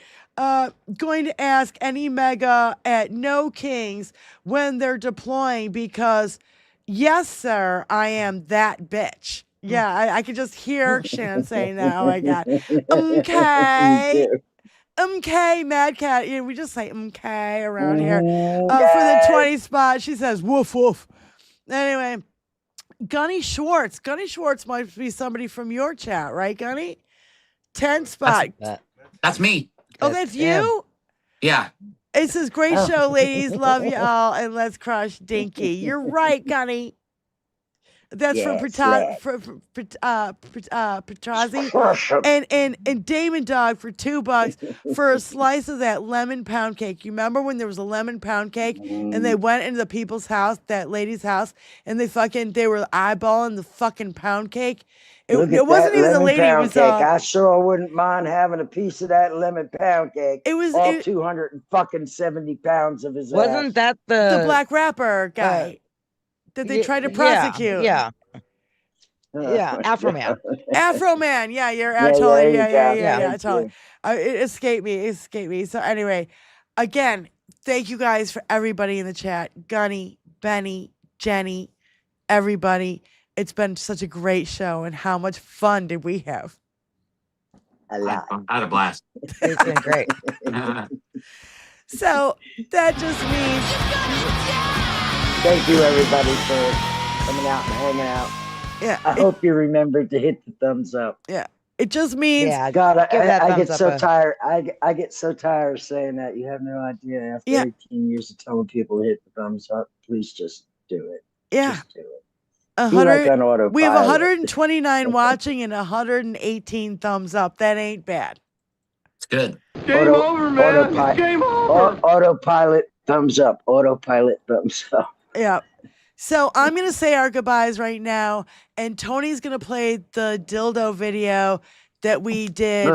Going to ask any MAGA at No Kings when they're deploying because, yes, sir, I am that bitch. Yeah, I could just hear Shan saying that. Oh my God. Okay. Mad Cat. You know, we just say around here. For the 20 spot, she says woof woof. Anyway, Gunny Schwartz. Gunny Schwartz might be somebody from your chat, right, Gunny? 10 spot. That's me. Oh, that's you? Yeah. It says, great show, ladies. Love you all. And let's crush Dinky. You're right, Gunny. That's from Petrazi and Damon Dog for $2 for a slice of that lemon pound cake. You remember when there was a lemon pound cake and they went into the people's house, that lady's house, and they were eyeballing the fucking pound cake? It wasn't even the lady. It was I sure wouldn't mind having a piece of that lemon pound cake. It was all 270 pounds of his Wasn't ass. that the black rapper guy that they tried to prosecute? Yeah. Afro Man. Afro Man. Yeah, you're totally. Totally. It escaped me. So anyway, again, thank you guys for everybody in the chat. Gunny, Benny, Jenny, everybody. It's been such a great show, and how much fun did we have? A lot. I had a blast. It's been great. So that just means thank you everybody for coming out and hanging out. Yeah. I hope you remembered to hit the thumbs up. Yeah. It just means God, I get so tired. I get so tired of saying that. You have no idea. After 18 years of telling people to hit the thumbs up, please just do it. Yeah. Just do it. 100. We have 129 watching and 118 thumbs up. That ain't bad. It's good. Game over, man. Game over. Autopilot thumbs up. Autopilot thumbs up. Yeah. So I'm going to say our goodbyes right now, and Tony's going to play the dildo video that we did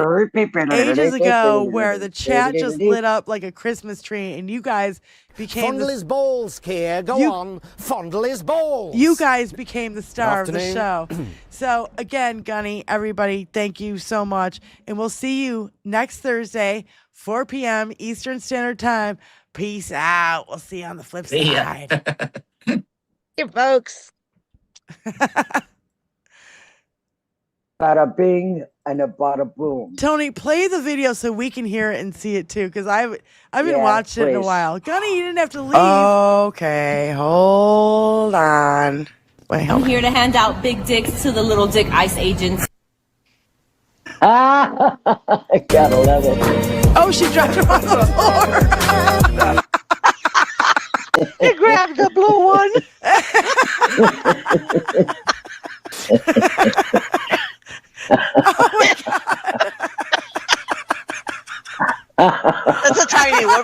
ages ago where the chat just lit up like a Christmas tree, and you guys became Fondle his balls, Keir. Go on. Fondle his balls. You guys became the star of the show. So again, Gunny, everybody, thank you so much. And we'll see you next Thursday, 4 p.m. Eastern Standard Time. Peace out. We'll see you on the flip side. Hey, folks. Bada bing and a bada boom. Tony, play the video so we can hear it and see it too, because I've been watching it in a while. Gunny, you didn't have to leave. Okay, hold on. Wait, I'm here to hand out big dicks to the little dick ICE agents. I gotta love it. Oh, she dropped him on the floor. He grabbed the blue one. Oh my God. That's a tiny one.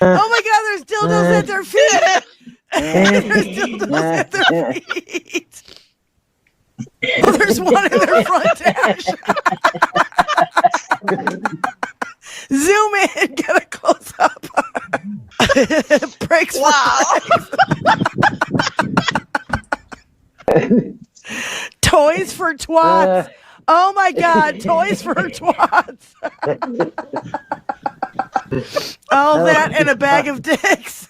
Oh my God, there's dildos at their feet. There's dildos at their feet. Oh, there's one in their front dash. Zoom in. Get a close up. Breaks. Wow. Toys for twats. Oh my God, toys for twats. All that and a bag of dicks.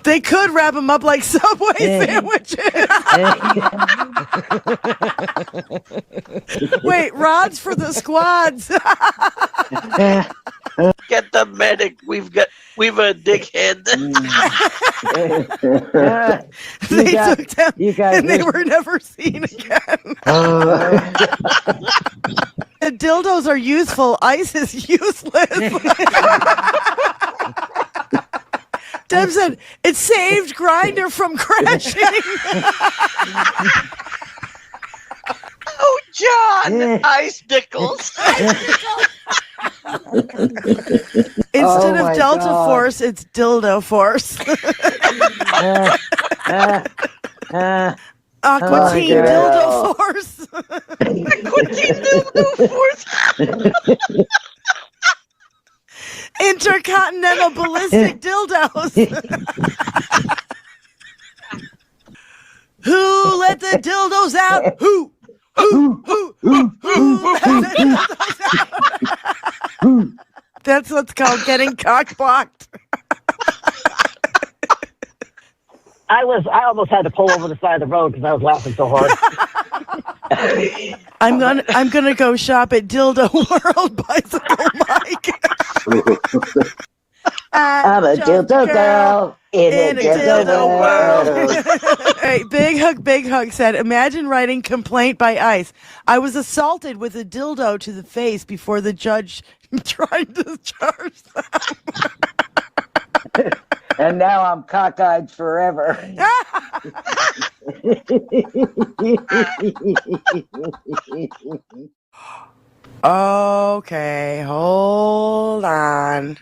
They could wrap them up like Subway sandwiches. Wait, rods for the squads. Get the medic. We've a dickhead. They took them and they were never seen again. The dildos are useful. Ice is useless. Deb said, it saved Grinder from crashing. Oh, John. Ice Nichols. Instead of Delta Force, it's Dildo Force. Aquatine Dildo Force. Aquatine Dildo Force. Intercontinental Ballistic Dildos. Who let the dildos out? Who let the dildos out? That's what's called getting cock-blocked. I almost had to pull over the side of the road because I was laughing so hard. I'm gonna go shop at Dildo World Bicycle Mike. I'm a dildo girl in a dildo world. Hey, Big Hug said, imagine writing complaint by ICE. I was assaulted with a dildo to the face before the judge tried to charge them. And now I'm cockeyed forever. Okay, hold on.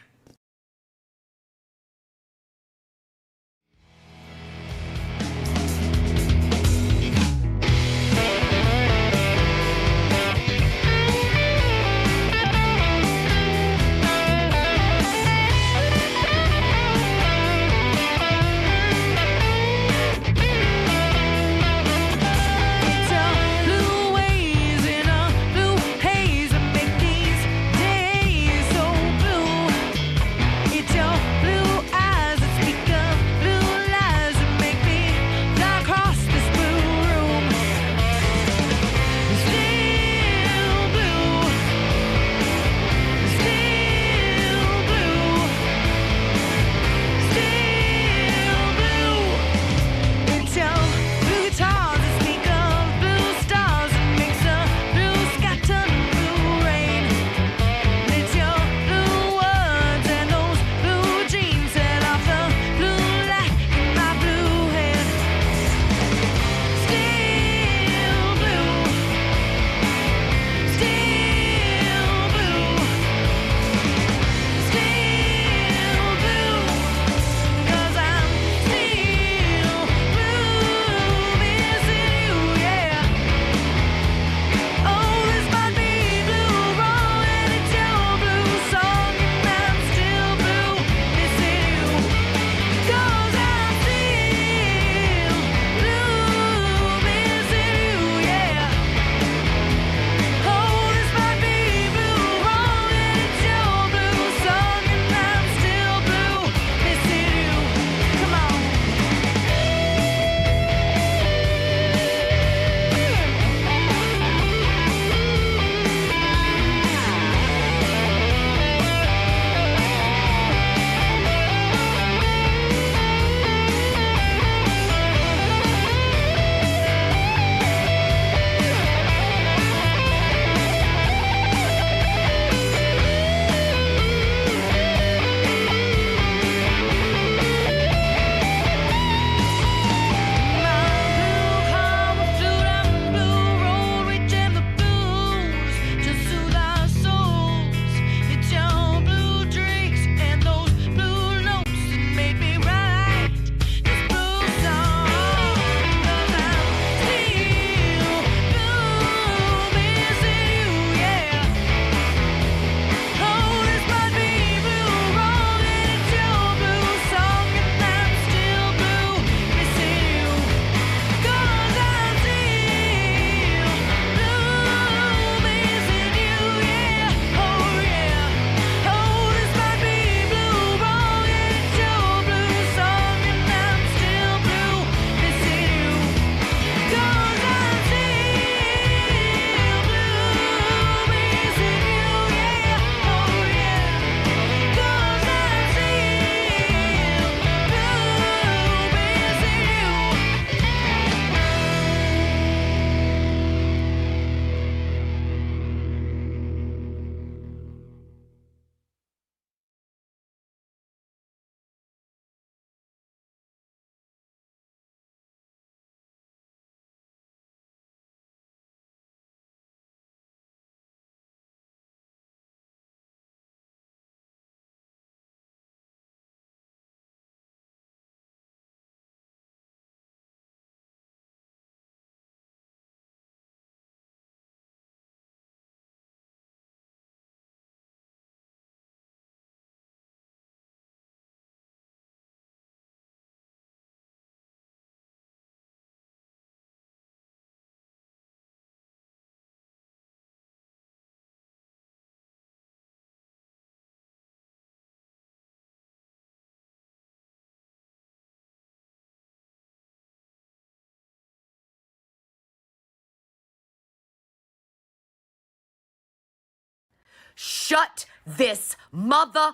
shut this mother